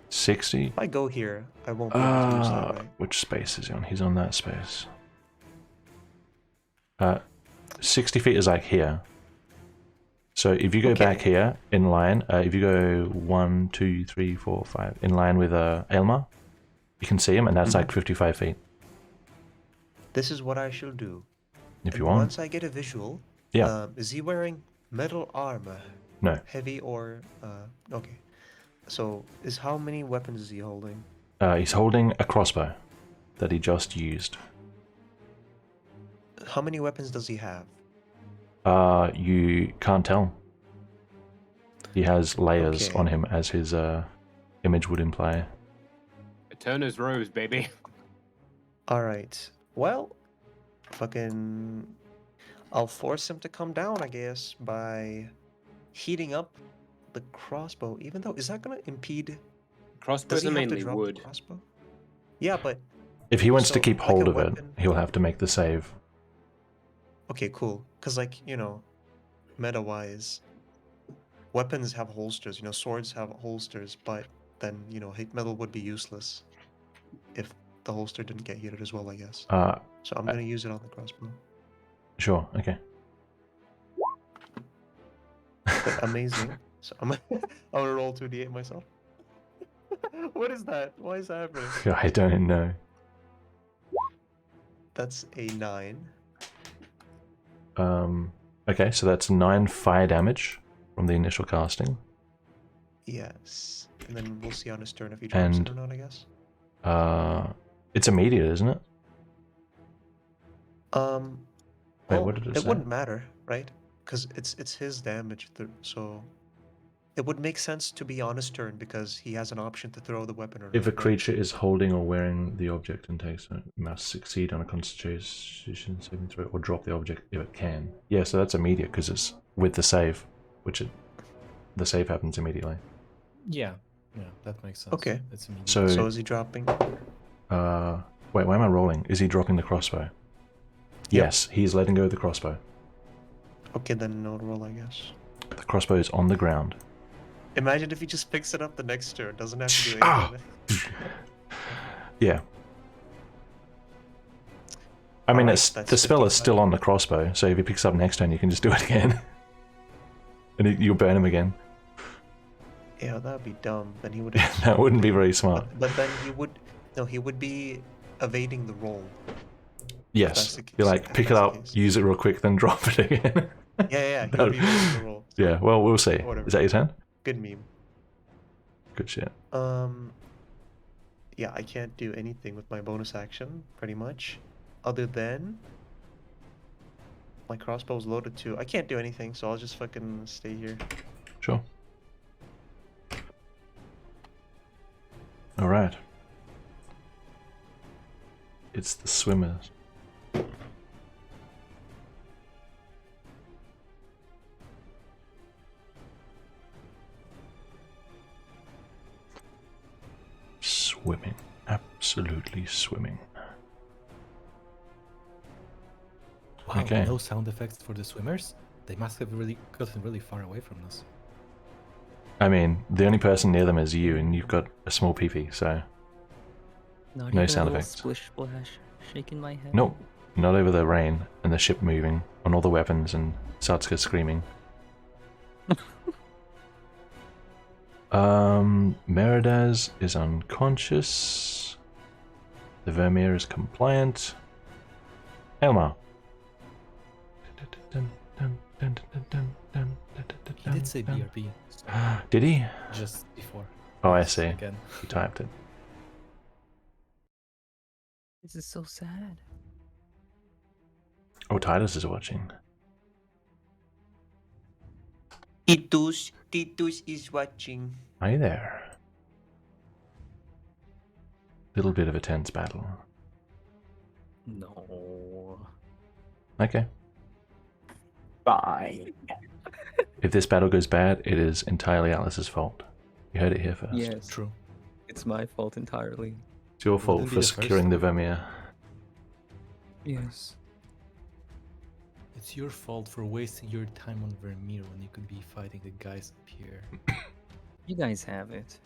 60? If I go here, I won't be able to use that, right? Which space is he on? He's on that space. 60 feet is like here. So if you go back Okay. here in line, if you go 1, 2, 3, 4, 5 in line with Elmar, you can see him, and that's like 55 feet. This is what I shall do. If And you want. Once I get a visual, Yeah. is he wearing metal armor? No. Heavy or okay. So how many weapons is he holding? He's holding a crossbow that he just used. How many weapons does he have? You can't tell. He has layers Okay. on him, as his image would imply. Turner's rose, baby. Alright. Well, fucking... I'll force him to come down, I guess, by heating up the crossbow. Even though, is that gonna impede... Does Crossbows he are have to mainly drop wood. the crossbow? Yeah, but... If he wants to So, keep like a hold of it, weapon- he'll have to make the save. Okay, cool. Because, like, you know, meta-wise, weapons have holsters. You know, swords have holsters, but then, you know, hate metal would be useless if the holster didn't get heated as well, I guess. So I'm gonna use it on the crossbow. Sure, okay. But amazing. So I'm gonna roll 2d8 myself. What is that? Why is that happening? I don't know. That's a 9. Okay, so that's 9 fire damage from the initial casting. Yes. And then we'll see on his turn if he drops And- it or not, I guess. It's immediate, isn't it? Wait, Well, what did it it say? wouldn't matter, right? Because it's his damage, so it would make sense to be on his turn because he has an option to throw the weapon or not. If a right? creature is holding or wearing the object and takes it, must succeed on a Constitution saving throw or drop the object if it can. Yeah, so that's immediate because it's with the save, the save happens immediately. Yeah, that makes sense. Okay. It's immediate. So, So is he dropping? wait, why am I rolling? Is he dropping the crossbow? Yes, he's letting go of the crossbow. Okay, then no roll, I guess. The crossbow is on the ground. Imagine if he just picks it up the next turn. Doesn't have to do Ah! anything. Yeah. I mean, Alright, it's, that's the spell is 55. still on the crossbow, so if he picks up next turn, you can just do it again. And you'll burn him again. Yeah, that would be dumb. Then he would. That wouldn't be very smart. But then he would. No, he would be evading the roll. Yes. that's the case, You're like, if pick it that's the up, case. use it real quick, then drop it again. Yeah, he That would be would- evading the roll. So, Yeah, well, we'll see. Whatever. Is that your turn? Good meme. Good shit. Yeah, I can't do anything with my bonus action, pretty much, other than my crossbow's loaded too. I can't do anything, so I'll just fucking stay here. Sure. Alright. It's the swimmers. Swimming. Absolutely swimming. Wow, Okay. no sound effects for the swimmers? They must have really gotten really far away from us. I mean, the only person near them is you, and you've got a small peepee, so... Not No even sound a little effects. splish splash, shaking my head. Nope. Not over the rain and the ship moving on all the weapons and Satsuka screaming. Meridaz is unconscious. The Vermeer is compliant. Elmar. He did say BRB so Did he? just before. Oh, I see. Again. He typed it. This is so sad. Oh, Titus is watching. Titus is watching. Are you there? Little bit of a tense battle. No. Okay. Fine. If this battle goes bad, it is entirely Atlas's fault. You heard it here first. Yes, True. it's my fault entirely. It's your Wouldn't fault be for the first securing the time. Vermeer. Yes. It's your fault for wasting your time on Vermeer when you could be fighting the guys up here. You guys have it.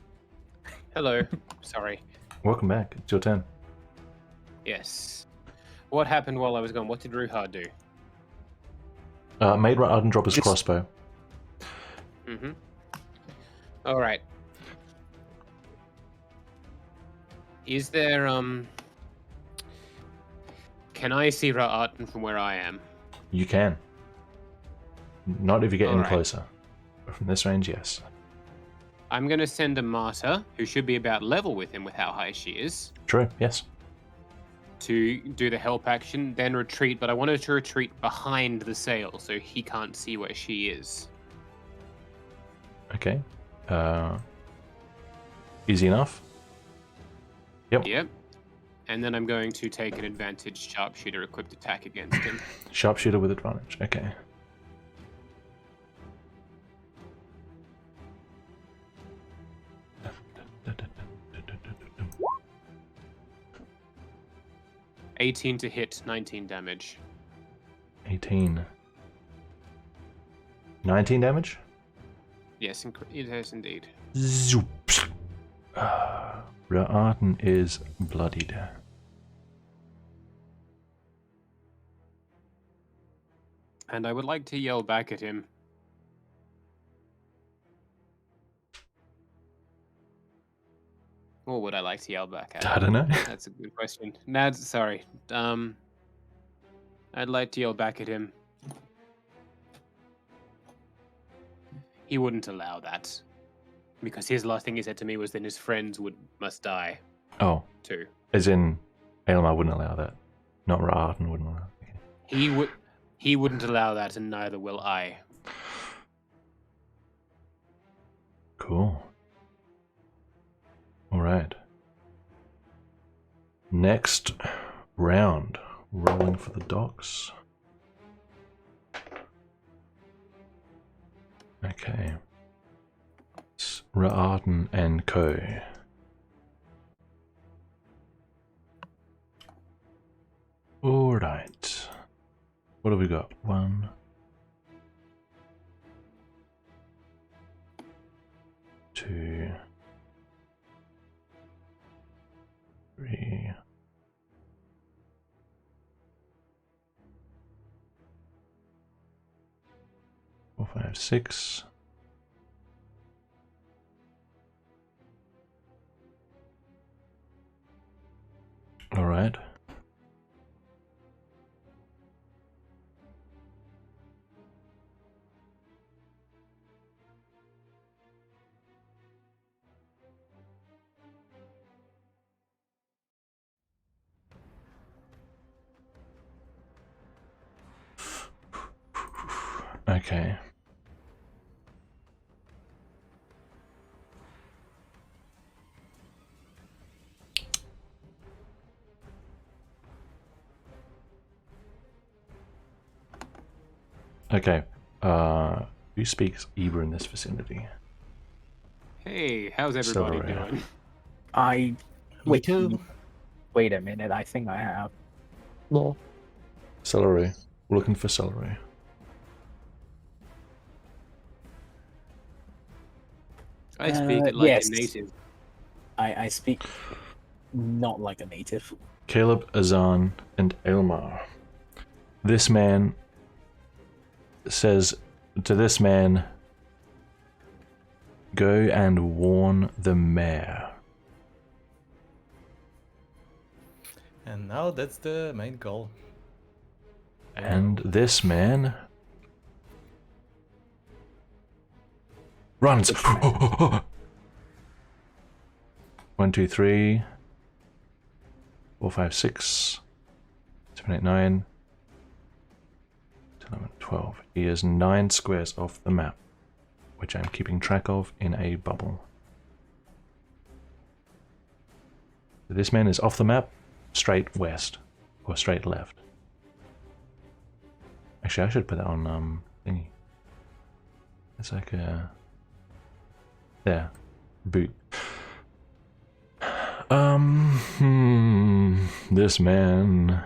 Hello. Sorry. Welcome back. It's your turn. Yes. What happened while I was gone? What did Ruha do? Made Arden drop his Just- crossbow. Mm-hmm. All right. Is there Can I see Ra'atan from where I am? You can. Not if you get any Alright. closer. But from this range, yes. I'm gonna send a martyr, who should be about level with him with how high she is, True, yes. to do the help action, then retreat, but I wanted to retreat behind the sail so he can't see where she is. Okay. Easy enough. Yep. And then I'm going to take an advantage sharpshooter equipped attack against him. Sharpshooter with advantage. Okay. $18 to hit, 19 damage. 18. 19 damage? Yes, it has indeed. Zoop. Ra'arten is bloodied. And I would like to yell back at him. What would I like to yell back at? I don't know. That's a good question. Nad, sorry. I'd like to yell back at him. He wouldn't allow that. Because his last thing he said to me was then his friends must die Oh, too. as in, Aelmar wouldn't allow that. Not Ra'arten wouldn't allow that. He wouldn't allow that, and neither will I. Cool. Alright. Next round. Rolling for the docks. Okay. It's Ra'arten and Co. Alright. What have we got? 1, 2, 3, 4, 5, 6. All right. Okay. Okay. Who speaks Ebra in this vicinity? Hey, how's everybody Sorry. doing? I Me too. wait a minute. I think I have. Lol. Celery. We're looking for celery. I speak it like yes. a native. I speak not like a native. Caleb, Azan, and Elmar. This man says to this man, go and warn the mayor. And now that's the main goal. And this man runs. 1, 2, 3, 4, 5, 6, 7, 8, 9, 10, 11, 12. He is 9 squares off the map, which I'm keeping track of in a bubble. This man is off the map, straight west, or straight left. Actually, I should put that on thingy. It's like a there, boot. This man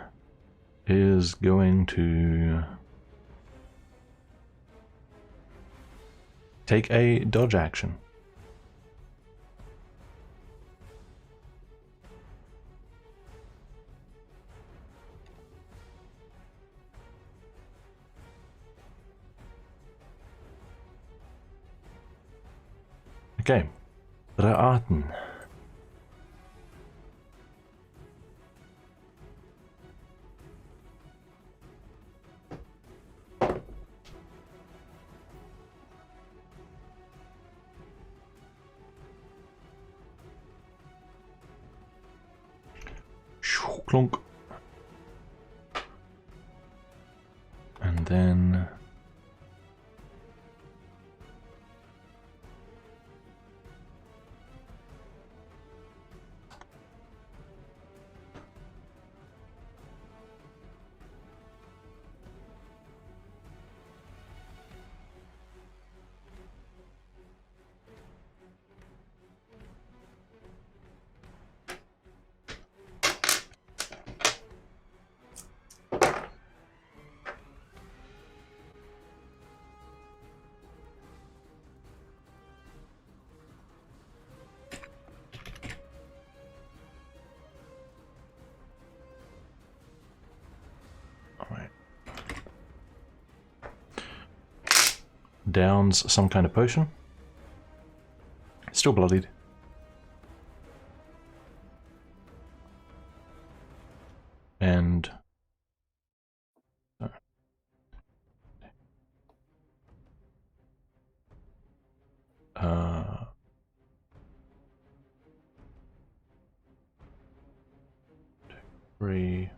is going to take a dodge action. Okay, Ra'arten. Clunk. And then downs some kind of potion. Still bloodied. And uh, three.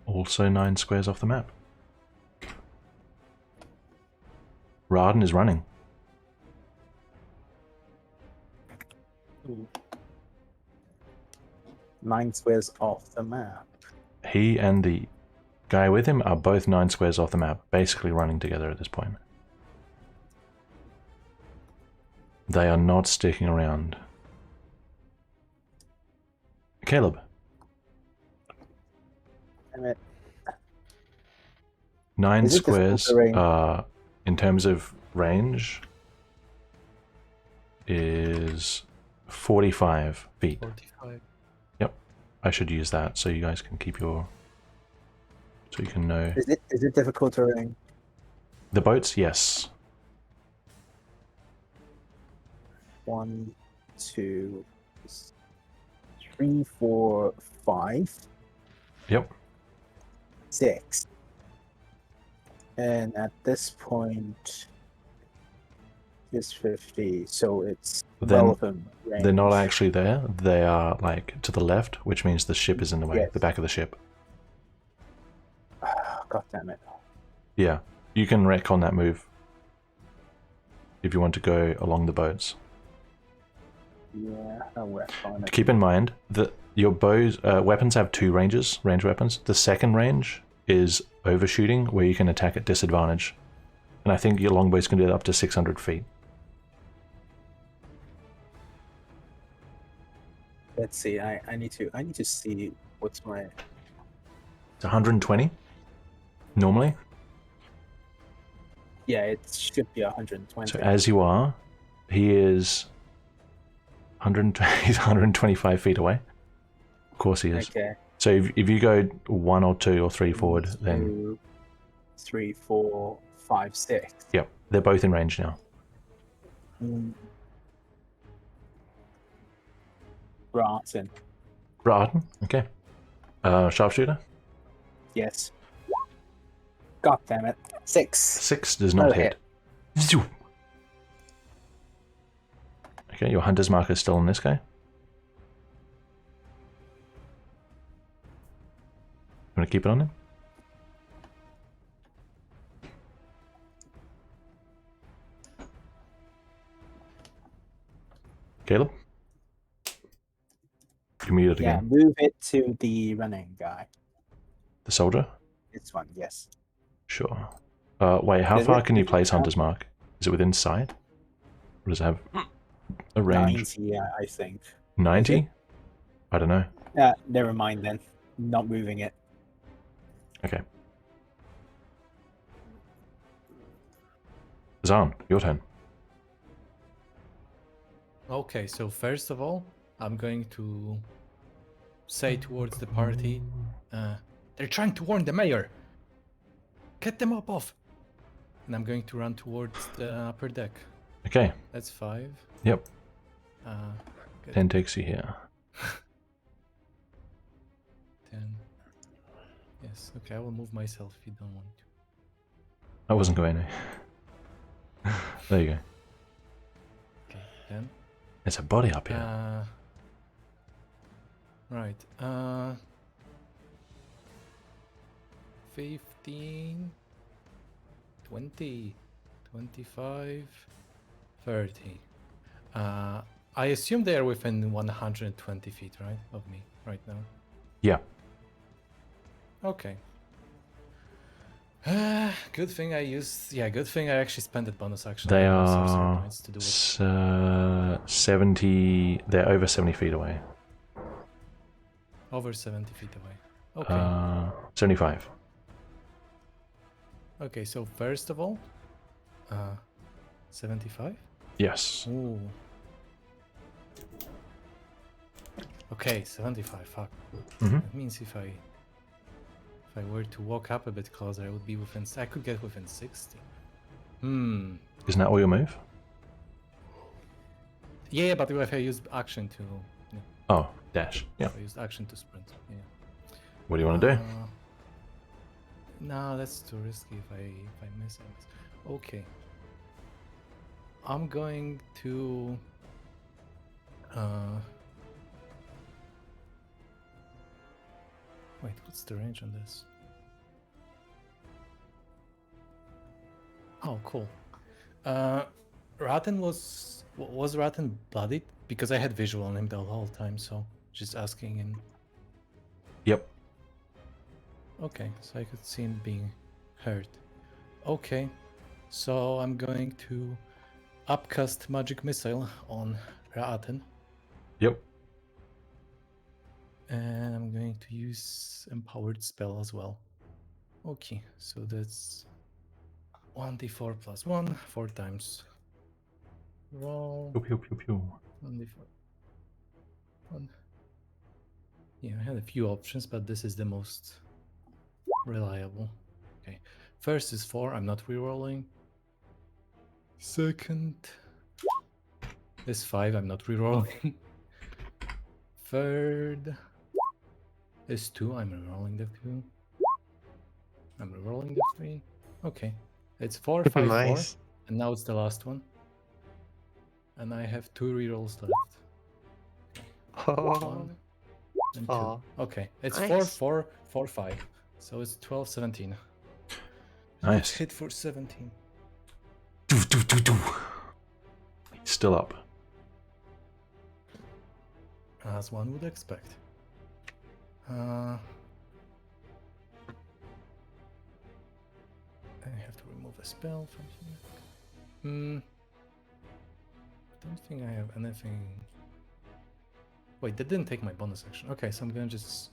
Also 9 squares off the map. Raden is running. Ooh. 9 squares off the map. He and the guy with him are both 9 squares off the map, basically running together at this point. They are not sticking around. Caleb. Damn it. 9 Is it squares difficult in terms of range is 45 feet. 45. Yep, I should use that so you guys can keep your... so you can know. Is it difficult terrain? The boats, yes. 1, 2, 3, 4, 5. Yep. 6. And at this point, it's 50, so it's Then relevant range. they're not actually there. They are like to the left, which means the ship is in the way, Yes. the back of the ship. God damn it. Yeah, you can wreck on that move if you want to go along the boats. Yeah, I'll work on it. Keep in mind that your bows weapons have 2 ranges, range weapons. The second range is overshooting, where you can attack at disadvantage, and I think your longbows can do that up to 600 feet. Let's see. I need to see what's my... It's 120 normally. Yeah, it should be 120. So as you are, he is 120, he's 125 feet away. Of course he is. Okay. So if you go 1 or 2 or 3 forward, then 2, 3, 4, 5, 6. yep, they're both in range now. Rotten. Raden, okay. Sharpshooter, Yes. God damn it. 6. 6 does not No hit. Phew. Okay, your hunter's mark is still on this guy. You want to keep it on him? Caleb? You mute it Yeah, again. move it to the running guy. The soldier? This one, yes. Sure. Wait, how Does far it- can you does it place have- hunter's mark? Is it within sight? Or does it have a range? 90, I think. 90? I don't know. Never mind then. Not moving it. Okay. Zahn, your turn. Okay, so first of all, I'm going to say towards the party, they're trying to warn the mayor. Get them up off. And I'm going to run towards the upper deck. Okay. That's 5. Yep. Good. 10 takes you here. 10. Yes, okay, I will move myself if you don't want to. I wasn't going to. There you go. Okay, 10. There's a body up here. Right. 15, 20, 25, 30. I assume they are within 120 feet, right, of me right now. Yeah. Okay. Good thing I used. Yeah, good thing I actually spent that bonus action. They on the sorcery are points to do it. 70. They're over 70 feet away. Over 70 feet away. Okay. 75. Okay, so first of all, 75? Yes. Ooh. Okay, 75. Fuck. Mhm. That means if I were to walk up a bit closer, I would be within. I could get within 60. Hmm. Isn't that all your move? Yeah, but if I use action to, Oh, dash. Yeah. if I used action to sprint. Yeah. What do you want to do? No, that's too risky. If I miss, I miss. Okay. I'm going to. Wait, what's the range on this? Oh, cool. Ratten was Ratten bloodied? Because I had visual on him the whole time, so just asking him. Yep. Okay, so I could see him being hurt. Okay, so I'm going to upcast magic missile on Ratten, Yep. and I'm going to use empowered spell as well. Okay, so that's 1d4 plus 1, 4 times. Roll. Pew, pew, pew, pew. 1d4. 1. Yeah, I had a few options, but this is the most reliable. Okay, first is 4. I'm not rerolling. Second is 5. I'm not rerolling. Third is 2. I'm rerolling the 2. I'm rerolling the 3. Okay, it's 4, 5, 4, Nice. and now it's the last one. And I have 2 rerolls left. Oh, 1 and 2. Aw. Okay, it's Nice. 4, 4, 4, 5. So it's 12, 17. Nice. Hit for 17. Do, do, do, do. Still up. As one would expect. I have to remove a spell from here. I don't think I have anything. Wait, that didn't take my bonus action. Okay, so I'm gonna just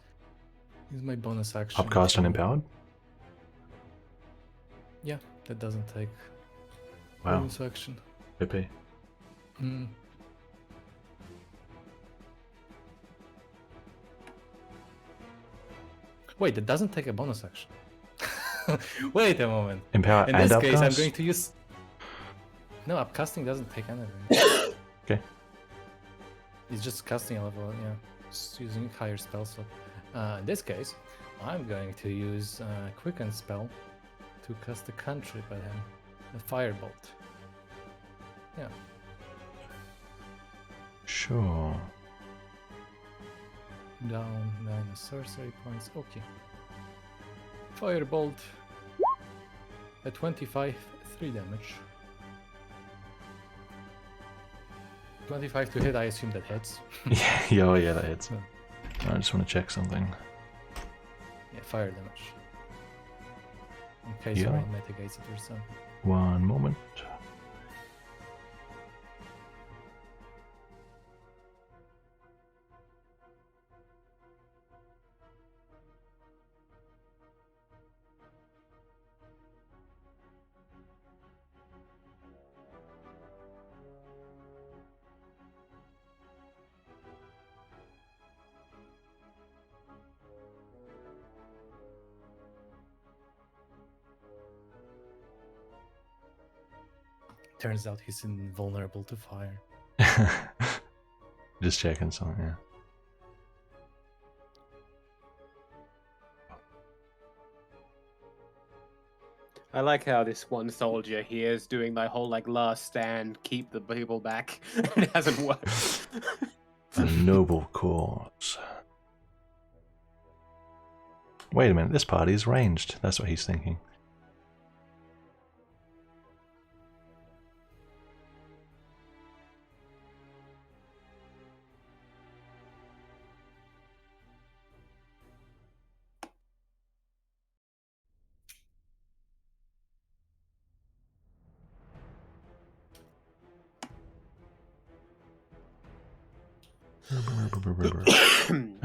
use my bonus action. Upcast and to- empowered. Yeah, that doesn't take Wow. bonus action. PP. Wait, that doesn't take a bonus action. Wait a moment. Empower In and this upcast? case, I'm going to use. No, upcasting doesn't take anything. Okay. It's just casting a level, yeah. Just using higher spell slot. In this case, I'm going to use Quicken spell to cast a cantrip at him. A Firebolt. Yeah. Sure. Down 9 sorcery points. Okay. Firebolt. At 25, 3 damage. 25 to hit, I assume that hits. Yeah, oh yeah, that hits. Yeah. I just want to check something. Yeah, fire damage. In case Yeah. someone mitigates it or something. One moment. Turns out he's invulnerable to fire. Just checking something, yeah. I like how this one soldier here is doing my whole like last stand, keep the people back. It hasn't worked. A noble cause. Wait a minute, this party is ranged. That's what he's thinking.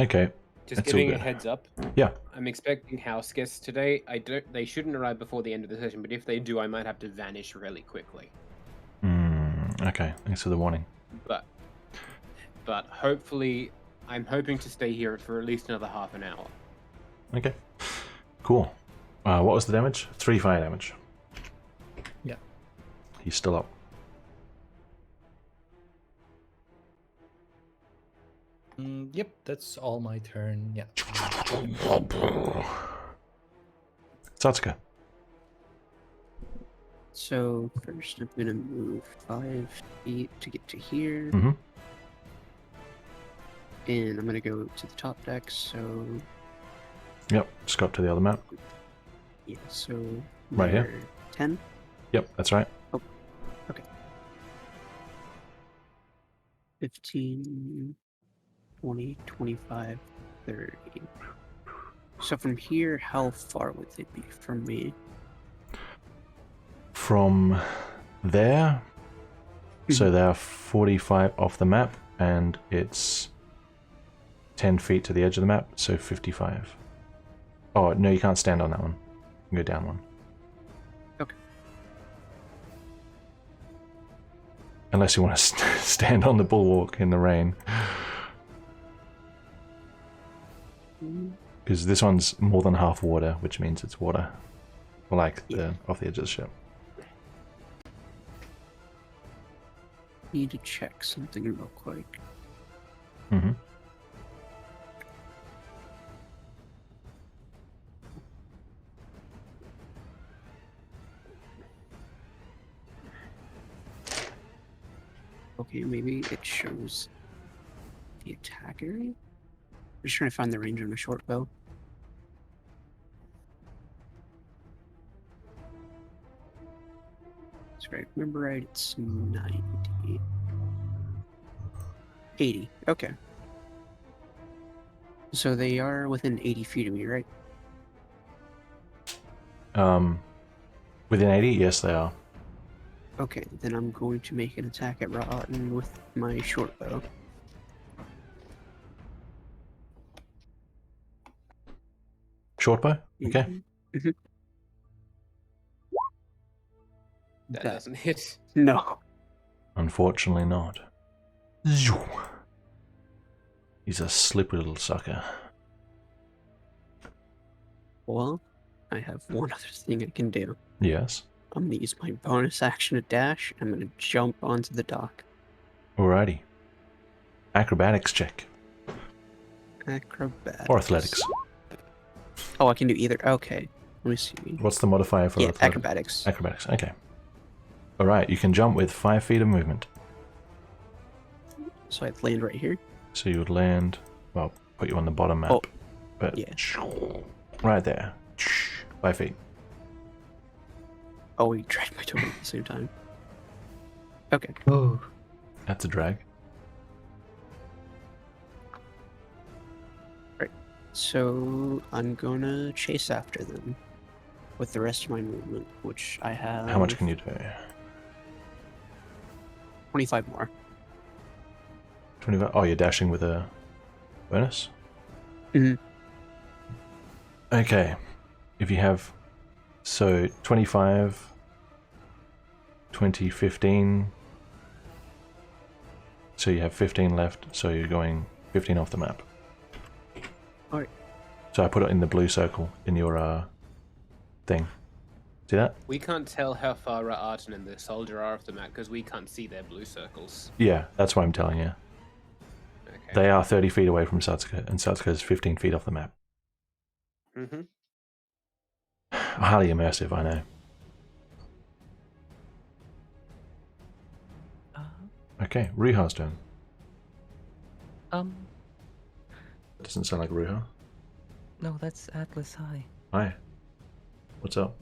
Okay. Just That's all giving a good. heads up. Yeah. I'm expecting house guests today. They shouldn't arrive before the end of the session, but if they do, I might have to vanish really quickly. Okay, thanks for the warning. But hopefully I'm hoping to stay here for at least another half an hour. Okay. Cool. What was the damage? 3 fire damage. Yeah. He's still up. Yep, that's all my turn. Yeah. Satsuka. So first I'm gonna move 5 feet to get to here. Mm-hmm. And I'm gonna go to the top deck, so Yep, just got to the other map. yeah, so Right here? there, 10. Yep, that's right. 15, 20, 25, 30. So from here, how far would they be from me? From there, so they're 45 off the map, and it's 10 feet to the edge of the map, so 55. Oh, no, you can't stand on that one. You can go down one. Okay. Unless you want to stand on the bulwark in the rain. Because this one's more than half water, which means it's water. Like off the edge of the ship. Need to check something real quick. Mm-hmm. Okay, maybe it shows the attack area. I'm just trying to find the range on a short bow. So if I remember right, it's 90. 80. Okay. So they are within 80 feet of me, right? Within 80? Yes, they are. Okay, then I'm going to make an attack at Rotten with my short bow. Short bow? Okay. Mhm. That That- doesn't hit. No. Unfortunately not. He's a slippery little sucker. Well, I have one other thing I can do. Yes. I'm gonna use my bonus action to dash. I'm gonna jump onto the dock. Alrighty. Acrobatics check. Acrobatics. Or athletics. Oh, I can do either. Okay. Let me see. What's the modifier for Yeah, athletics? acrobatics. Acrobatics, okay. Alright, you can jump with 5 feet of movement. So I'd land right here. So you would land, well, put you on the bottom map. Oh, but yeah. right there. 5 feet. Oh, we dragged my token at the same time. Okay. Oh. That's a drag. So I'm gonna chase after them with the rest of my movement, which I have. How much can you do? 25 more. 25? Oh, you're dashing with a bonus? Mhm. Okay. If you have... So, 25... 20, 15... So you have 15 left, so you're going 15 off the map. Alright. So I put it in the blue circle in your thing. See that? We can't tell how far Arton and the soldier are off the map because we can't see their blue circles. Yeah, that's what I'm telling you. Okay. They are 30 feet away from Satsuka, and Satsuka is 15 feet off the map. Mm-hmm. Highly immersive, I know. Okay, Ruha's turn. Doesn't sound like Ruha. No, that's Atlas High. Hi. What's up?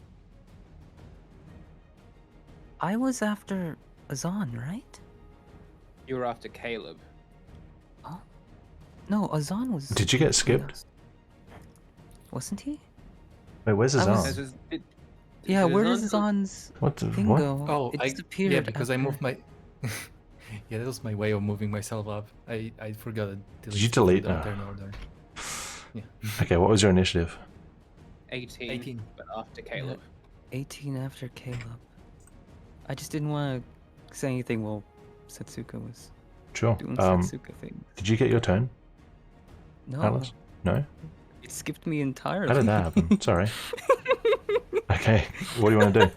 I was after Azan, right? You were after Caleb. Oh. No, Azan was. Did you get with skipped? us. Wasn't he? Wait, where's I was- Azan? Yeah, where does Azan Azan's What the... thing What? go? Oh, it yeah, disappeared. because I after- moved my. Yeah, that was my way of moving myself up. I forgot to delete. you stuff delete? without Oh. turn order. Yeah. Okay, what was your initiative? 18, 18. but after Caleb. 18 after Caleb. I just didn't want to say anything while Setsuka was Sure. doing Setsuka things. Did you get your turn? No, Alice? No? it skipped me entirely. How did that happen? Sorry. Okay, what do you want to do?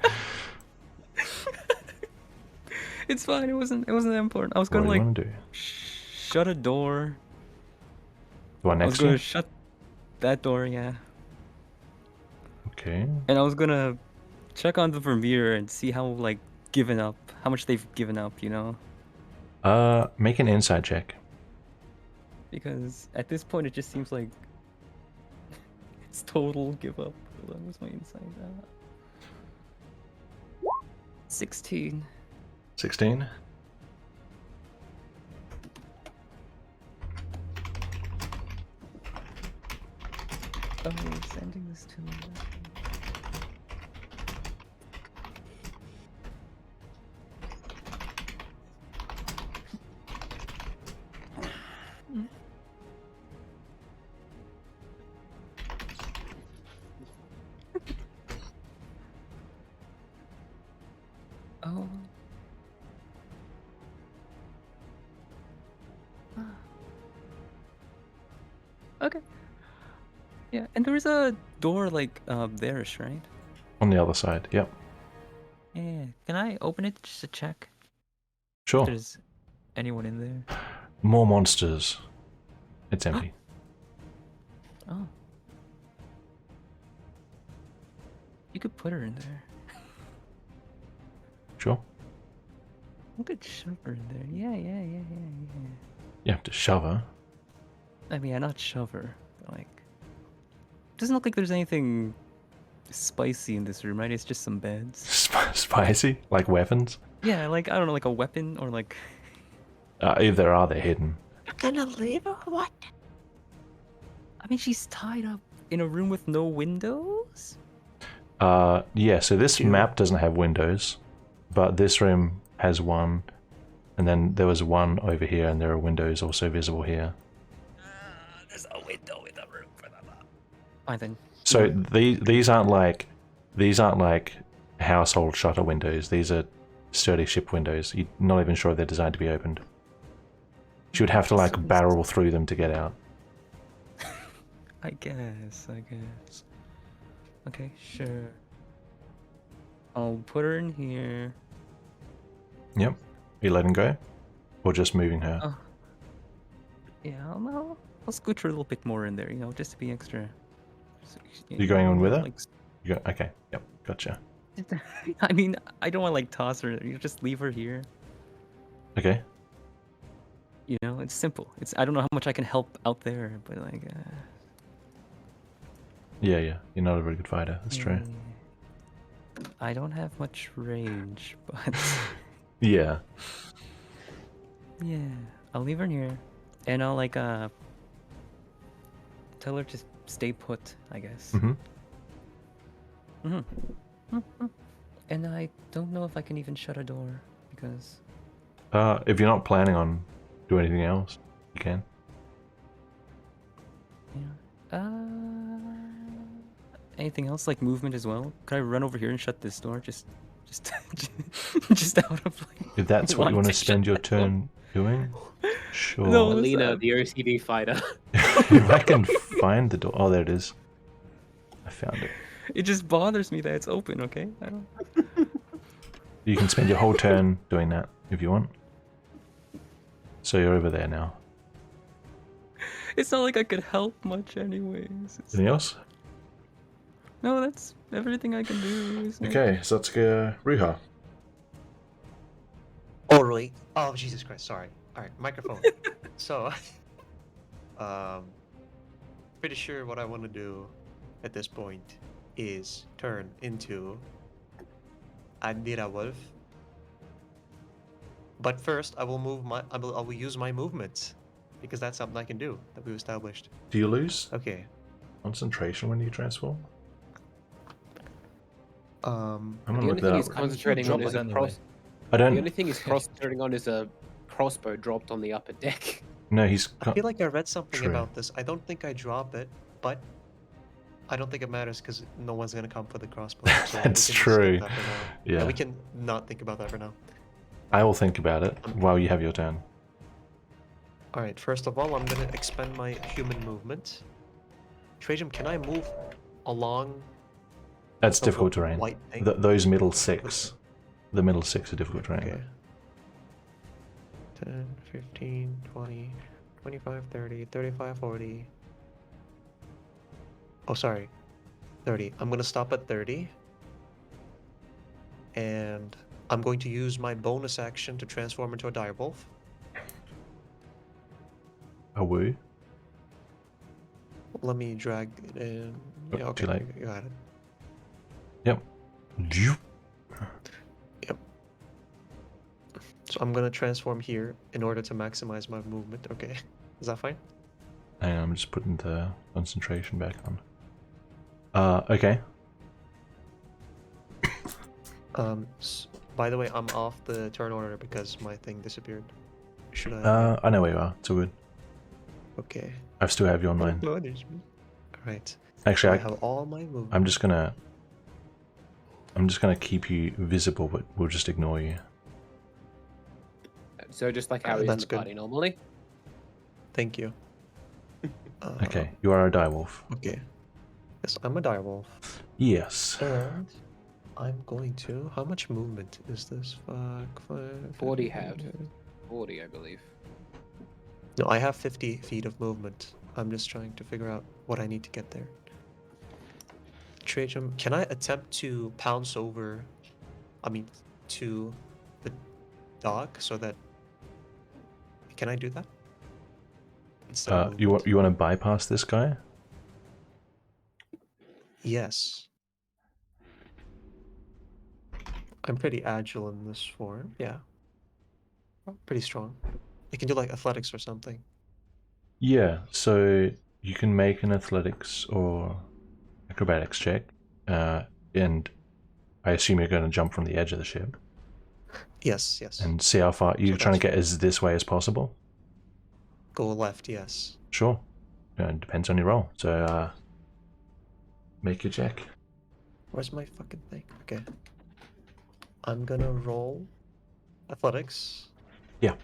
It's fine. It wasn't that important. I was What gonna do you like want to do? shut a door. The one I was next to gonna you? shut that door, yeah. Okay. And I was gonna check on the Vermeer and see how like how much they've given up, you know? Make an insight check. Because at this point it just seems like it's total give up. Hold on, what's my insight? 16. 16. Oh, it's sending this to me. Oh. Okay. Yeah, and there was a door like there-ish, right? On the other side, yep. Yeah. Can I open it just to check if Sure. there's anyone in there? More monsters. It's empty. Oh. You could put her in there. Sure. You could shove her in there. Yeah. You have to shove her. I mean, not shove her, but like... Doesn't look like there's anything spicy in this room, right? It's just some beds. Spicy? Like weapons? Yeah, like, I don't know, like a weapon or like... If there are, they're hidden. You're gonna leave her? What? I mean, she's tied up in a room with no windows? Yeah, so this map doesn't have windows, but this room has one, and then there was one over here, and there are windows also visible here. There's a window in the room for them. Fine then. So these aren't like household shutter windows. These are sturdy ship windows. You're not even sure they're designed to be opened. You would have to like barrel through them to get out. I guess. Okay, sure. I'll put her in here. Yep. Are you letting go? Or just moving her? Oh. Yeah, I'll scooch her a little bit more in there, you know, just to be extra. You going on with her? Like, Okay, yep, gotcha. I mean, I don't want to like toss her. You just leave her here. Okay. You know, it's simple. I don't know how much I can help out there, but like. Yeah, you're not a very good fighter. That's true. I don't have much range, but Yeah. yeah, I'll leave her in here, and I'll like tell her to stay put, I guess. And I don't know if I can even shut a door because. If you're not planning on doing anything else, you can. Yeah. Anything else like movement as well? Could I run over here and shut this door? Just out of like. If that's what you want to shut spend your that door. turn doing, sure. No. Alina, the OCD fighter. If I can find the door. Oh, there it is. I found it. It just bothers me that it's open. Okay. I don't. You can spend your whole turn doing that if you want. So you're over there now. It's not like I could help much, anyways. Anything else? No, that's everything I can do. Isn't it? Okay, so let's go Riiga. Orally. Oh, Jesus Christ, sorry. Alright, microphone. So, pretty sure what I want to do at this point is turn into Adira Wolf. But first, I will use my movements because that's something I can do that we've established. Do you lose Okay. concentration when you transform? Um, I'm The gonna only look thing that he's up. concentrating on drop is it a anyway. cross. I The don't. only thing he's concentrating on is a crossbow dropped on the upper deck. No, he's. I feel like I read something True. about this. I don't think I drop it, but I don't think it matters because no one's gonna come for the crossbow. So we That's can just true. skip that for now. Yeah. We can not think about that for now. I will think about it while you have your turn. Alright, first of all, I'm gonna expend my human movement. Trajan, can I move along That's the difficult terrain. white thing? Those middle six. The middle six are difficult terrain. Okay. 10, 15, 20, 25, 30, 35, 40. Oh, sorry. 30. I'm gonna stop at 30. And I'm going to use my bonus action to transform into a direwolf. A woo. Let me drag it in. Oh, Yeah, too okay, late. you got it. Yep. So I'm gonna transform here in order to maximize my movement. Okay, is that fine? Hang on, I'm just putting the concentration back on. Okay. By the way, I'm off the turn order because my thing disappeared. Should I? I know where you are. It's all good. Okay. I still have you on mine. Punish me. Alright. Actually, I have all my movement. I'm just gonna keep you visible, but we'll just ignore you. So just like how he's in that's the good. party normally. Thank you. Okay, you are a direwolf. Okay. Yes, I'm a direwolf. Yes. And I'm going to. How much movement is this? 40 have. 40, I believe. No, I have 50 feet of movement. I'm just trying to figure out what I need to get there. Trajan, can I attempt to pounce over? I mean, to the dog so that. Can I do that? Instead of You movement? want to bypass this guy? Yes. I'm pretty agile in this form. Yeah. Pretty strong. I can do like athletics or something. Yeah. So you can make an athletics or acrobatics check, and I assume you're going to jump from the edge of the ship Yes, yes. and see how far you're trying to that's get as this way as possible. Go left, yes. Sure. It depends on your roll. So make your check. Where's my fucking thing? Okay. I'm gonna roll athletics. Yeah.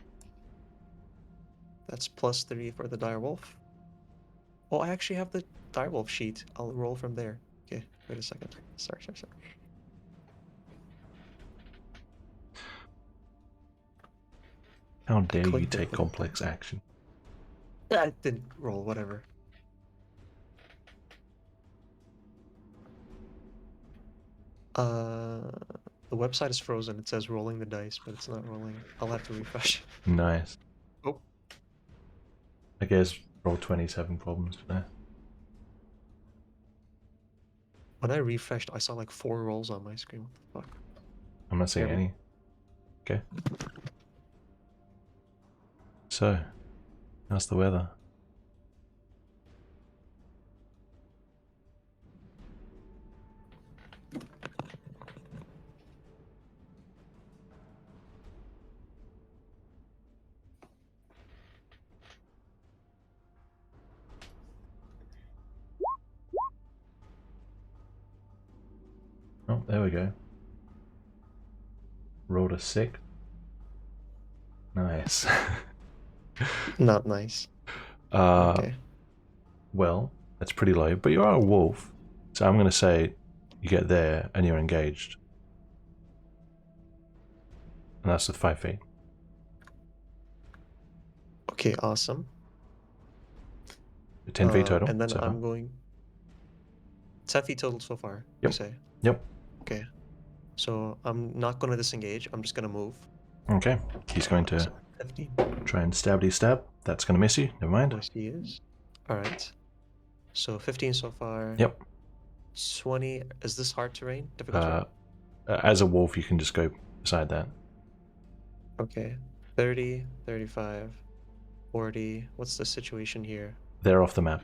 That's +3 for the direwolf. Oh, I actually have the direwolf sheet. I'll roll from there. Okay, wait a second. Sorry. How dare you clicked it, take but- complex action? I didn't roll, whatever. The website is frozen. It says rolling the dice, but it's not rolling. I'll have to refresh. Nice. Oh. I guess roll 27 problems for that. When I refreshed, I saw like 4 rolls on my screen. What the fuck? I'm not seeing Terrible. any. Okay. So, how's the weather? Oh, there we go. Rolled a 6. Nice. Not nice. Okay. Okay. Well, that's pretty low, but you are a wolf. So I'm going to say you get there and you're engaged. And that's with 5 feet. Okay, awesome. 10 feet total. And then so far. I'm going 10 feet total so far, Yep. you say? Yep. Okay. So I'm not going to disengage. I'm just going to move. Okay. He's going to So 15. try and stab. That's going to miss you. Never mind. Yes, he is. Alright. So 15 so far. Yep. 20. Is this hard terrain? Difficult terrain? As a wolf, you can just go beside that. Okay. 30, 35, 40. What's the situation here? They're off the map.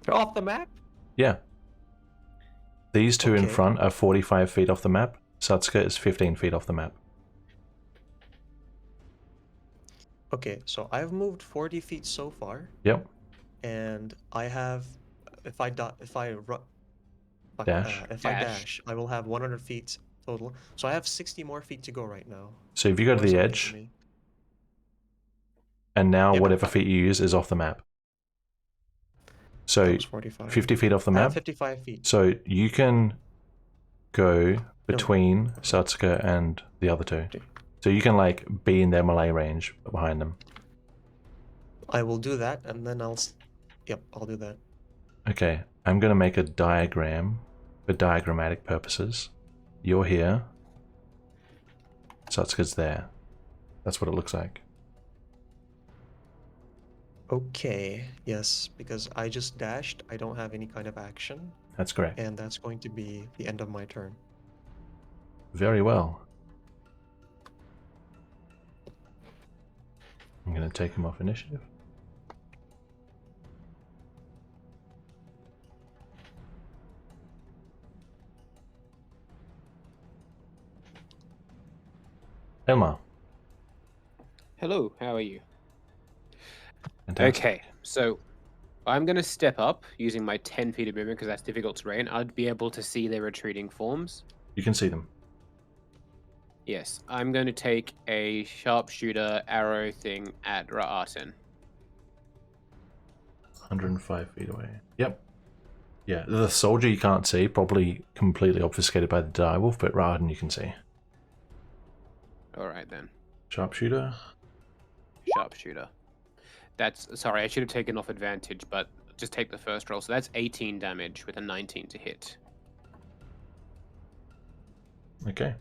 They're off the map? Yeah. These two in Okay. front are 45 feet off the map. Satsuka is 15 feet off the map. Okay, so I've moved 40 feet so far, Yep. and I have, if I Dash. dash, I will have 100 feet total. So I have 60 more feet to go right now. So if you go to Or the something edge, to me. and now Yep. whatever feet you use is off the map. So That was 45. 50 feet off the I have map. 55 feet. So you can go between Satsuka and the other two. So you can like be in their melee range behind them. I will do that, and then Yep, I'll do that. Okay, I'm gonna make a diagram for diagrammatic purposes. You're here. Satsuka's there. That's what it looks like. Okay, yes, because I just dashed. I don't have any kind of action, That's correct. and that's going to be the end of my turn. Very well. I'm gonna take him off initiative. Elmar. Hello, how are you? Fantastic. Okay, so I'm going to step up using my 10 feet of movement because that's difficult terrain. I'd be able to see their retreating forms. You can see them. Yes, I'm going to take a sharpshooter arrow thing at Ra'aten. 105 feet away. Yep. Yeah, the soldier you can't see, probably completely obfuscated by the direwolf, but Raden you can see. Alright then. Sharpshooter. Sharpshooter. That's... Sorry, I should have taken off advantage, but just take the first roll. So that's 18 damage with a 19 to hit. Okay.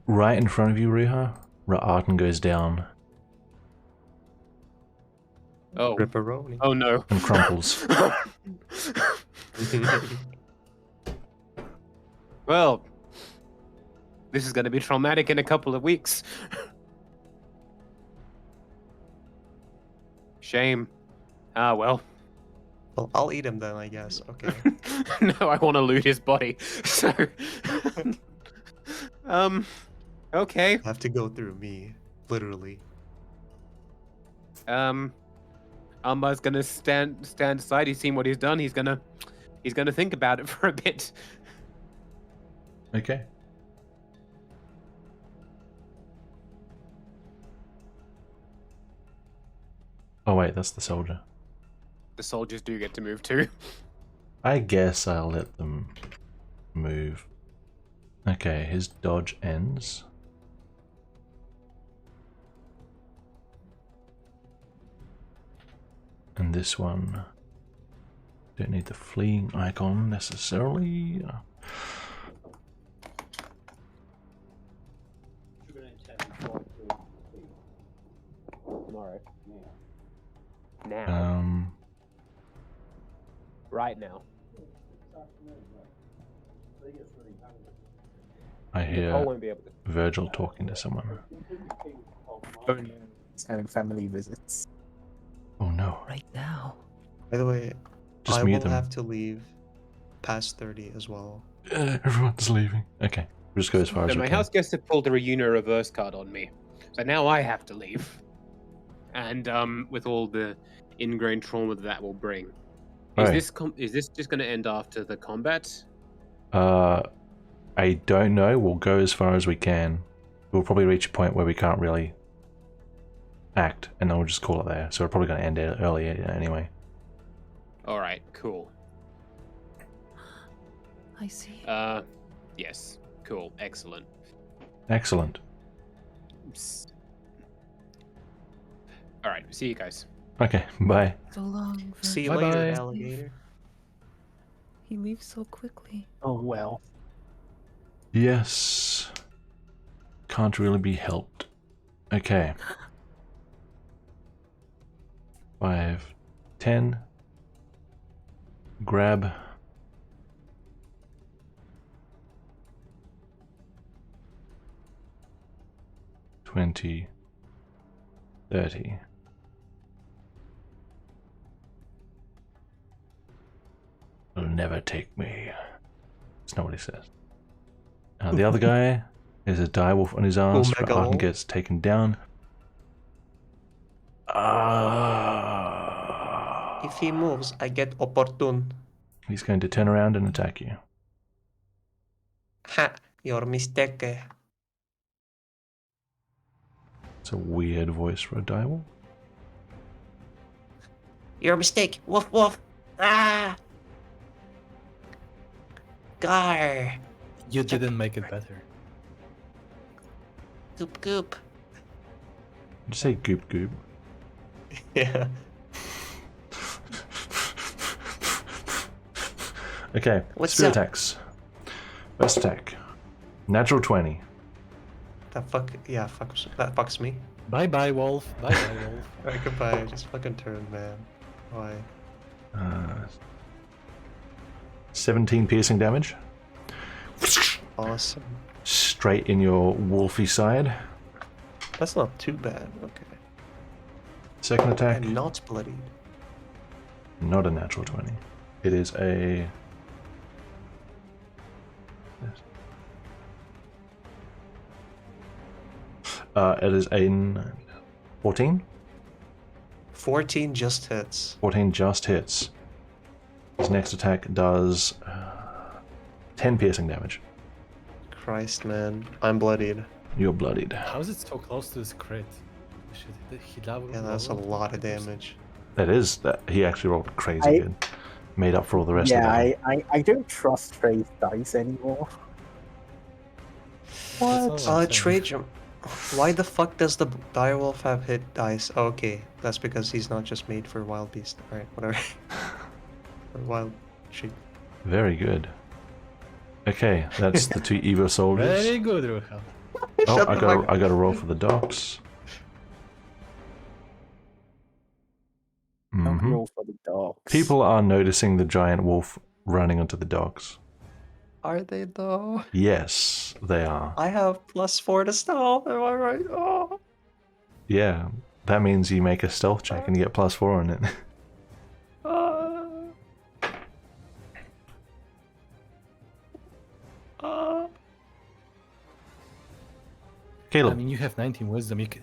Right in front of you, Riha, Ra'aten goes down Oh. Ripperoni. Oh no. and crumples. Well, this is going to be traumatic in a couple of weeks. Shame. Ah, well. Well, I'll eat him then, I guess. Okay. No, I want to loot his body. So, okay. Have to go through me, literally. Ambar's gonna stand aside. He's seen what he's done. He's gonna think about it for a bit. Okay. Oh wait, that's the soldier. The soldiers do get to move too. I guess I'll let them move. Okay, his dodge ends. And this one, don't need the fleeing icon necessarily. Tomorrow. Now. Right now. I Nicole hear won't be able to. Virgil talking to someone. He's having family visits. Oh no. Right now. By the way, Just I mute will them. have to leave past 30 as well. Everyone's leaving. Okay, we'll just go as far So as we my can. house guests have pulled a Reuna reverse card on me, so now I have to leave. And with all the ingrained trauma that will bring, Right. is this just going to end after the combat? I don't know. We'll go as far as we can. We'll probably reach a point where we can't really act, and then we'll just call it there. So we're probably going to end it early anyway. All right, cool. I see. Yes, cool, excellent. Excellent. All right, see you guys. Okay, bye. So long. See you Virgil. later, Bye-bye. alligator. He leaves so quickly. Oh well. Yes. Can't really be helped. Okay. 5, 10. Grab. $20, $30. You'll never take me. That's not what he says. The other guy is a direwolf on his ass. Omega Arden wolf. gets taken down. If he moves, I get opportune. He's going to turn around and attack you. Ha! Your mistake. It's a weird voice for a direwolf. Your mistake. Woof woof. Ah! Gar. You didn't make it better. Goop goop. Did you say goop goop? Yeah. Okay, What's spear up? attacks. First attack. Natural 20. That fuck. Yeah, that fucks me. Bye bye, wolf. Bye bye, wolf. Alright, goodbye. Just fucking turn, man. Why? 17 piercing damage. Awesome. Straight in your wolfy side. That's not too bad. Okay. Second attack. And not bloodied. Not a natural 20. It is a... it is a 14? 14 just hits. 14 just hits. His next attack does 10 piercing damage. Christ, man. I'm bloodied. You're bloodied. How is it so close to this crit? Yeah, that's a lot of damage. That is that he actually rolled crazy good. Made up for all the rest of Yeah, it. I don't trust Trey's dice anymore. Trade. Why the fuck does the direwolf have hit dice? Oh, okay, that's because he's not just made for wild beast. Alright, whatever. Or wild sheep. Very good. Okay, that's the two Evo soldiers. Very good, Ruha. Oh, Shut I the got fuck I got to roll for the dogs. Don't Mhm. roll for the dogs. People are noticing the giant wolf running onto the docks. Are they though? Yes, they are. I have +4 to stealth, am I right? Oh. Yeah, that means you make a stealth check and you get +4 on it. Caleb. I mean, you have 19 wisdom. You can.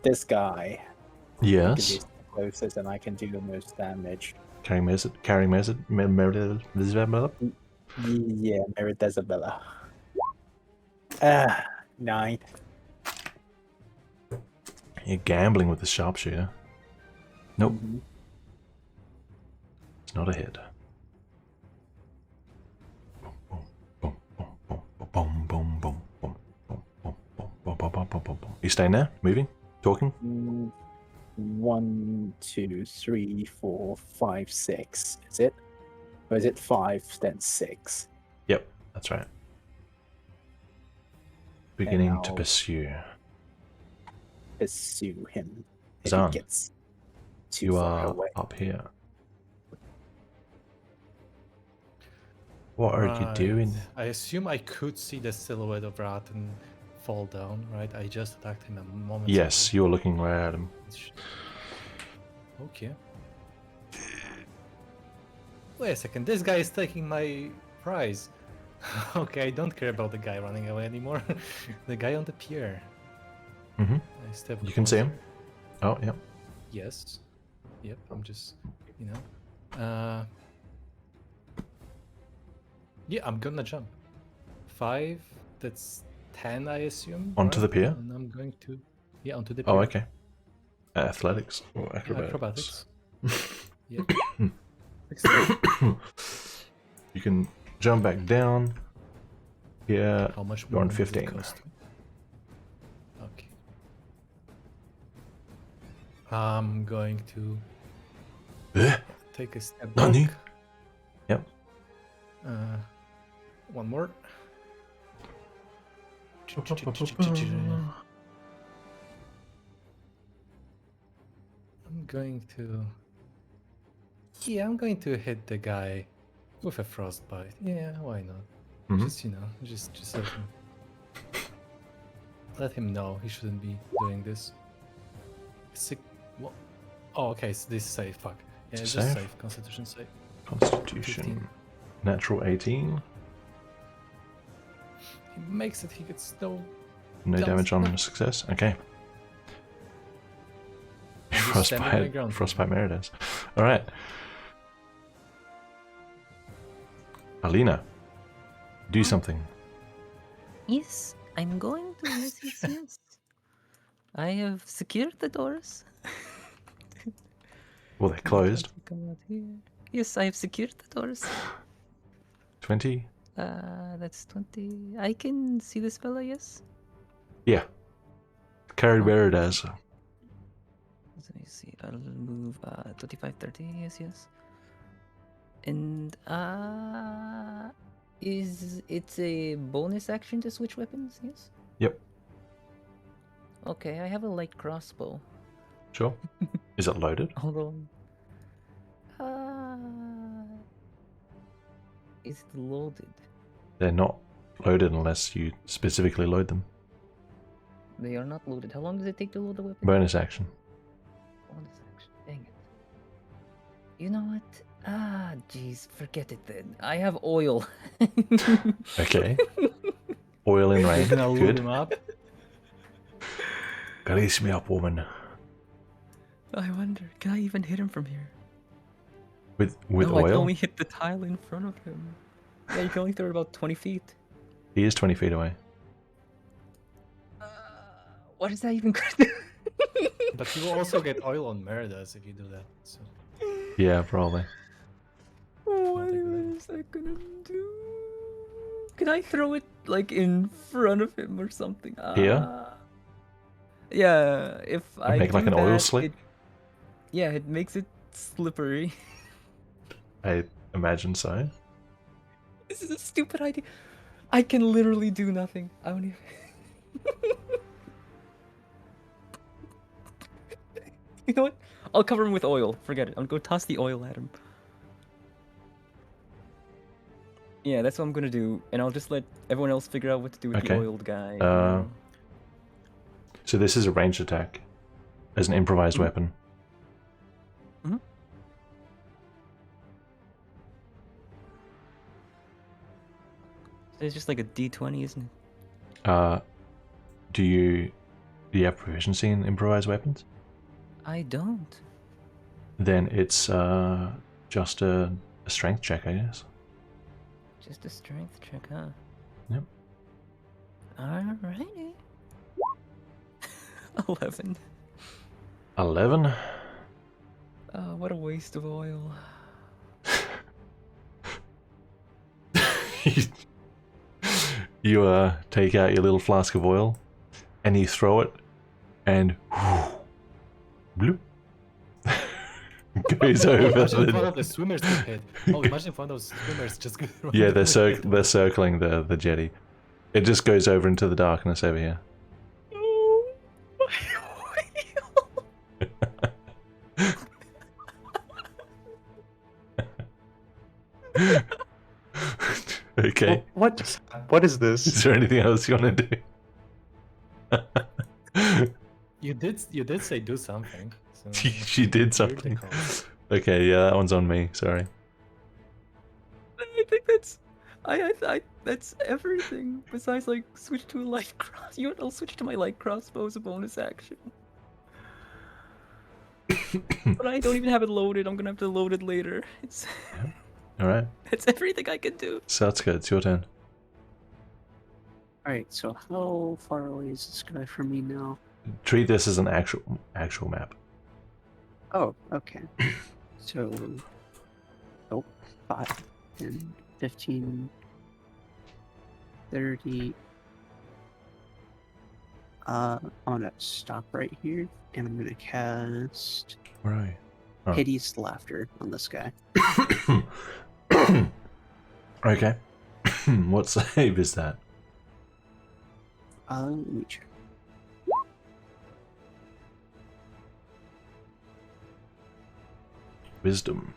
This guy. Because Yes. he's the closest and I can do the most damage. Carrying message. Yeah, Meridezabella. 9. You're gambling with the sharpshooter. Nope, Mhm. it's not a hit. You staying there? Moving? Talking? 1, 2, 3, 4, 5, 6. Is it? Or is it 5, then 6? Yep, that's right. Beginning to I'll- pursue. Pursue him. If Zan, he gets too You far are away. up here. What are you doing? I assume I could see the silhouette of Ratten fall down, right? I just attacked him a moment Yes, ago. you're looking right at him. Okay. Wait a second, this guy is taking my prize. Okay, I don't care about the guy running away anymore. The guy on the pier. Mhm. I step You can see him. closer. Oh, yeah. Yes. Yep, I'm just, you know. Yeah, I'm gonna jump. 5, that's 10, I assume. Onto the pier? And I'm going to, yeah, onto the pier. Oh, okay. Athletics or acrobatics. Yeah. 16. You can jump back down. Yeah, How much you're on more does it 15. cost me? Okay. I'm going to Eh? take a step Nani? back. Yep. One more. I'm going to. Yeah, I'm going to hit the guy with a frostbite. Yeah, why not? Mhm. Just just let him know he shouldn't be doing this. What? Oh, okay. So this is safe. Fuck. Yeah, It's it's just safe? safe. Constitution save. Constitution. 15. Natural 18. He makes it. He gets no. No Jumps. damage on success. Okay. I'm just standing my Frostbite. ground. Frostbite Merides. All right. Alina, do something. Yes, I'm going to. Yes, yes, yes. I have secured the doors. Well, they're Can you closed. come out here? Yes, I have secured the doors. 20? That's 20. I can see this fella, yes? Yeah. Carried Oh. where it is. Let me see. I'll move 25, 30. Yes, yes. And is it's a bonus action to switch weapons? Yes. Yep. Okay, I have a light crossbow. Sure. Is it loaded? Hold on. Is it loaded? They're not loaded unless you specifically load them. They are not loaded. How long does it take to load the weapon? Bonus action. Bonus action. Dang it. You know what? Jeez, forget it then. I have oil. Okay. Oil in rain. Gonna load Good. him up. Grease me up, woman. I wonder, can I even hit him from here? With No, I can oil? only hit the tile in front of him. Yeah, you can only throw it about 20 feet. He is 20 feet away. What is that even gonna do? But you will also get oil on Meridas if you do that. So Yeah, probably. What is that gonna do? Can I throw it like in front of him or something? Here? Yeah, if I make like do an oil that, slick? yeah, it makes it slippery. I imagine so. This is a stupid idea. I can literally do nothing. I don't even. You know what? I'll cover him with oil. Forget it. I'll go toss the oil at him. Yeah, that's what I'm gonna do, and I'll just let everyone else figure out what to do with the Okay. oiled guy. So this is a ranged attack as an improvised weapon. It's just like a D20, isn't it? Do you have proficiency in improvised weapons? I don't. Then it's just a strength check, I guess. Just a strength check, huh? Yep. Alrighty. 11. 11. What a waste of oil. You take out your little flask of oil and you throw it and bloop goes over imagine if one of the... the swimmers get hit. Oh, imagine if one of those swimmers just go Yeah, they're randomly hit. circling the jetty. It just goes over into the darkness over here. Oh, my Okay. What is this? Is there anything else you want to do? You did say do something. So She did you're the something. call. Okay, yeah, that one's on me. Sorry. I think that's that's everything besides like switch to a light cross. You know what? I'll switch to my light crossbow as a bonus action. But I don't even have it loaded. I'm gonna have to load it later. It's All right. that's everything I can do. So that's good. It's your turn. Alright, so how far away is this guy from me now? Treat this as an actual map. Oh, okay. So, 5, 10, 15, 30. I'm gonna stop right here, and I'm gonna cast Right. Oh. Hideous Laughter on this guy. Okay. What save is that? Let me check. Wisdom.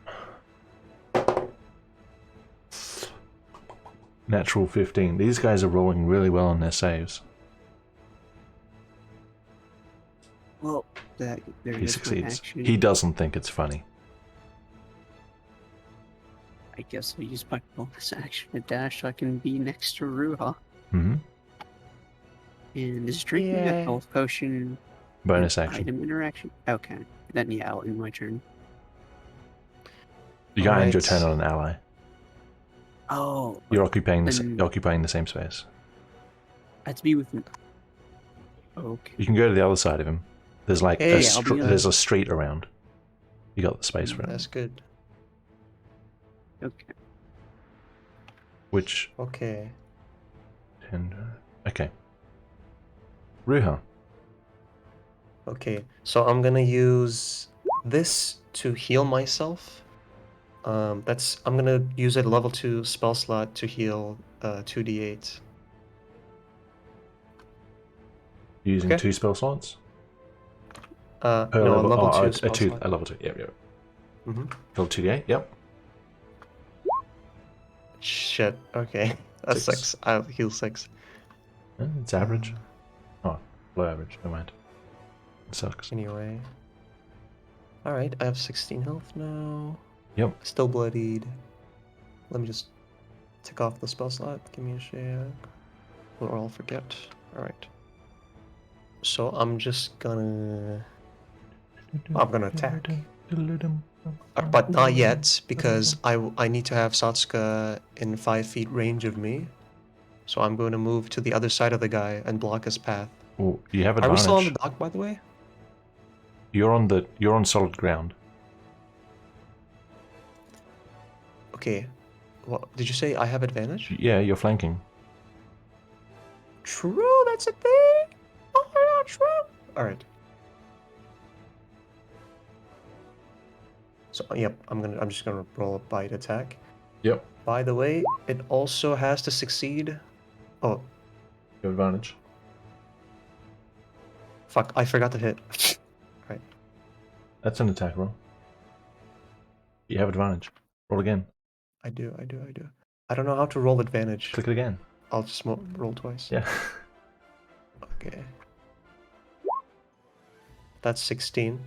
Natural 15. These guys are rolling really well on their saves. Well, there He is my succeeds. action. He doesn't think it's funny. I guess I'll use my bonus action to dash so I can be next to Ruha. Mm-hmm. And is drinking a health potion Bonus an action. item interaction? Okay. Then yeah, I'll end my turn. You can't end your Alright. turn on an ally. Oh, You're occupying then- occupying the same space. Had to be with me. Okay. You can go to the other side of him. There's like Hey, yeah, I'll be, there's a street around. You got the space for it. That's good. Okay. Which Okay. okay. Ruha. Okay, so I'm gonna use this to heal myself. I'm gonna use a level 2 spell slot to heal 2d8. Using Okay. 2 spell slots? No, Per a level 2 a spell slot. level 2. Yep, yep. Mm-hmm. Level 2d8, yep. Shit, okay. That's 6. 6. I'll heal 6. It's average. Oh, low average. Never mind. It sucks. Anyway. Alright, I have 16 health now. Yep. Still bloodied. Let me just tick off the spell slot. Give me a shake. Or I'll forget. Alright. So I'm just gonna... I'm gonna attack. But not yet, because I need to have Satsuka in 5 feet range of me. So I'm going to move to the other side of the guy and block his path. Well, you have Are advantage. we still on the dock, by the way? You're on solid ground. Okay. What did you say? I have advantage? Yeah, you're flanking. True, that's a thing. Oh my god, true. All right. So yep, I'm just gonna roll a bite attack. Yep. By the way, it also has to succeed. Oh, You have advantage. fuck! I forgot to hit. Right. That's an attack roll. You have advantage. Roll again. I do. I don't know how to roll advantage. Click it again. I'll just roll twice. Yeah. Okay. That's 16.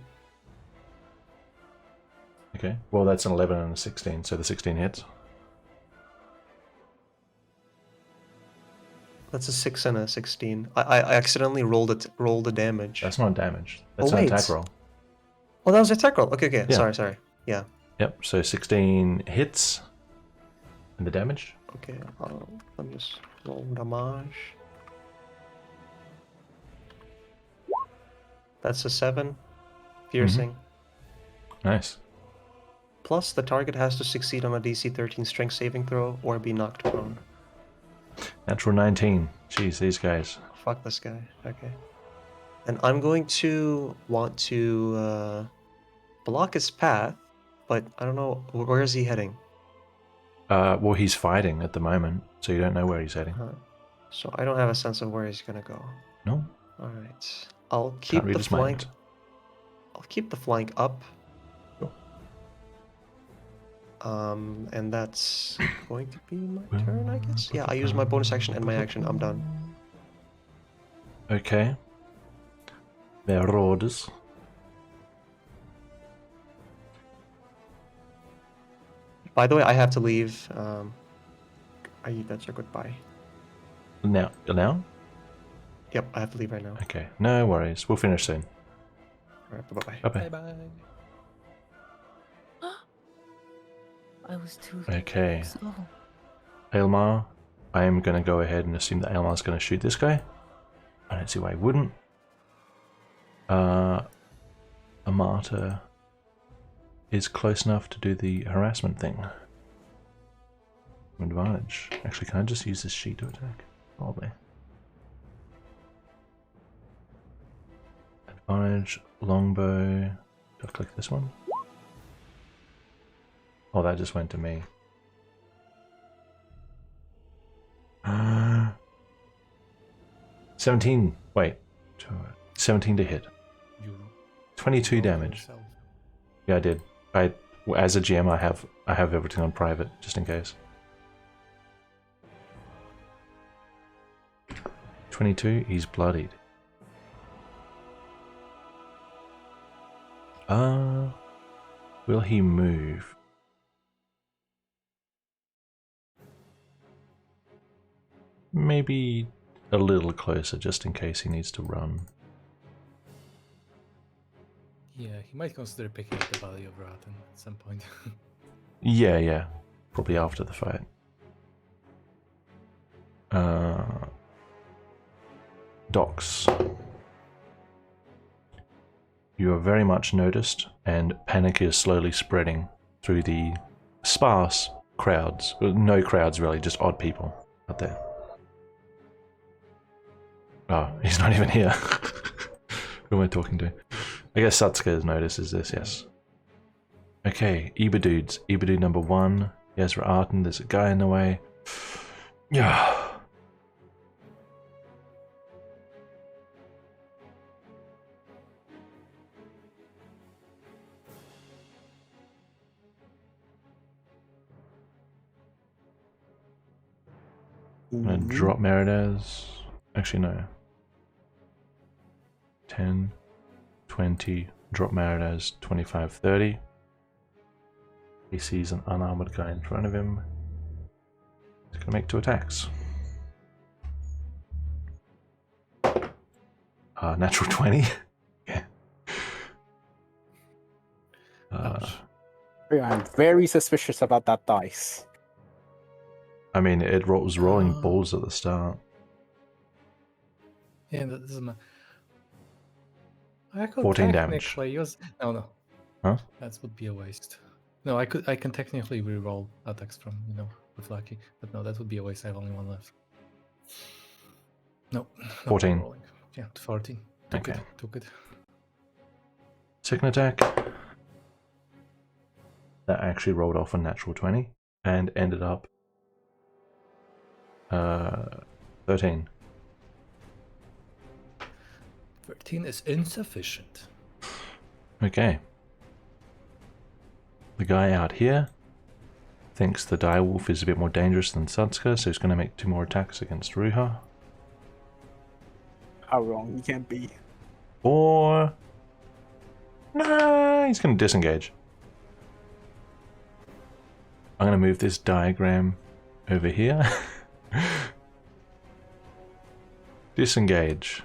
Okay. Well, that's an 11 and a 16, so the 16 hits. That's a 6 and a 16. I accidentally rolled the damage. That's not damage. That's Oh, an wait. attack roll. Oh, that was attack roll. Okay. Yeah. Sorry. Yeah. Yep. So 16 hits. And the damage? Okay. Let me just roll damage. That's a 7. Piercing. Nice. Plus, the target has to succeed on a DC 13 strength saving throw or be knocked prone. Natural 19. Jeez, these guys. Fuck this guy. Okay. And I'm going to want to block his path, but I don't know, where is he heading? Well, he's fighting at the moment, so you don't know where he's heading. So I don't have a sense of where he's gonna go. No? Alright. I'll keep Can't read the his flank. mind. I'll keep the flank up. Sure. And that's going to be my turn, I guess. Yeah, I use my bonus action and my action. I'm done. Okay. There are orders. By the way, I have to leave. That's a goodbye. Now? Yep, I have to leave right now. Okay. No worries. We'll finish soon. Alright, bye-bye. Bye-bye. Bye. I was too Okay. slow. Aylmar, I am going to go ahead and assume that Aylmar's going to shoot this guy. I don't see why he wouldn't. Amata is close enough to do the harassment thing. Advantage. Actually, can I just use this sheet to attack? Probably. Advantage, longbow. Do I click this one? Oh, that just went to me. 17. Wait. 17 to hit. You 22 rolled damage. yourself. Yeah, I did. As a GM, I have everything on private, just in case. 22. He's bloodied. Will he move? Maybe a little closer, just in case he needs to run. Yeah, he might consider picking up the Valley of Rotten at some point. Yeah. Probably after the fight. docks. You are very much noticed, and panic is slowly spreading through the sparse crowds. Well, no crowds really, just odd people out there. Oh, he's not even here. Who am I talking to? I guess Satsuka notices this, yes. Okay, Eber-dudes. Eber-dude number 1. Yes, Ra'atan, there's a guy in the way. Yeah. I'm gonna drop Meridas. Actually, no. 10, 20, drop Meridas, 25, 30. He sees an unarmored guy in front of him. He's gonna make 2 attacks. Natural 20. Okay. I'm very suspicious about that dice. I mean, it was rolling balls at the start. Yeah, that doesn't matter. I could 14 damage. technically use. No. Huh? That would be a waste. No, I can technically reroll attacks from with lucky, but no, that would be a waste. I have only 1 left. No. 14. Rolling. Yeah, 14. Took it. Second attack. That actually rolled off a natural 20 and ended up 13. 13 is insufficient. Okay. The guy out here thinks the direwolf is a bit more dangerous than Satsuka, so he's going to make 2 more attacks against Ruha. How wrong you can be. Or... Nah, he's going to disengage. I'm going to move this diagram over here. Disengage.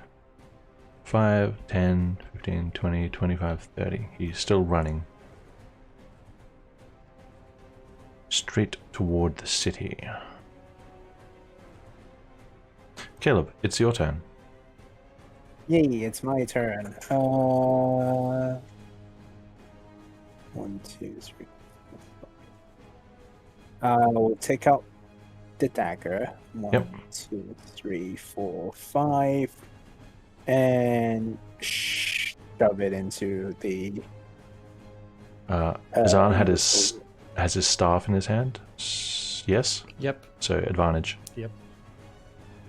5, 10, 15, 20, 25, 30. He's still running. Straight toward the city. Caleb, it's your turn. Yay, it's my turn. 1, 2, 3. We'll take out the dagger. 1, 2, 3, 4, 5. And shove it into the... Azan has his staff in his hand. Yes? Yep. So advantage. Yep.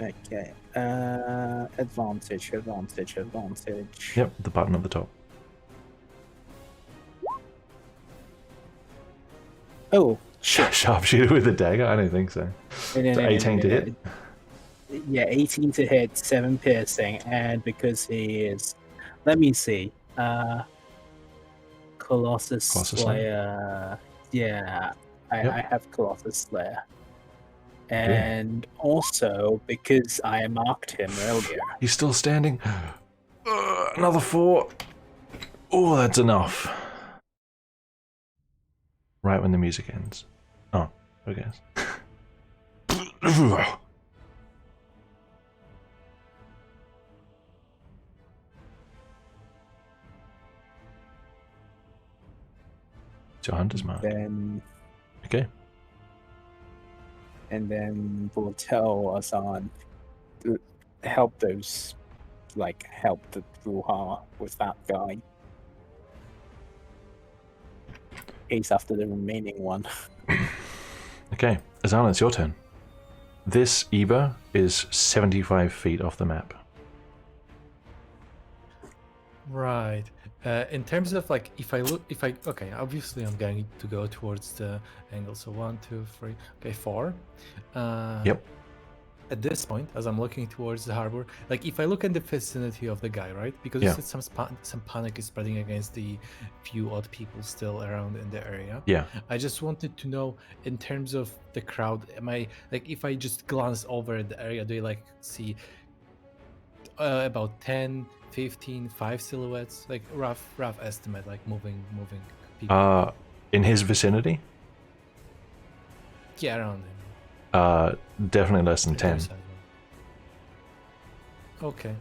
Okay. Advantage. Yep, the button at the top. Oh, shit. Sharpshooter with a dagger? I don't think so. No, 18 to hit? Yeah, 18 to hit, 7 piercing, and because he is... Let me see. Colossus Slayer. Yeah, I have Colossus Slayer. And also, because I marked him earlier... He's still standing. Another 4. Oh, that's enough. Right when the music ends. Oh, okay. It's your hunter's mark. Okay. And then we'll tell Azan to help the Ruha with that guy. Ace after the remaining one. Okay, Azan, it's your turn. This Eber is 75 feet off the map. Right. In terms of okay, obviously I'm going to go towards the angle. So 1, 2, 3, okay, 4. Yep. At this point, as I'm looking towards the harbor, like if I look in the vicinity of the guy, right? Because you said some panic is spreading against the few odd people still around in the area. Yeah. I just wanted to know, in terms of the crowd, am I if I just glance over at the area, do you see about 10, 15, 5 silhouettes, like rough estimate, like moving people? In his vicinity? Yeah, around him. Definitely less than 10. Okay.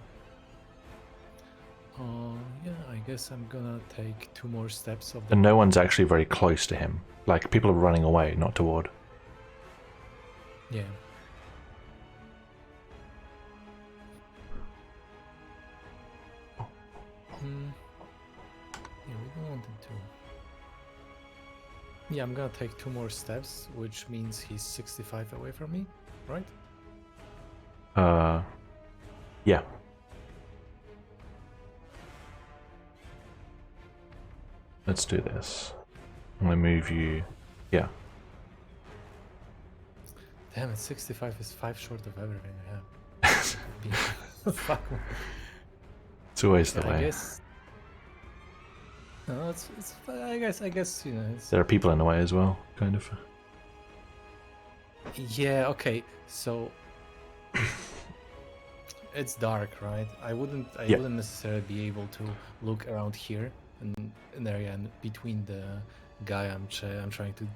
Yeah, I guess I'm gonna take 2 more steps of the. And no one's actually very close to him. Like, people are running away, not toward. Yeah. Yeah, we don't want him to. Yeah, I'm gonna take 2 more steps, which means he's 65 away from me, right? Yeah. Let's do this. I'm gonna move you. Yeah. Damn it, 65 is 5 short of everything I have. Fuck. It's always the Yeah, I way. guess. No, it's. I guess you know. It's, There are people in the way as well, kind of. yeah. Okay. So. It's dark, right? I wouldn't necessarily be able to look around here and an area in between the guy I'm trying to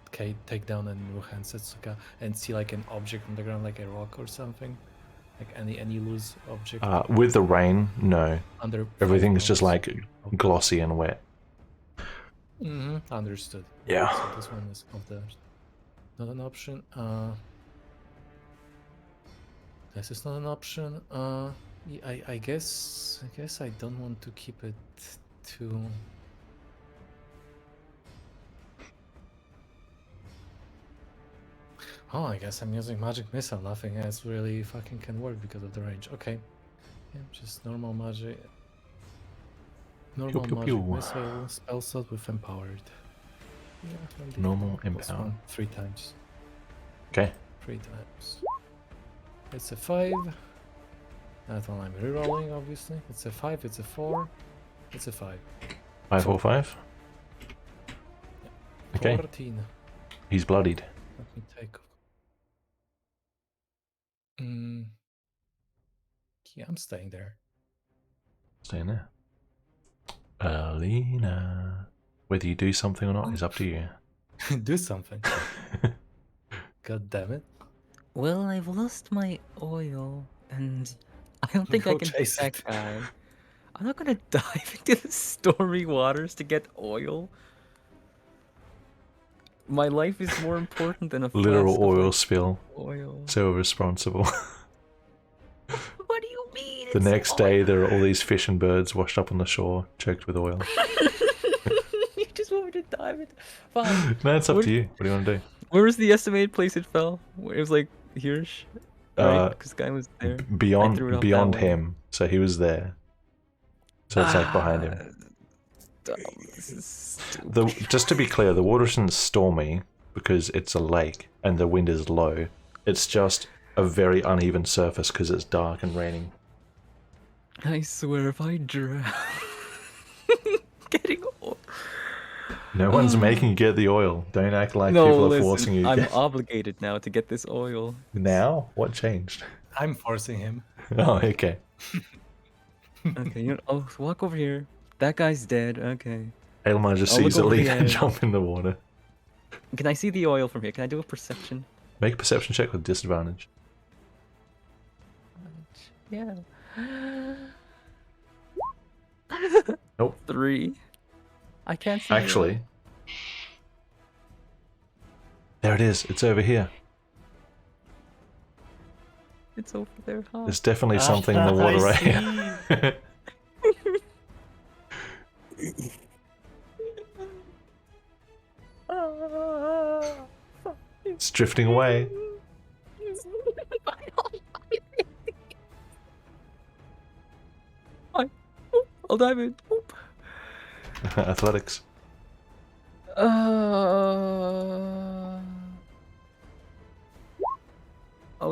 take down and Ruhan Setsuka and see like an object on the ground, like a rock or something, like any loose object. With the rain, no. Under Everything's just 5 like glossy and wet. Understood. Yeah. So this one is not an option. This is not an option. Yeah, I guess I don't want to keep it too. Oh, I guess I'm using magic missile. Nothing else really fucking can work because of the range. Okay, yeah, just normal magic. Normal pew, magic pew. missile spell slot with empowered. Yeah, 1d4 Normal plus empowered. 1, 3 times. Okay. 3 times. It's a 5. That one I'm rerolling, obviously. It's a 5, it's a 4, it's a 5. 5 or 5? Okay. 14. He's bloodied. Let me take. Yeah, I'm staying there. Stay in there. Alina. Whether you do something or not is up to you. Do something. God damn it. Well, I've lost my oil, and I don't think I Go can chase that it. guy. I'm not gonna dive into the stormy waters to get oil. My life is more important than a Literal flask of, oil like, spill. oil. So irresponsible. What do you mean? The It's next day, oil. there are all these fish and birds washed up on the shore, choked with oil. You just want me to dive into. Fine. No, it's up What- to you. What do you want to do? Where was the estimated place it fell? It was like here, right? Because guy was there. threw it Beyond off beyond that way. him, so he was there. So it's like behind him. Dumb. This is stupid. Just to be clear, the water isn't stormy because it's a lake and the wind is low. It's just a very uneven surface because it's dark and raining. I swear, if I drown, getting oil. No one's making you get the oil. Don't act like No, people are listen, forcing you. To I'm get... obligated now to get this oil. Now? What changed? I'm forcing him. Oh, okay. Okay, you know, I'll walk over here. That guy's dead. Okay. Elmar just I'll look sees over the Alina and edge. jump in the water. Can I see the oil from here? Can I do a perception? Make a perception check with disadvantage. Yeah. Nope. 3. I can't see. the oil. Actually, there it is. It's over here. It's over there, huh? There's definitely something in the water right here. It's drifting away. I'll dive in. Oop. Athletics. Oh,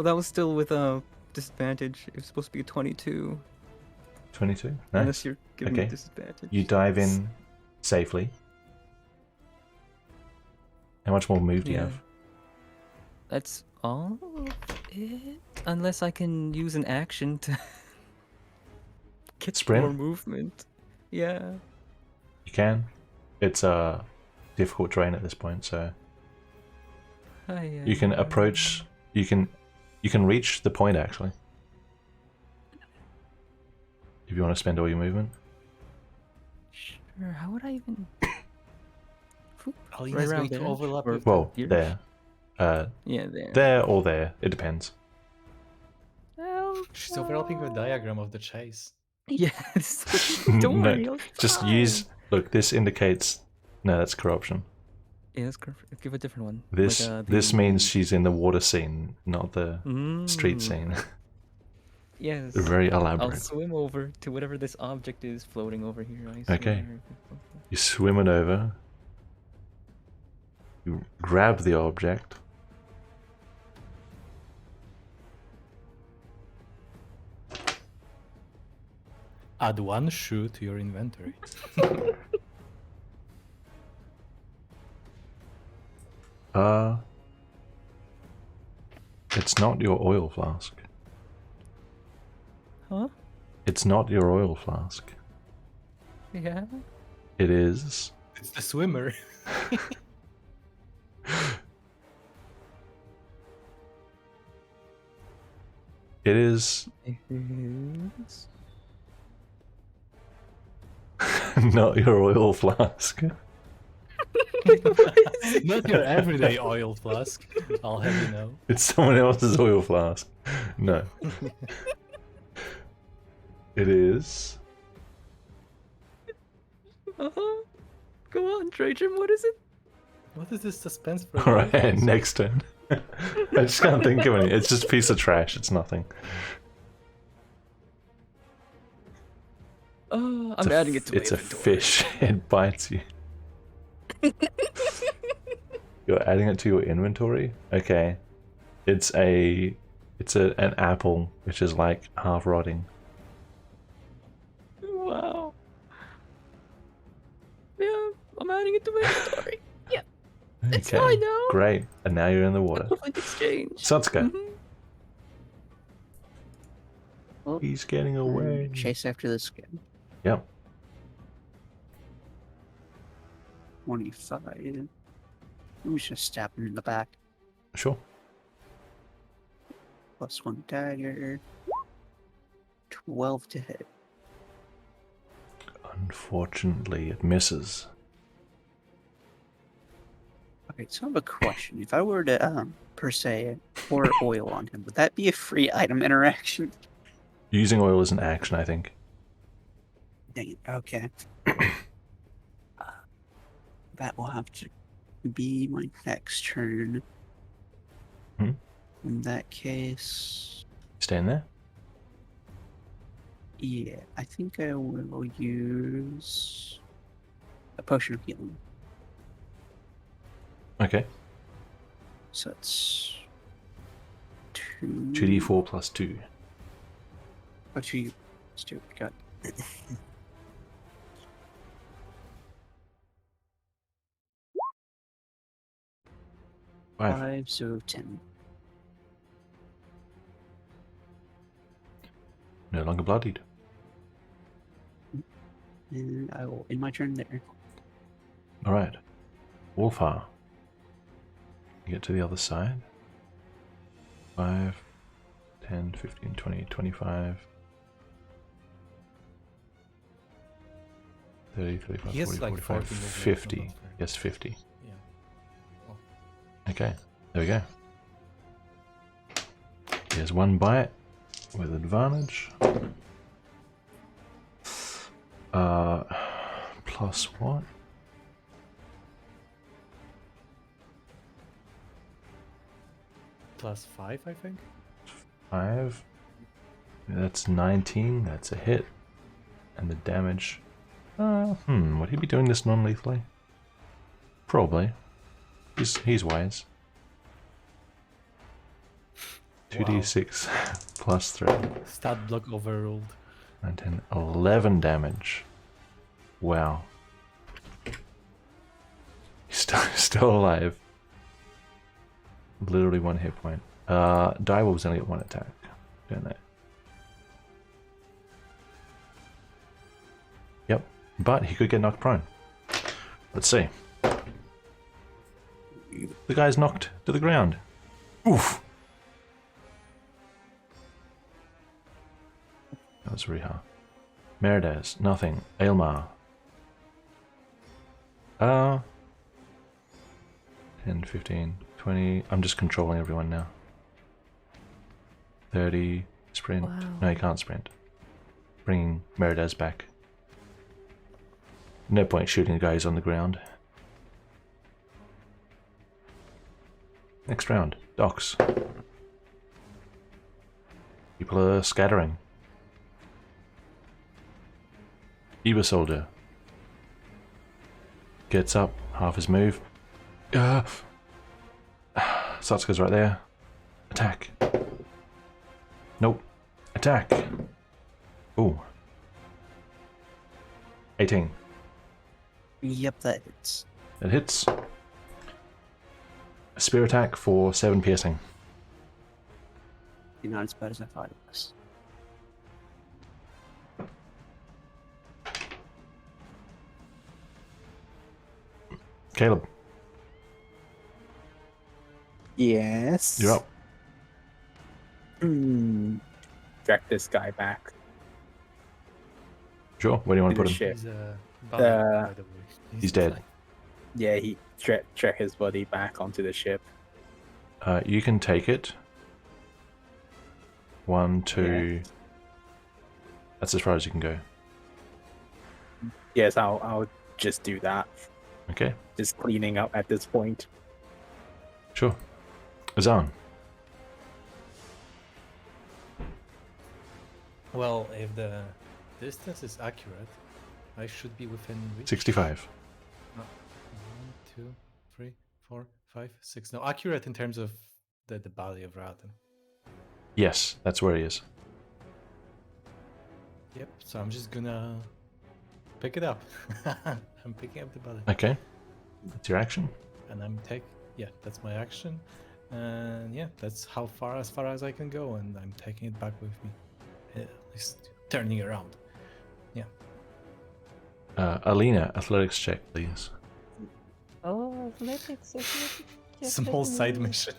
that was still with a disadvantage. It was supposed to be a 22. 22. Nice. Unless you're giving me Okay. disadvantage. You dive in safely. How much more move do you Yeah. have? That's all of it? Unless I can use an action to get Sprint? more movement. Yeah. You can. It's a difficult terrain at this point, so you can approach. You can reach the point actually. If you want to spend all your movement. How would I even? Alina Right is around going to there? overlap Or- with Well, Here? there. Yeah, there. There or there. It depends. Oh, She's overlapping the no. diagram of the chase. Yeah, don't No, worry. I'll just fine. use. Look, this indicates. No, that's corruption. Yeah, let's give a different one. This Like, this means she's in the water scene, not the street Mm, scene. Yes. Very I'll elaborate. swim over to whatever this object is floating over here. I Okay. swear. You swim it over. You grab the object. Add 1 shoe to your inventory. It's not your oil flask. Huh? It's not your oil flask. Yeah. It is. It's the swimmer. It is It is. not your oil flask. Not your everyday oil flask, I'll have you know. It's someone else's oil flask. No. It is. Uh-huh. Go on, Trajan. What is it? What is this suspense for? Alright, next turn. I just can't think of any. It's just a piece of trash. It's nothing. I'm It's a adding it to my It's a inventory. fish. It bites you. You're adding it to your inventory? Okay. It's an apple which is like half rotting. Wow. Yeah, I'm adding it to my inventory. Yeah, it's Okay. fine now. Great. And now you're in the water. Equivalent exchange. Satsuka. Mhm. Well, He's getting away. chase after this again. Yep. 25. I'm just gonna stab him in the back. Sure. +1 dagger. 12 to hit. Unfortunately, it misses. Okay, so I have a question. If I were to, per se, pour oil on him, would that be a free item interaction? Using oil is an action, I think. Dang it. Okay. That will have to be my next turn. Hmm. In that case, Stand there. yeah, I think I will use a potion of healing. Okay. So it's 2. 2d4 plus 2. Oh, 2. Let's do it. Got it. Five. 5, so 10. No longer bloodied. And I will end my turn there. Alright. Wolfar. You get to the other side. 5, 10, 15, 20, 25, 30, 35, He has 40, like 45, 40 movement, 50. so not very- Yes, 50. Yeah. Okay, there we go. Here's one bite with advantage. Plus what? +5, I think. 5. That's 19. That's a hit. And the damage. Would he be doing this non-lethally? Probably. He's wise. 2d6 plus 3. Stat block overruled. 9, 10, 11 damage. Wow. He's still alive. Literally 1 hit point. Direwolves only get 1 attack, don't they? Yep, but he could get knocked prone. Let's see. The guy's knocked to the ground. Oof! That was Riha. Merides, nothing. Aelmar. 10, 15, 20. I'm just controlling everyone now. 30. Sprint. Wow. No, you can't sprint. Bringing Meridaz back. No point shooting guys on the ground. Next round. Docks. People are scattering. Eva Soldier. Gets up. Half his move. Satsuka's right there. Attack. Nope. Attack. Ooh. 18. Yep, that hits. It hits. A spear attack for 7 piercing. Not as bad as I thought it was. Caleb, Yes. you're up. Track this guy back. Sure. Where do you want to To put the him? ship. He's by the way. He's dead. fine. Yeah, he track his body back onto the ship. You can take it. 1, 2. That's as far as you can go. Yes, I'll just do that. Okay. Just cleaning up at this point. Sure. Azan. Well, if the distance is accurate, I should be within reach. 65. 1, 2, 3, 4, 5, 6. No, accurate in terms of the body of Ratten. Yes, that's where he is. Yep, so I'm just gonna pick it up. I'm picking up the body. Okay. That's your action. And yeah, that's my action. And yeah, that's as far as I can go, and I'm taking it back with me. At least turning around. Yeah. Alina, athletics check, please. Oh, athletics. Small side mission.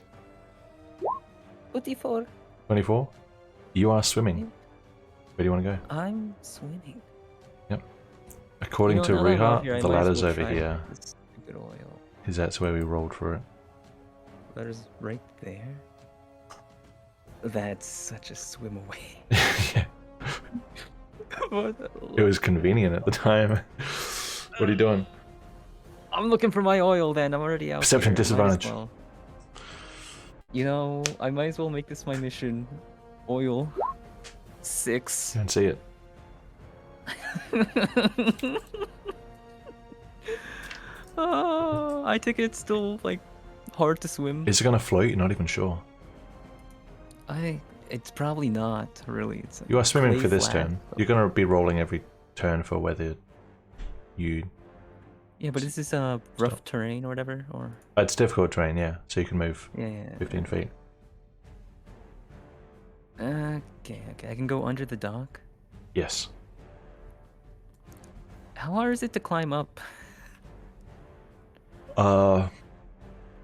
24. 24. You are swimming. Yeah. Where do you want to go? I'm swimming. According You know, to now that I'm out Riiga, here, I the might as ladder's well over try here. this stupid oil. Because that's where we rolled for it. Ladder's right there. That's such a swim away. Yeah. It was convenient at the time. What are you doing? I'm looking for my oil then. I'm already out. Perception here. Might as disadvantage. well. You know, I might as well make this my mission. Oil. 6. Can't see it. I take it it's still like hard to swim. Is it going to float? You're not even sure. It's probably not really. It's You are swimming clay for this flat, turn. but- You're going to be rolling every turn for whether you... Yeah, but is this a rough terrain or whatever? Or It's difficult terrain, yeah. So you can move yeah. 15 feet. Okay. I can go under the dock. Yes. How hard is it to climb up?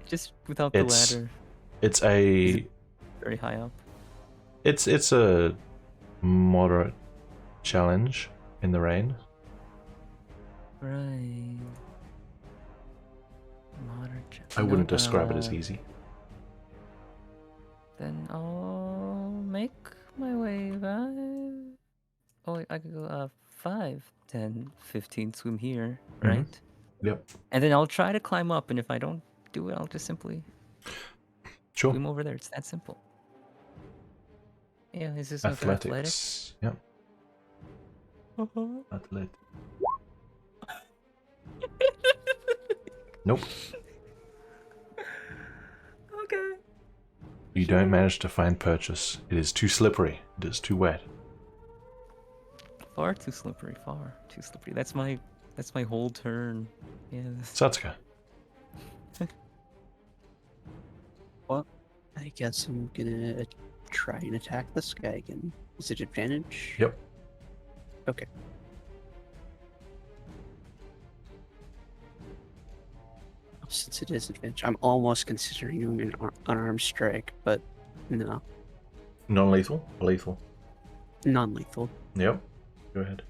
Just without the It's- ladder. It's a... Very high up. It's a moderate challenge in the rain. Right. Modern. I wouldn't describe it as easy. Then I'll make my way back. Oh, I could go 5, 10, 15 swim here, Mhm. right? Yep. And then I'll try to climb up, and if I don't do it, I'll just simply Sure. swim over there. It's that simple. Yeah, is this okay? Athletics? Yep. Athletic. Nope. Okay. You don't manage to find purchase. It is too slippery. It is too wet. Far too slippery. Far too slippery. That's my whole turn. Yeah. Satsuka. I guess I'm gonna try and attack this guy again. Is it advantage? Yep. Okay. Since it is advantage, I'm almost considering doing an unarmed strike, but no, Non-lethal? Lethal. non-lethal. Yep. Go ahead.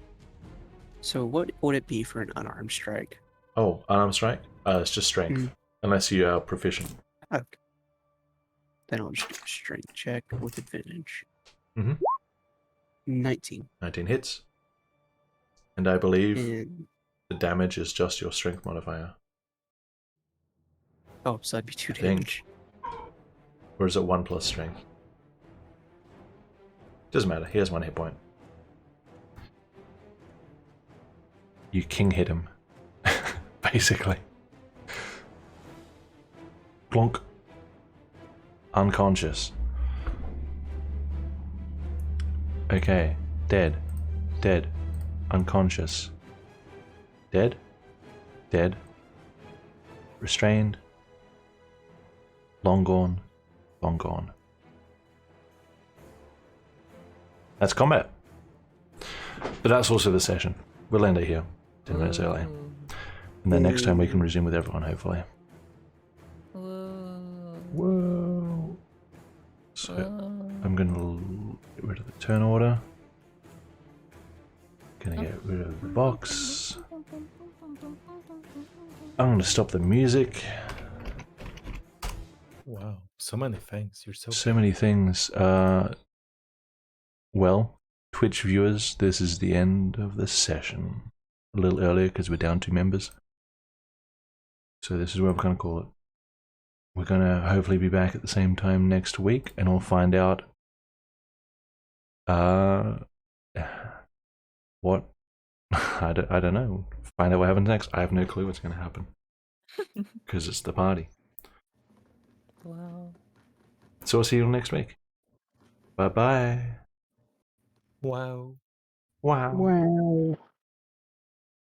So what would it be for an unarmed strike? Oh, unarmed strike? It's just strength. Mm. Unless you are proficient. Okay. Then I'll just do a strength check with advantage. Mhm. 19. 19 hits. And I believe And the damage is just your strength modifier. oh, so that'd be 2 I think. damage. Or is it 1 plus strength? Doesn't matter. He has 1 hit point. You king hit him. Basically. Plonk. Unconscious. Okay. Dead. Dead. Unconscious. Dead. Dead. Restrained. Long gone. Long gone. That's combat. But that's also the session. We'll end it here. 10 minutes early. And then next time we can resume with everyone, hopefully. Whoa. So I'm going to get rid of the turn order. Gonna get rid of the box. I'm going to stop the music. Wow, so many things. You're So many things. Well, Twitch viewers, this is the end of the session. A little earlier because we're down 2 members. So this is where we're going to call it. We're going to hopefully be back at the same time next week, and we'll find out what I don't know. Find out what happens next. I have no clue what's going to happen because it's the party. Wow. So I'll see you next week. Bye bye. Wow. Wow. Wow.